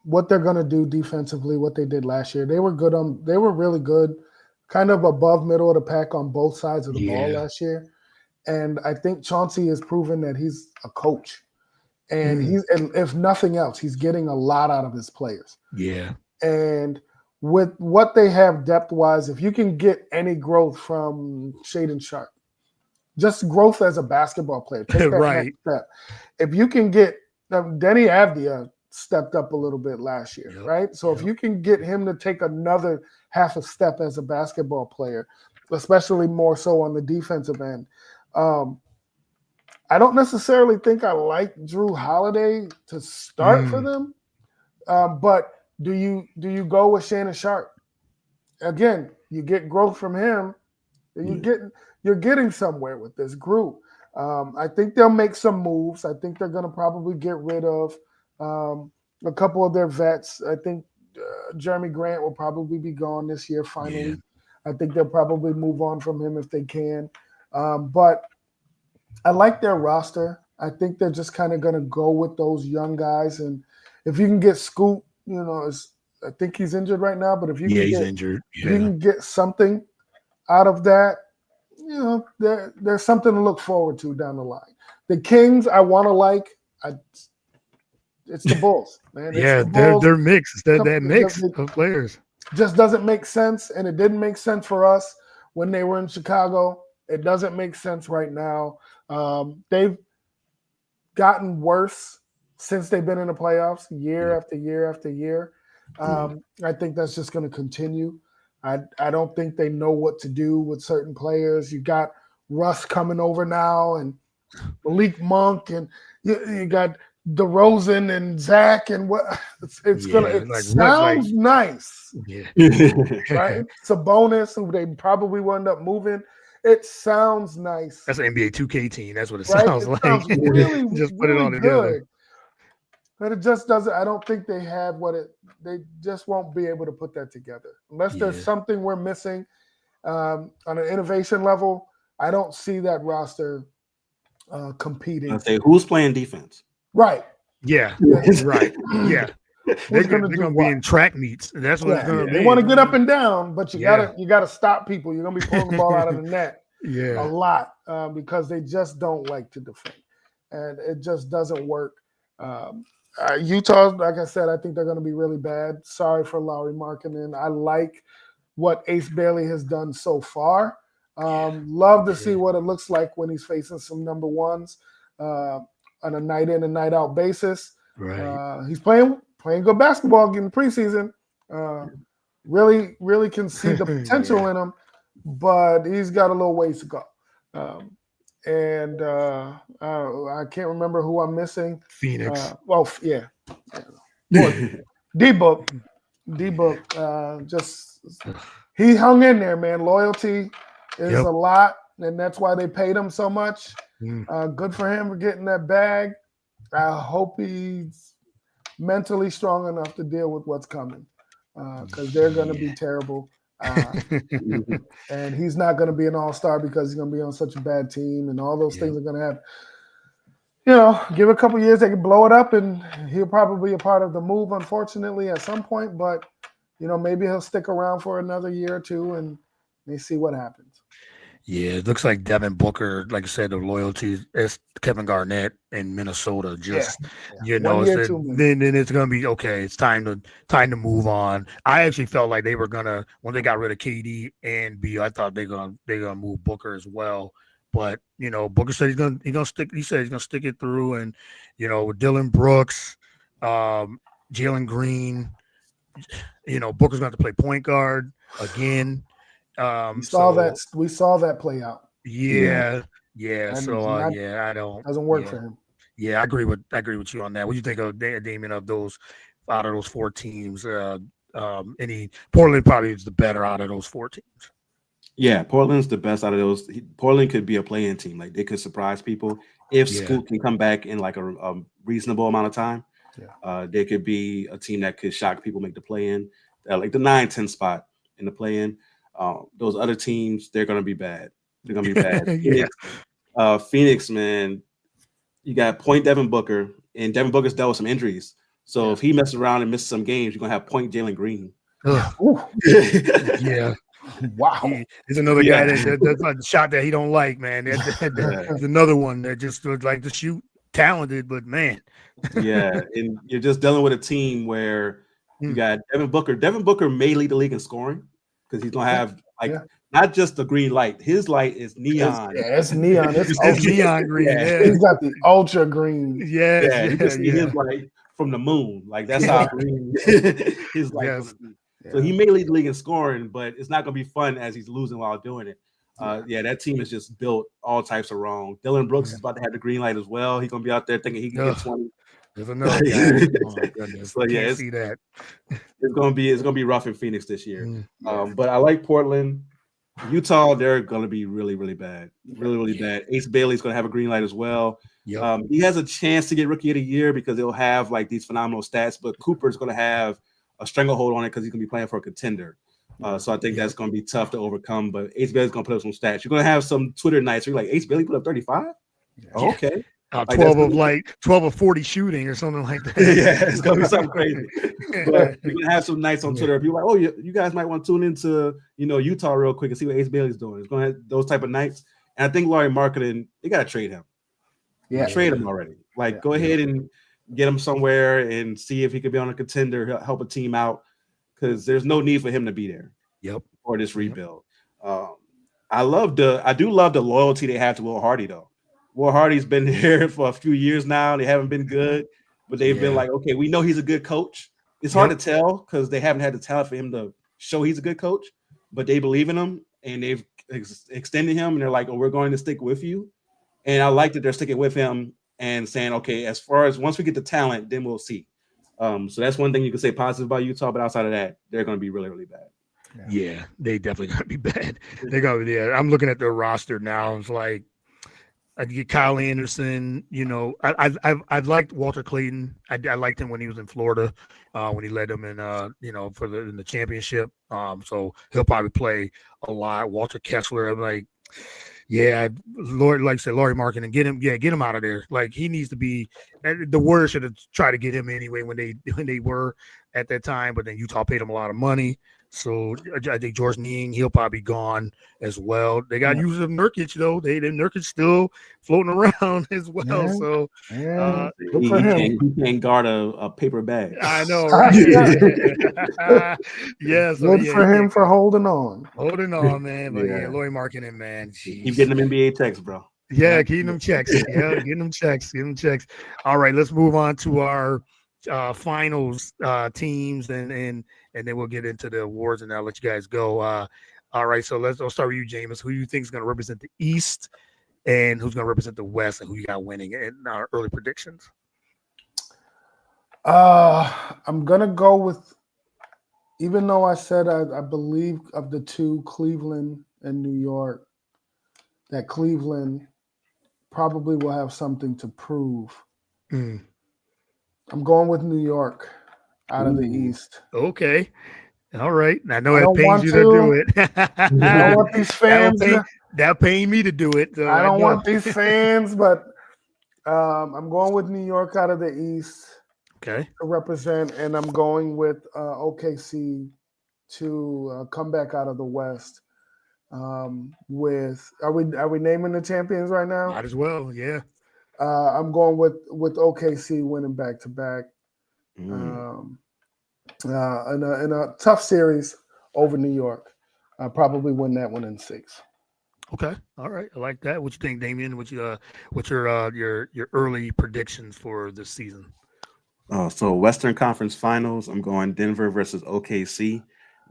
Speaker 3: what they're going to do defensively, what they did last year, they were good. They were really good, kind of above middle of the pack on both sides of the ball last year. And I think Chauncey has proven that he's a coach, and and if nothing else, he's getting a lot out of his players.
Speaker 1: Yeah.
Speaker 3: And with what they have depth wise, if you can get any growth from Shaedon Sharpe, just growth as a basketball player. Take that next step. If you can get Denny Avdia stepped up a little bit last year, right? So if you can get him to take another half a step as a basketball player, especially more so on the defensive end, I don't necessarily think I like Drew Holiday to start for them, but do you go with Shannon Sharpe? Again, you get growth from him, and you're getting somewhere with this group. I think they'll make some moves. I think they're going to probably get rid of a couple of their vets. I think Jeremy Grant will probably be gone this year finally. Yeah. I think they'll probably move on from him if they can. But I like their roster. I think they're just kind of going to go with those young guys. And if you can get Scoot, I think he's injured right now. But if you
Speaker 1: he's injured.
Speaker 3: If you can get something out of that, there's something to look forward to down the line. The Kings, I want to like. It's the Bulls, man.
Speaker 1: They're mixed. That mix of players
Speaker 3: just doesn't make sense, and it didn't make sense for us when they were in Chicago. It doesn't make sense right now. They've gotten worse since they've been in the playoffs, year after year after year. I think that's just going to continue. I don't think they know what to do with certain players. You got Russ coming over now, and Malik Monk, and you got DeRozan and Zach, and what it's gonna. Sounds nice, right? Sabonis, who they probably will end up moving. It sounds nice.
Speaker 1: That's an NBA 2K team. That's what it sounds like.
Speaker 3: Sounds really,
Speaker 1: just put it all together.
Speaker 3: But it just doesn't. I don't think they have what it. They just won't be able to put that together unless there's something we're missing on an innovation level. I don't see that roster competing.
Speaker 2: I'd say who's playing defense.
Speaker 3: Right.
Speaker 1: Yeah. Right. Yeah. They're going to be in track meets. That's what it's going to be.
Speaker 3: They want to get up and down, but you gotta stop people. You're going to be pulling the ball out of the net a lot because they just don't like to defend, and it just doesn't work. Utah, like I said, I think they're going to be really bad. Sorry for Lauri Markkanen. I like what Ace Bailey has done so far. Love to see what it looks like when he's facing some number ones on a night in and night out basis.
Speaker 1: Right.
Speaker 3: He's playing good basketball in the preseason. Really, really can see the potential in him, but he's got a little ways to go. I can't remember who I'm missing.
Speaker 1: Phoenix.
Speaker 3: D-Book. Just he hung in there, man. Loyalty is a lot, and that's why they paid him so much. Good for him for getting that bag. I hope he's mentally strong enough to deal with what's coming because they're going to be terrible. And he's not going to be an all-star because he's going to be on such a bad team, and all those things are going to happen. Give it a couple years, they can blow it up, and he'll probably be a part of the move, unfortunately, at some point. But maybe he'll stick around for another year or two, and they see what happens.
Speaker 1: Yeah, it looks like Devin Booker, like I said, the loyalty is Kevin Garnett in Minnesota. Just
Speaker 3: 1 year, 2 million.
Speaker 1: then it's gonna be okay. It's time to move on. I actually felt like they were gonna when they got rid of KD and B. I thought they're gonna move Booker as well. But Booker said he's gonna stick. He said he's gonna stick it through, and with Dylan Brooks, Jalen Green, Booker's going to have to play point guard again.
Speaker 3: We saw that play out.
Speaker 1: Yeah. I don't.
Speaker 3: Doesn't work for him.
Speaker 1: Yeah, I agree with you on that. What do you think of Damian out of those 4 teams? Portland probably is the better out of those 4 teams.
Speaker 2: Yeah, Portland's the best out of those. Portland could be a play-in team. Like they could surprise people if Scoot can come back in like a reasonable amount of time. Yeah. They could be a team that could shock people, make the play-in, like the 9-10 spot in the play-in. Those other teams, they're going to be bad. They're going to be bad. Phoenix, man, you got point Devin Booker, and Devin Booker's dealt with some injuries. So if he messes around and misses some games, you're going to have point Jalen Green.
Speaker 1: Yeah.
Speaker 3: Wow.
Speaker 1: He's another guy that's like the shot that he don't like, man. There's another one that just would like to shoot, talented, but man.
Speaker 2: Yeah, and you're just dealing with a team where you got Devin Booker. Devin Booker may lead the league in scoring because he's gonna have not just the green light. His light is neon.
Speaker 3: It's neon.
Speaker 1: It's neon green. Yeah.
Speaker 3: He's got the ultra green.
Speaker 2: You can see his light from the moon. Like that's how green his light. Yes. So he may lead the league in scoring, but it's not going to be fun as he's losing while doing it. That team is just built all types of wrong. Dylan Brooks is about to have the green light as well. He's going to be out there thinking he can get 20.
Speaker 1: There's another guy. Oh my goodness.
Speaker 2: So
Speaker 1: see that.
Speaker 2: It's going to be rough in Phoenix this year. But I like Portland. Utah, they're going to be really, really bad. Really, really bad. Ace Bailey's going to have a green light as well. Yep. He has a chance to get Rookie of the Year because he'll have like these phenomenal stats, but Cooper's going to have a stranglehold on it because he's going to be playing for a contender. So I think that's going to be tough to overcome. But Ace Bailey's going to put up some stats. You're going to have some Twitter nights where you're like, Ace Bailey put up 35? Oh, okay.
Speaker 1: 12 of 40 shooting or something like that.
Speaker 2: Yeah, it's going to be something crazy. But you're going to have some nights on Twitter. People like, oh, you guys might want to tune into Utah real quick and see what Ace Bailey's doing. It's going to have those type of nights. And I think Laurie Marketing, they got to trade him. Trade him already. Go ahead and get him somewhere and see if he could be on a contender, help a team out, because there's no need for him to be there. For this rebuild. I do love the loyalty they have to Will Hardy, though. Will Hardy's been here for a few years now. They haven't been good, but they've been like, okay, we know he's a good coach. It's hard to tell because they haven't had the talent for him to show he's a good coach, but they believe in him and they've extended him, and they're like, oh, we're going to stick with you. And I like that they're sticking with him and saying, okay, as far as once we get the talent, then we'll see. So that's one thing you can say positive about Utah, but outside of that, they're going to be really, really bad.
Speaker 1: Yeah, they definitely going to be bad. They're going to be there. I'm looking at their roster now. It's like I get Kyle Anderson. I've liked Walter Clayton. I liked him when he was in Florida, when he led them in in the championship. So he'll probably play a lot. Walter Kessler. I'm like. Yeah, Lord, like I said, Laurie Marketing, get him out of there. Like he needs to be. The Warriors should have tried to get him anyway when they were at that time, but then Utah paid him a lot of money. So I think George Niang, he'll probably be gone as well. They got Yusuf Nurkic though. Nurkic still floating around as well.
Speaker 3: Yeah.
Speaker 1: So
Speaker 2: he can't guard a paper bag.
Speaker 1: I know, right?
Speaker 3: Good for him for holding on.
Speaker 1: Holding on, man. But Laurie Marketing, man.
Speaker 2: Keep getting them NBA checks, bro.
Speaker 1: Yeah, getting them checks. Getting them checks. All right, let's move on to our finals teams and then we'll get into the awards and I'll let you guys go. All right, so let's start with you, Jamus. Who do you think is going to represent the East and who's going to represent the West and who you got winning in our early predictions?
Speaker 3: I'm going to go with, even though I said I believe of the two, Cleveland and New York, that Cleveland probably will have something to prove. I'm going with New York out of the East.
Speaker 1: Okay. All right. I know it pains you to do it.
Speaker 3: I don't want these fans.
Speaker 1: That pain me to do it. So
Speaker 3: I don't want these fans, but I'm going with New York out of the East.
Speaker 1: Okay.
Speaker 3: To represent, and I'm going with OKC to come back out of the West. With are we naming the champions right now?
Speaker 1: Might as well, yeah.
Speaker 3: I'm going with OKC winning back to back. In a tough series over New York. Probably win that one in 6.
Speaker 1: Okay, all right, I like that. What you think, Damian? What's your early predictions for this season?
Speaker 2: So Western Conference Finals, I'm going Denver versus OKC.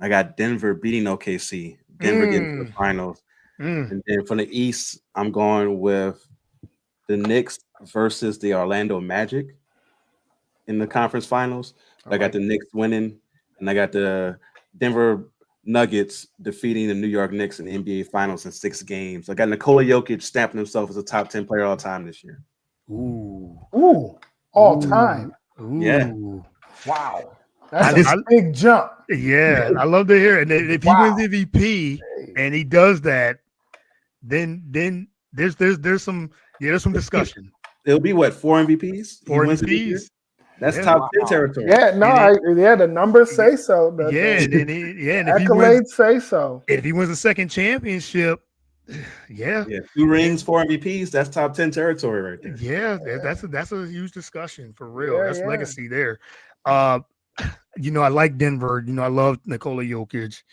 Speaker 2: I got Denver beating OKC. Denver getting to the finals. And then from the East, I'm going with the Knicks versus the Orlando Magic in the conference finals. I got the Knicks winning, and I got the Denver Nuggets defeating the New York Knicks in the NBA Finals in 6 games. I got Nikola Jokic stamping himself as a top 10 player all time this year.
Speaker 3: All time.
Speaker 2: Yeah.
Speaker 3: Wow. That's a big jump.
Speaker 1: Yeah, I love to hear it. And if he wins MVP and he does that, then there's some discussion.
Speaker 2: It'll be what, 4 MVPs?
Speaker 1: 4 MVPs.
Speaker 2: That's top 10 territory.
Speaker 3: Yeah, the numbers say so.
Speaker 1: And
Speaker 3: accolades say so.
Speaker 1: If he wins a second championship,
Speaker 2: 2 rings, 4 MVPs, that's top 10 territory right there.
Speaker 1: Yeah, that's a huge discussion for real. That's legacy there. I like Denver. I love Nikola Jokic.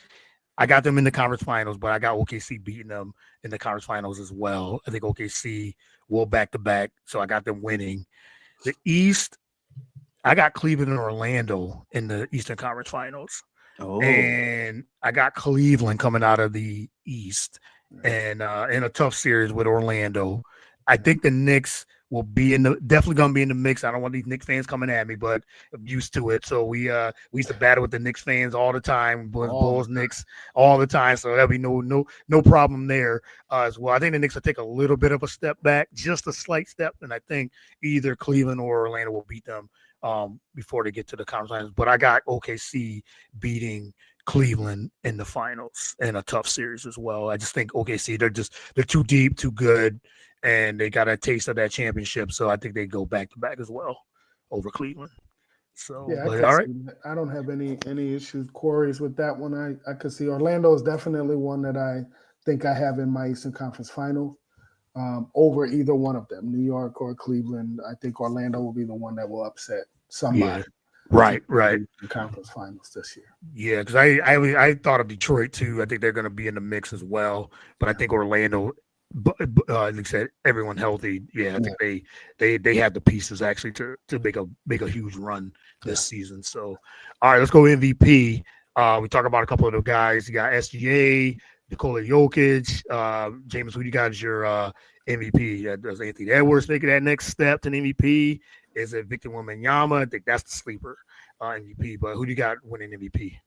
Speaker 1: I got them in the conference finals, but I got OKC beating them in the conference finals as well. I think OKC will back to back, so I got them winning. The East, I got Cleveland and Orlando in the Eastern Conference Finals. And I got Cleveland coming out of the East and in a tough series with Orlando. I think the Knicks will be definitely going to be in the mix. I don't want these Knicks fans coming at me, but I'm used to it. So we used to battle with the Knicks fans all the time, Bulls, Knicks all the time. So there'll be no problem there as well. I think the Knicks will take a little bit of a step back, just a slight step, and I think either Cleveland or Orlando will beat them before they get to the conference finals. But I got OKC beating Cleveland in the finals in a tough series as well. I just think OKC, they're too deep, too good, and they got a taste of that championship. So I think they go back to back as well over Cleveland. So all right.
Speaker 3: I don't have any issues, queries with that one. I could see Orlando is definitely one that I think I have in my Eastern Conference final. Over either one of them, New York or Cleveland. I think Orlando will be the one that will upset somebody.
Speaker 1: Right.
Speaker 3: The conference finals this year.
Speaker 1: Yeah, because I thought of Detroit too. I think they're going to be in the mix as well. But I think Orlando, like I said, everyone healthy. Yeah, I think they have the pieces actually to make a huge run this season. So, all right, let's go MVP. We talk about a couple of the guys. You got SGA, Nikola Jokic, Jamus. Who you got as your MVP? Does Anthony Edwards make that next step to an MVP? Is it Victor Wembanyama? I think that's the sleeper MVP. But who do you got winning MVP?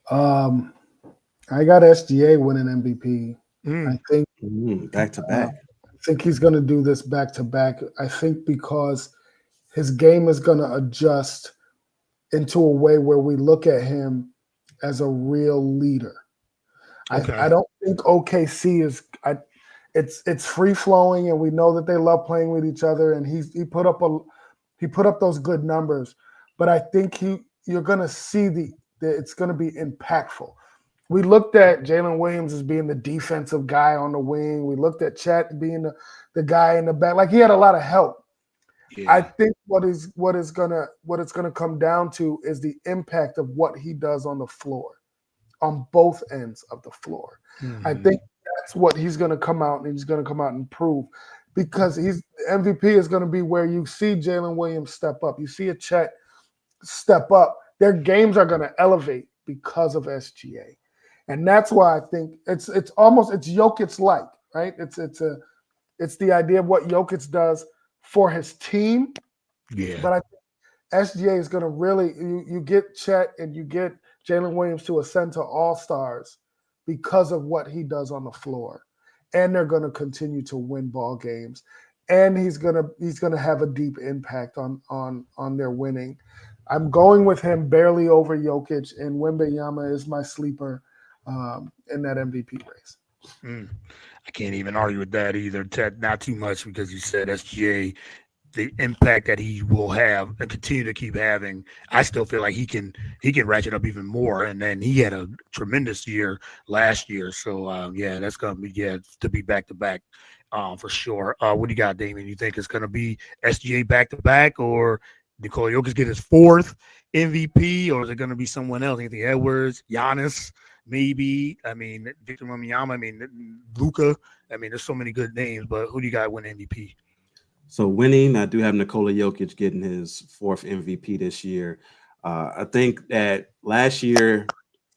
Speaker 3: I got SGA winning MVP. I think
Speaker 2: back to back.
Speaker 3: I think he's going to do this back to back. I think because his game is going to adjust into a way where we look at him as a real leader. Okay. I don't think OKC is. It's free flowing, and we know that they love playing with each other. And he put up those good numbers, but I think you're going to see it's going to be impactful. We looked at Jalen Williams as being the defensive guy on the wing. We looked at Chet being the guy in the back. Like he had a lot of help. Yeah. I think what it's gonna come down to is the impact of what he does on the floor, on both ends of the floor. Mm-hmm. I think that's what he's gonna come out and prove, because MVP is gonna be where you see Jalen Williams step up, you see a Chet step up. Their games are gonna elevate because of SGA. And that's why I think it's Jokic-like, right? It's the idea of what Jokic does for his team.
Speaker 1: Yeah.
Speaker 3: But I think SGA is going to really you get Chet and you get Jalen Williams to ascend to all-stars because of what he does on the floor. And they're going to continue to win ball games. And he's going to have a deep impact on their winning. I'm going with him barely over Jokic, and Wembanyama is my sleeper in that MVP race.
Speaker 1: I can't even argue with that either, Ted. Not too much, because you said SGA the impact that he will have and continue to keep having, I still feel like he can ratchet up even more. And then he had a tremendous year last year, so yeah, that's gonna be to be back to back, for sure. What do you got, Damien? You think it's gonna be SGA back to back, or Nikola Jokic get his fourth MVP, or is it gonna be someone else? Anthony Edwards, Giannis? Maybe. I mean, Victor Wembanyama. I mean, Luka. I mean, there's so many good names, but who do you got win MVP?
Speaker 2: So winning, I do have Nikola Jokic getting his fourth MVP this year. I think that last year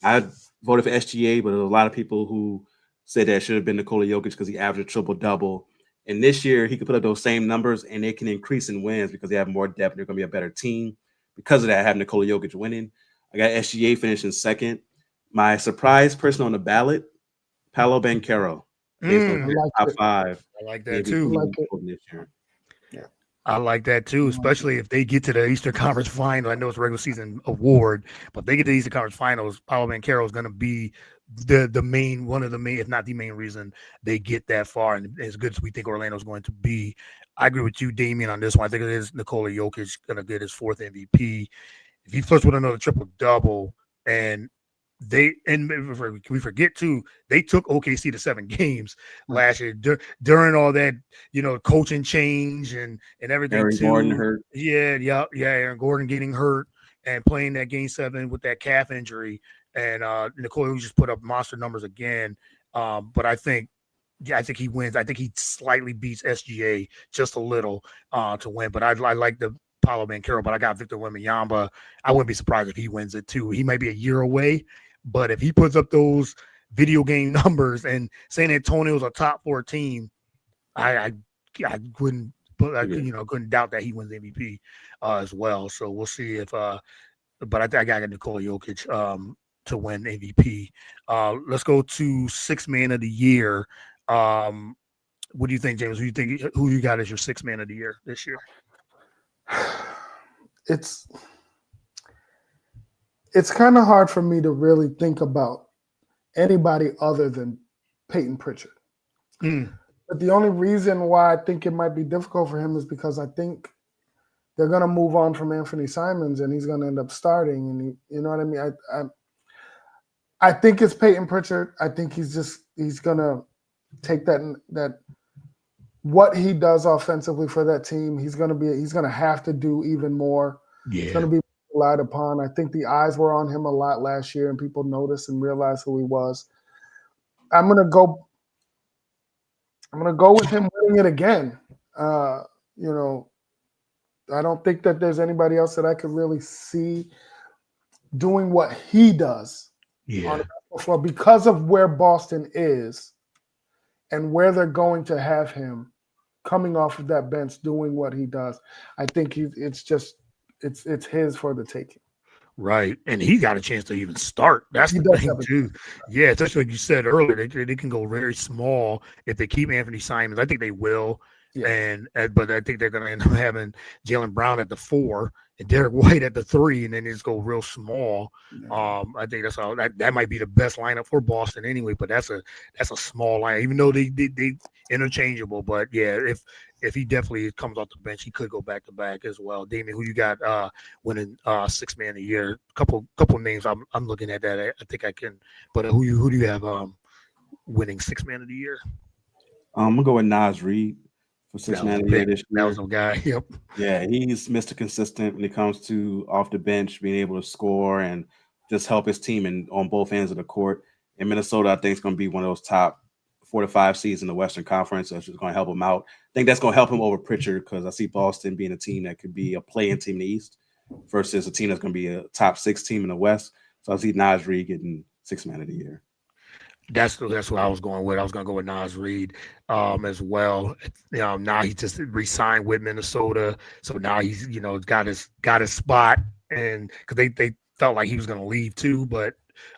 Speaker 2: I voted for SGA, but there were a lot of people who said that it should have been Nikola Jokic because he averaged a triple-double. And this year he could put up those same numbers and they can increase in wins because they have more depth and they're going to be a better team. Because of that, I have Nikola Jokic winning. I got SGA finishing second. My surprise person on the ballot, Paolo Banchero. Top five.
Speaker 1: I like that too.
Speaker 2: This year.
Speaker 3: Yeah.
Speaker 1: I like that too, especially if they get to the Eastern Conference Final. I know it's a regular season award, but if they get to the Eastern Conference Finals, Paolo Banchero is going to be one of the main, if not the main reason they get that far. And as good as we think Orlando's going to be, I agree with you, Damian, on this one. I think it is Nikola Jokic going to get his fourth MVP. If he flirts with another triple-double, and we forget too, they took OKC to 7 games last year during all that, coaching change and everything.
Speaker 2: Aaron Gordon hurt.
Speaker 1: Yeah. Aaron Gordon getting hurt and playing that game 7 with that calf injury. And Nikola just put up monster numbers again. But I think he wins. I think he slightly beats SGA just a little to win. But I like the Paolo Banchero, but I got Victor Wembanyama. I wouldn't be surprised if he wins it too. He might be a year away, but if he puts up those video game numbers and San Antonio's a top 4 team, I couldn't doubt that he wins MVP as well. So we'll see if but I think I got Nikola Jokic to win MVP. Let's go to 6th man of the year. What do you think, James? Who you got as your 6th man of the year this year?
Speaker 3: It's kind of hard for me to really think about anybody other than Peyton Pritchard. But the only reason why I think it might be difficult for him is because I think they're going to move on from Anthony Simons and he's going to end up starting. And you know what I mean? I think it's Peyton Pritchard. I think he's going to take that what he does offensively for that team. He's going to have to do even more.
Speaker 1: Yeah.
Speaker 3: He's going to be relied upon. I think the eyes were on him a lot last year and people noticed and realized who he was. I'm going to go with him winning it again. I don't think that there's anybody else that I could really see doing what he does on the basketball floor because of where Boston is and where they're going to have him coming off of that bench doing what he does. I think it's his for the taking.
Speaker 1: Right. And he got a chance to even start. That's the thing too. Yeah, especially like you said earlier, they can go very small if they keep Anthony Simons. I think they will. Yeah. But I think they're going to end up having Jaylen Brown at the 4 and Derek White at the 3, and then they just go real small. Yeah. I think that's how that might be the best lineup for Boston anyway. But that's a small lineup, even though they interchangeable. But yeah, if he definitely comes off the bench, he could go back to back as well. Damien, who you got winning 6th man of the year? Couple names I'm looking at that. I think I can. But who do you have winning 6th man of the year?
Speaker 2: I'm gonna go with Naz Reid. For 6th man of the year this year.
Speaker 1: That was some guy. Yep.
Speaker 2: Yeah, he's Mr. Consistent when it comes to off the bench, being able to score and just help his team on both ends of the court. In Minnesota, I think it's going to be one of those top 4 to 5 seeds in the Western Conference. That's just going to help him out. I think that's going to help him over Pritchard because I see Boston being a team that could be a play-in team in the East versus a team that's going to be a top 6 team in the West. So I see Naz Reid getting 6th man of the year.
Speaker 1: That's what I was going with. I was going to go with Naz Reid as well. Now he just re-signed with Minnesota, so now he's got his spot, and because they felt like he was going to leave too, but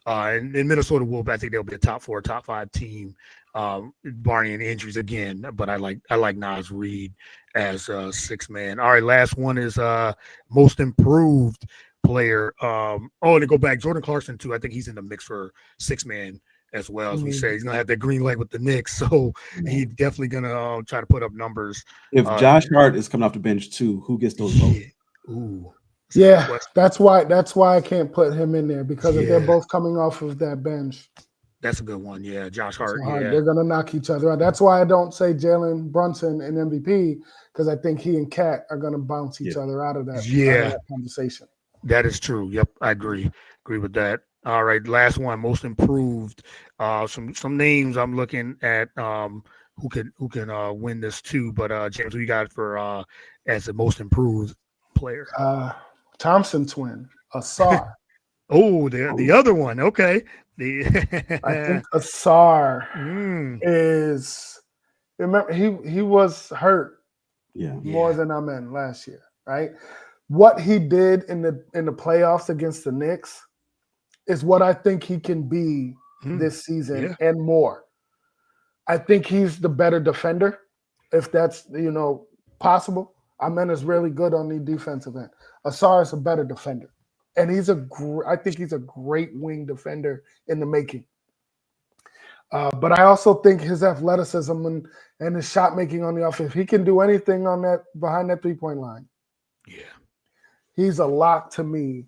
Speaker 1: in Minnesota I think they'll be a top 4, top 5 team, barring any injuries again. But I like Naz Reid as 6th man. All right, last one is most improved player. To go back, Jordan Clarkson too. I think he's in the mix for 6th man as well. As we say, he's gonna have that green light with the Knicks, so he's definitely gonna try to put up numbers.
Speaker 2: If Josh Hart is coming off the bench too, who gets those votes?
Speaker 1: Ooh,
Speaker 3: that's why I can't put him in there, because if they're both coming off of that bench.
Speaker 1: That's a good one. Yeah, Josh Hart. Yeah,
Speaker 3: they're gonna knock each other out. That's why I don't say Jalen Brunson and MVP, because I think he and Cat are gonna bounce each other out of that conversation.
Speaker 1: That is true. Yep, I agree with that. All right, last one, most improved. Some names I'm looking at who can win this too. But James, who you got for as the most improved player?
Speaker 3: Thompson twin, Asar.
Speaker 1: The other one. Okay.
Speaker 3: I think Asar is. Remember, he was hurt more than Amen last year, right? What he did in the playoffs against the Knicks is what I think he can be this season and more. I think he's the better defender, if that's possible. Amen is really good on the defensive end. Asar is a better defender. And I think he's a great wing defender in the making. But I also think his athleticism and his shot making on the offense, if he can do anything on that behind that 3-point line, he's a lock to me.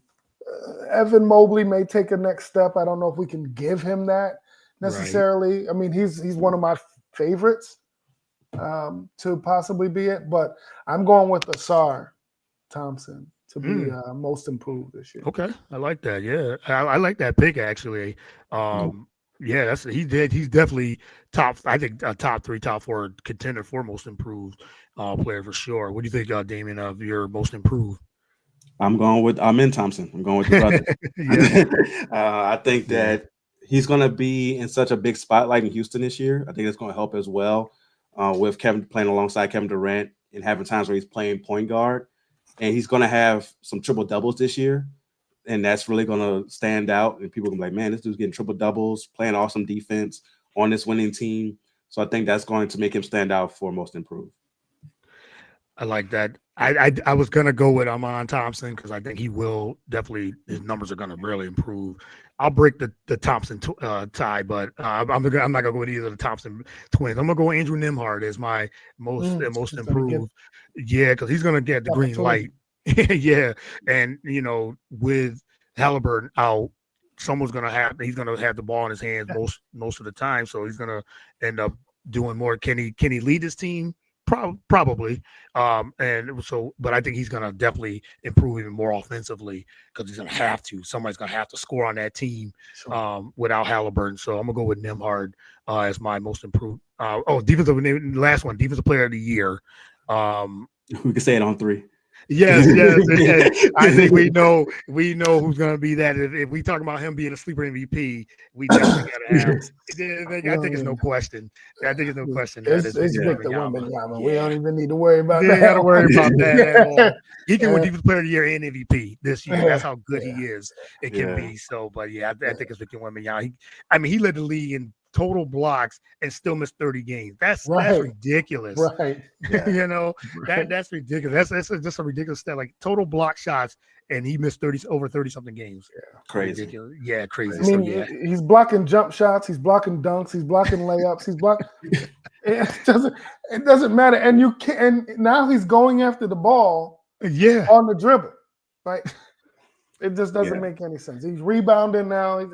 Speaker 3: Evan Mobley may take a next step. I don't know if we can give him that necessarily. Right. I mean, he's one of my favorites to possibly be it, but I'm going with Asar Thompson to be most improved this year.
Speaker 1: Okay, I like that. Yeah, I like that pick actually. Yeah, he's definitely top. I think a top 3, top 4 contender for most improved player for sure. What do you think, Damian, of your most improved?
Speaker 2: I'm in Thompson. I'm going with the brother. I think that he's going to be in such a big spotlight in Houston this year. I think it's going to help as well with Kevin playing alongside Kevin Durant and having times where he's playing point guard. And he's going to have some triple doubles this year. And that's really going to stand out. And people are going to be like, man, this dude's getting triple doubles, playing awesome defense on this winning team. So I think that's going to make him stand out for most improved.
Speaker 1: I like that. I was going to go with Amon Thompson because I think he will definitely, his numbers are going to really improve. I'll break the Thompson tie, but I'm not going to go with either of the Thompson twins. I'm going to go Andrew Nembhard as my most improved. Yeah, because he's going to get the green light. Yeah, and with Halliburton out, he's going to have the ball in his hands most of the time, so he's going to end up doing more. Can he lead his team? Probably. But I think he's going to definitely improve even more offensively because he's going to have to. Somebody's going to have to score on that team without Halliburton. So I'm going to go with Nembhard as my most improved. Last one, defensive player of the year.
Speaker 2: We can say it on 3.
Speaker 1: Yes. I think we know who's going to be that. If we talk about him being a sleeper MVP, we definitely got to have. I think it's no question. It's
Speaker 3: Victor Wembanyama. We don't even need to worry about that.
Speaker 1: You got to worry about that at all. He can win Defensive Player of the Year and MVP this year. That's how good he is. It can be. So, but I think it's Victor Wembanyama. He led the league in total blocks and still missed 30 games. That's ridiculous.
Speaker 3: Right. Yeah.
Speaker 1: That's ridiculous. That's just a ridiculous stat. Like total block shots, and he missed over 30 something games.
Speaker 2: Yeah. Crazy.
Speaker 1: Ridiculous. Yeah, crazy.
Speaker 3: I mean, he's blocking jump shots, he's blocking dunks, he's blocking layups, he's blocking. It doesn't matter. And and now he's going after the ball.
Speaker 1: Yeah.
Speaker 3: On the dribble. Like it just doesn't make any sense. He's rebounding now.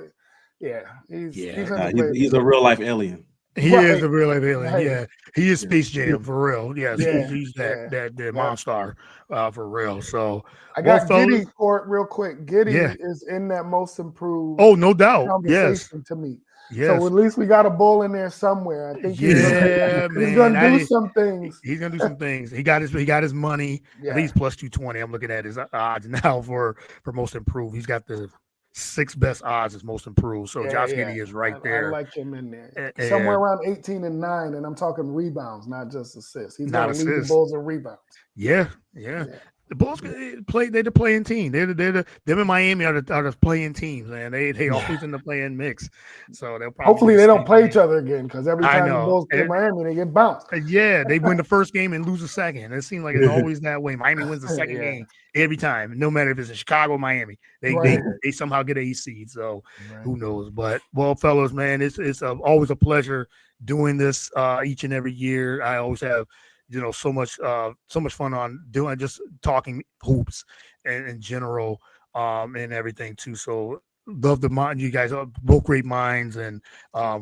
Speaker 2: He's a real life alien.
Speaker 1: He is a real life alien. Right. Yeah, he is Space Jam for real. Yes, he's that monster for real. So
Speaker 3: I got Giddey for it real quick. Giddey is in that most improved.
Speaker 1: Oh, no doubt. Conversation
Speaker 3: to me. Yes. So at least we got a bull in there somewhere. I think he's gonna do some things.
Speaker 1: He's gonna do some things. He got his money. Yeah. I think he's plus 220. I'm looking at his odds now for most improved. He's got the 6th best odds as most improved. So Josh Giddey is right there.
Speaker 3: I like him in there. Somewhere around 18-9, and I'm talking rebounds, not just assists. He's going to lead the Bulls in rebounds.
Speaker 1: Yeah. The Bulls play. They're the playing team. Them in Miami are the playing teams, man. They always in the playing mix. So they'll probably.
Speaker 3: Hopefully they don't play each other again, because every time the Bulls play Miami, they get bounced.
Speaker 1: Yeah, they win the first game and lose the second. It seems like it's always that way. Miami wins the second game every time, no matter if it's in Chicago or Miami. They somehow get a seed. So who knows? But well, fellas, man, it's always a pleasure doing this each and every year. I always have so much fun on doing just talking hoops and in general and everything too. So love the mind. You guys are both great minds, and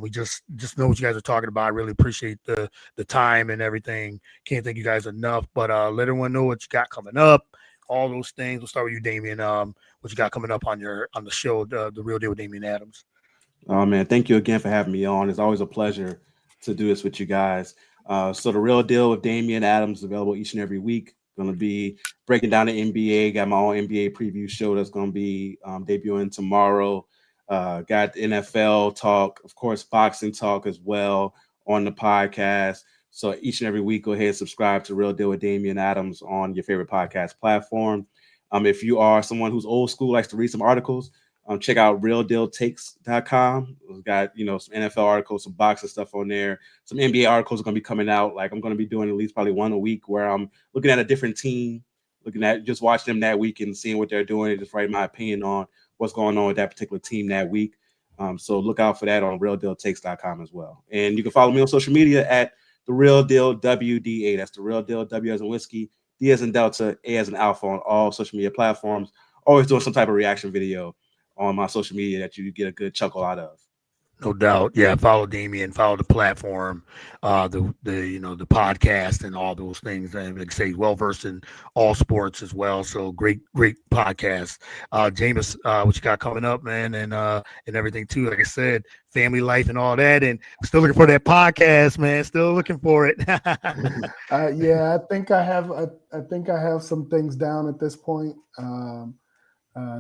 Speaker 1: we just know what you guys are talking about. I really appreciate the time and everything. Can't thank you guys enough. But let everyone know what you got coming up. All those things. We'll start with you, Damian. What you got coming up on the show, the Real Deal with Damian Adams.
Speaker 2: Oh man, thank you again for having me on. It's always a pleasure to do this with you guys. So the Real Deal with Damian Adams is available each and every week. Going to be breaking down the NBA. Got my own NBA preview show that's going to be debuting tomorrow. Got the NFL talk, of course, boxing talk as well on the podcast. So each and every week, go ahead and subscribe to Real Deal with Damian Adams on your favorite podcast platform. If you are someone who's old school, likes to read some articles, check out realdealtakes.com. We've got, some NFL articles, some boxing stuff on there. Some NBA articles are going to be coming out. Like I'm going to be doing at least probably one a week where I'm looking at a different team, looking at just watching them that week and seeing what they're doing and just writing my opinion on what's going on with that particular team that week. So look out for that on realdealtakes.com as well. And you can follow me on social media at The Real Deal WDA. That's The Real Deal, W as in whiskey, D as in Delta, A as in Alpha on all social media platforms. Always doing some type of reaction video on my social media that you get a good chuckle out of.
Speaker 1: No doubt. Yeah. Follow Damian, follow the platform, the podcast and all those things. And like I say, well-versed in all sports as well. So great podcast. Jamus, what you got coming up, man, and everything too. Like I said, family life and all that. And I'm still looking for that podcast, man. Still looking for it.
Speaker 3: I think I have some things down at this point.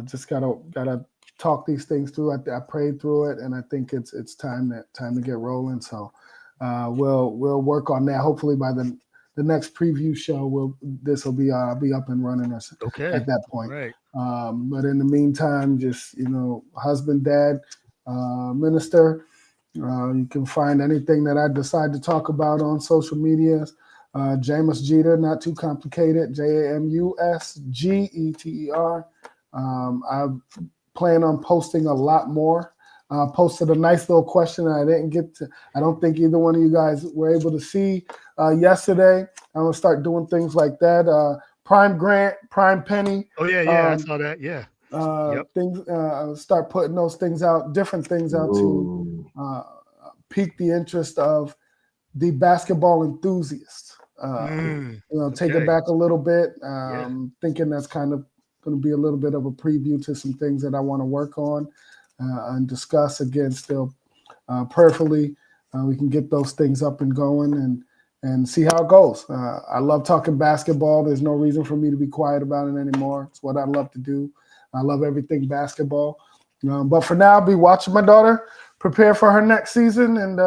Speaker 3: Just gotta talk these things through. I prayed through it, and I think it's time to get rolling. So we'll work on that. Hopefully by the next preview show, this will be up and running at that point.
Speaker 1: Right.
Speaker 3: But in the meantime, just husband, dad, minister. You can find anything that I decide to talk about on social media. Jamus Geter, not too complicated. JAMUSGETER. I plan on posting a lot more. Posted a nice little question I didn't get to. I don't think either one of you guys were able to see yesterday. I'm gonna start doing things like that. Prime Grant, Prime Penny.
Speaker 1: Oh yeah, I saw that. Yeah.
Speaker 3: Things. Start putting those things out, different things out to pique the interest of the basketball enthusiasts. Take it back a little bit. Thinking that's kind of going to be a little bit of a preview to some things that I want to work on and discuss again. Still, prayerfully, we can get those things up and going and see how it goes. I love talking basketball. There's no reason for me to be quiet about it anymore. It's what I love to do. I love everything basketball. But for now, I'll be watching my daughter prepare for her next season and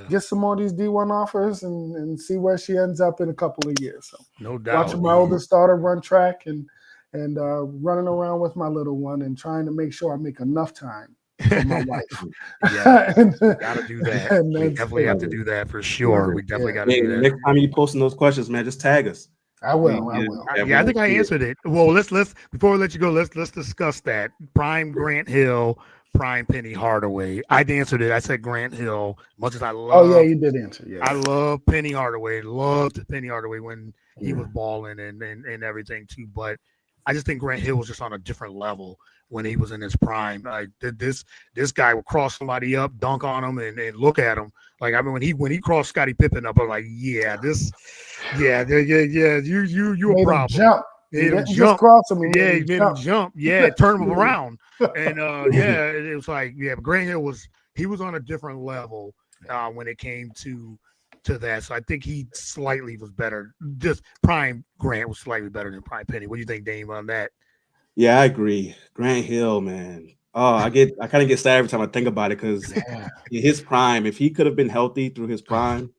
Speaker 3: get some more of these D1 offers and see where she ends up in a couple of years. So
Speaker 1: no doubt.
Speaker 3: Watching my oldest daughter run track and running around with my little one and trying to make sure I make enough time for my wife.
Speaker 1: Gotta do that. We definitely have to do that for sure. We definitely got to do that.
Speaker 2: Next time you posting those questions, man, just tag us.
Speaker 3: I will.
Speaker 1: I think I answered it. Well, let's before we let you go, let's discuss that. Prime Grant Hill, Prime Penny Hardaway. I answered it. I said Grant Hill. Much as I love.
Speaker 3: Oh yeah, you did answer. Yeah,
Speaker 1: I love Penny Hardaway. Loved Penny Hardaway when he was balling and everything too. But I just think Grant Hill was just on a different level when he was in his prime. Like this guy would cross somebody up, dunk on him, and look at him. Like I mean, when he crossed Scottie Pippen up, I was like, you a problem.
Speaker 3: Jump.
Speaker 1: Made him
Speaker 3: jump.
Speaker 1: Just
Speaker 3: cross him.
Speaker 1: He made him jump. Yeah, turn him around. And it was like, Grant Hill was on a different level when it came to that. So I think he slightly was better. Just Prime Grant was slightly better than Prime Penny. What do you think, Dame, on that?
Speaker 2: Yeah, I agree. Grant Hill, man. Oh, I kind of get sad every time I think about it because his prime, if he could have been healthy through his prime,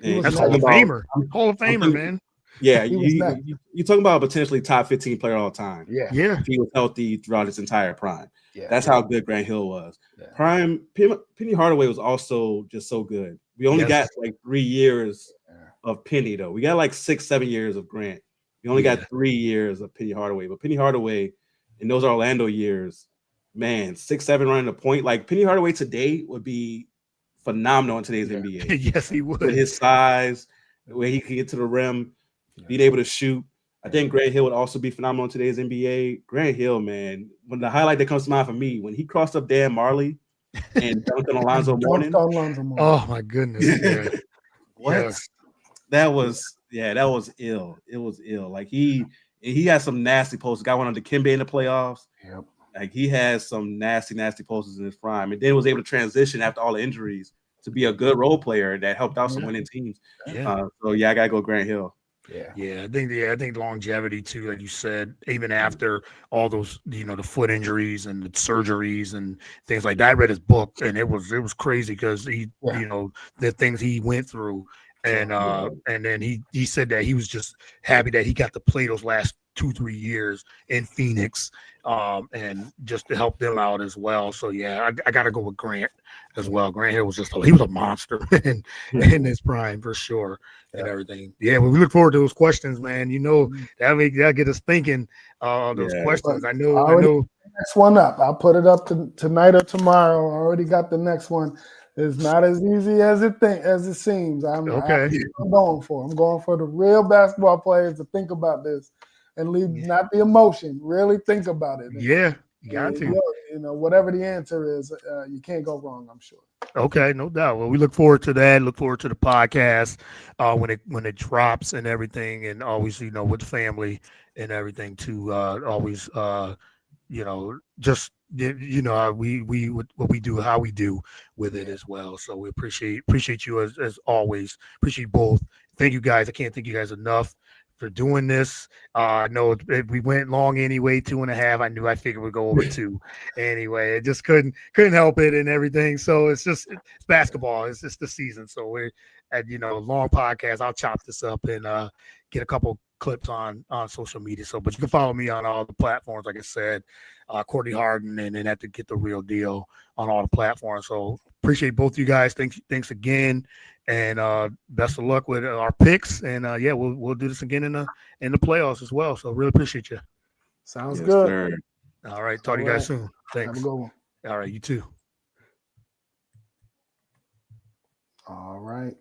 Speaker 1: that's Hall of Famer. Hall of Famer, man.
Speaker 2: Yeah,
Speaker 3: He was next.
Speaker 2: you talking about a potentially top 15 player all time.
Speaker 3: Yeah.
Speaker 2: If he was healthy throughout his entire prime.
Speaker 3: Yeah.
Speaker 2: That's how good Grant Hill was.
Speaker 3: Yeah.
Speaker 2: Prime Penny Hardaway was also just so good. We only got like 3 years of Penny, though. We got like 6-7 years of Grant. We only got 3 years of Penny Hardaway. But Penny Hardaway in those Orlando years, man, 6-7 running the point. Like Penny Hardaway today would be phenomenal in today's NBA.
Speaker 1: Yes, he would.
Speaker 2: With his size, the way he can get to the rim, being able to shoot. I think Grant Hill would also be phenomenal in today's NBA. Grant Hill, man, when the highlight that comes to mind for me, when he crossed up Dan Marley and dunked on Alonzo Mourning.
Speaker 1: Oh my goodness! Yeah.
Speaker 2: What? Yes. That was ill. It was ill. Like he had some nasty posts. Got one on Dikembe in the playoffs.
Speaker 3: Yep.
Speaker 2: Like he had some nasty posters in his prime, and then was able to transition after all the injuries to be a good role player that helped out some winning teams. So I gotta go Grant Hill.
Speaker 1: I think longevity too, like you said, even after all those, the foot injuries and the surgeries and things like that. I read his book and it was crazy because he, the things he went through, and then he said that he was just happy that he got to play those last 2-3 years in Phoenix, and just to help them out as well. So I got to go with Grant as well. Grant Hill was he was a monster in his prime for sure, and everything. Yeah, well, we look forward to those questions, man. That get us thinking. Those questions. I know.
Speaker 3: Next one up. I'll put it up tonight or tomorrow. I already got the next one. It's not as easy as it seems. I'm going for the real basketball players to think about this and leave not the emotion. Really think about it.
Speaker 1: You got to.
Speaker 3: Whatever the answer is, you can't go wrong, I'm sure.
Speaker 1: Okay, no doubt. Well, we look forward to that. Look forward to the podcast when it drops and everything, and always with the family and everything to always just what we do, how we do with it as well. So we appreciate you as always. Appreciate both. Thank you guys. I can't thank you guys enough for doing this. I know we went long anyway, 2.5. I figured we'd go over 2 anyway. It just couldn't help it and everything. So it's basketball. It's just the season. So we're at long podcast. I'll chop this up and get a couple clips on social media. So, but you can follow me on all the platforms, like I said, Courtney Harden, and then have to get the real deal on all the platforms. So appreciate both you guys. Thanks again. And best of luck with our picks. And we'll do this again in the playoffs as well. So really appreciate you.
Speaker 3: Sounds good.
Speaker 2: Sir.
Speaker 1: All right. Talk to you guys soon. Thanks.
Speaker 3: Have a good one.
Speaker 1: All right. You too.
Speaker 3: All right.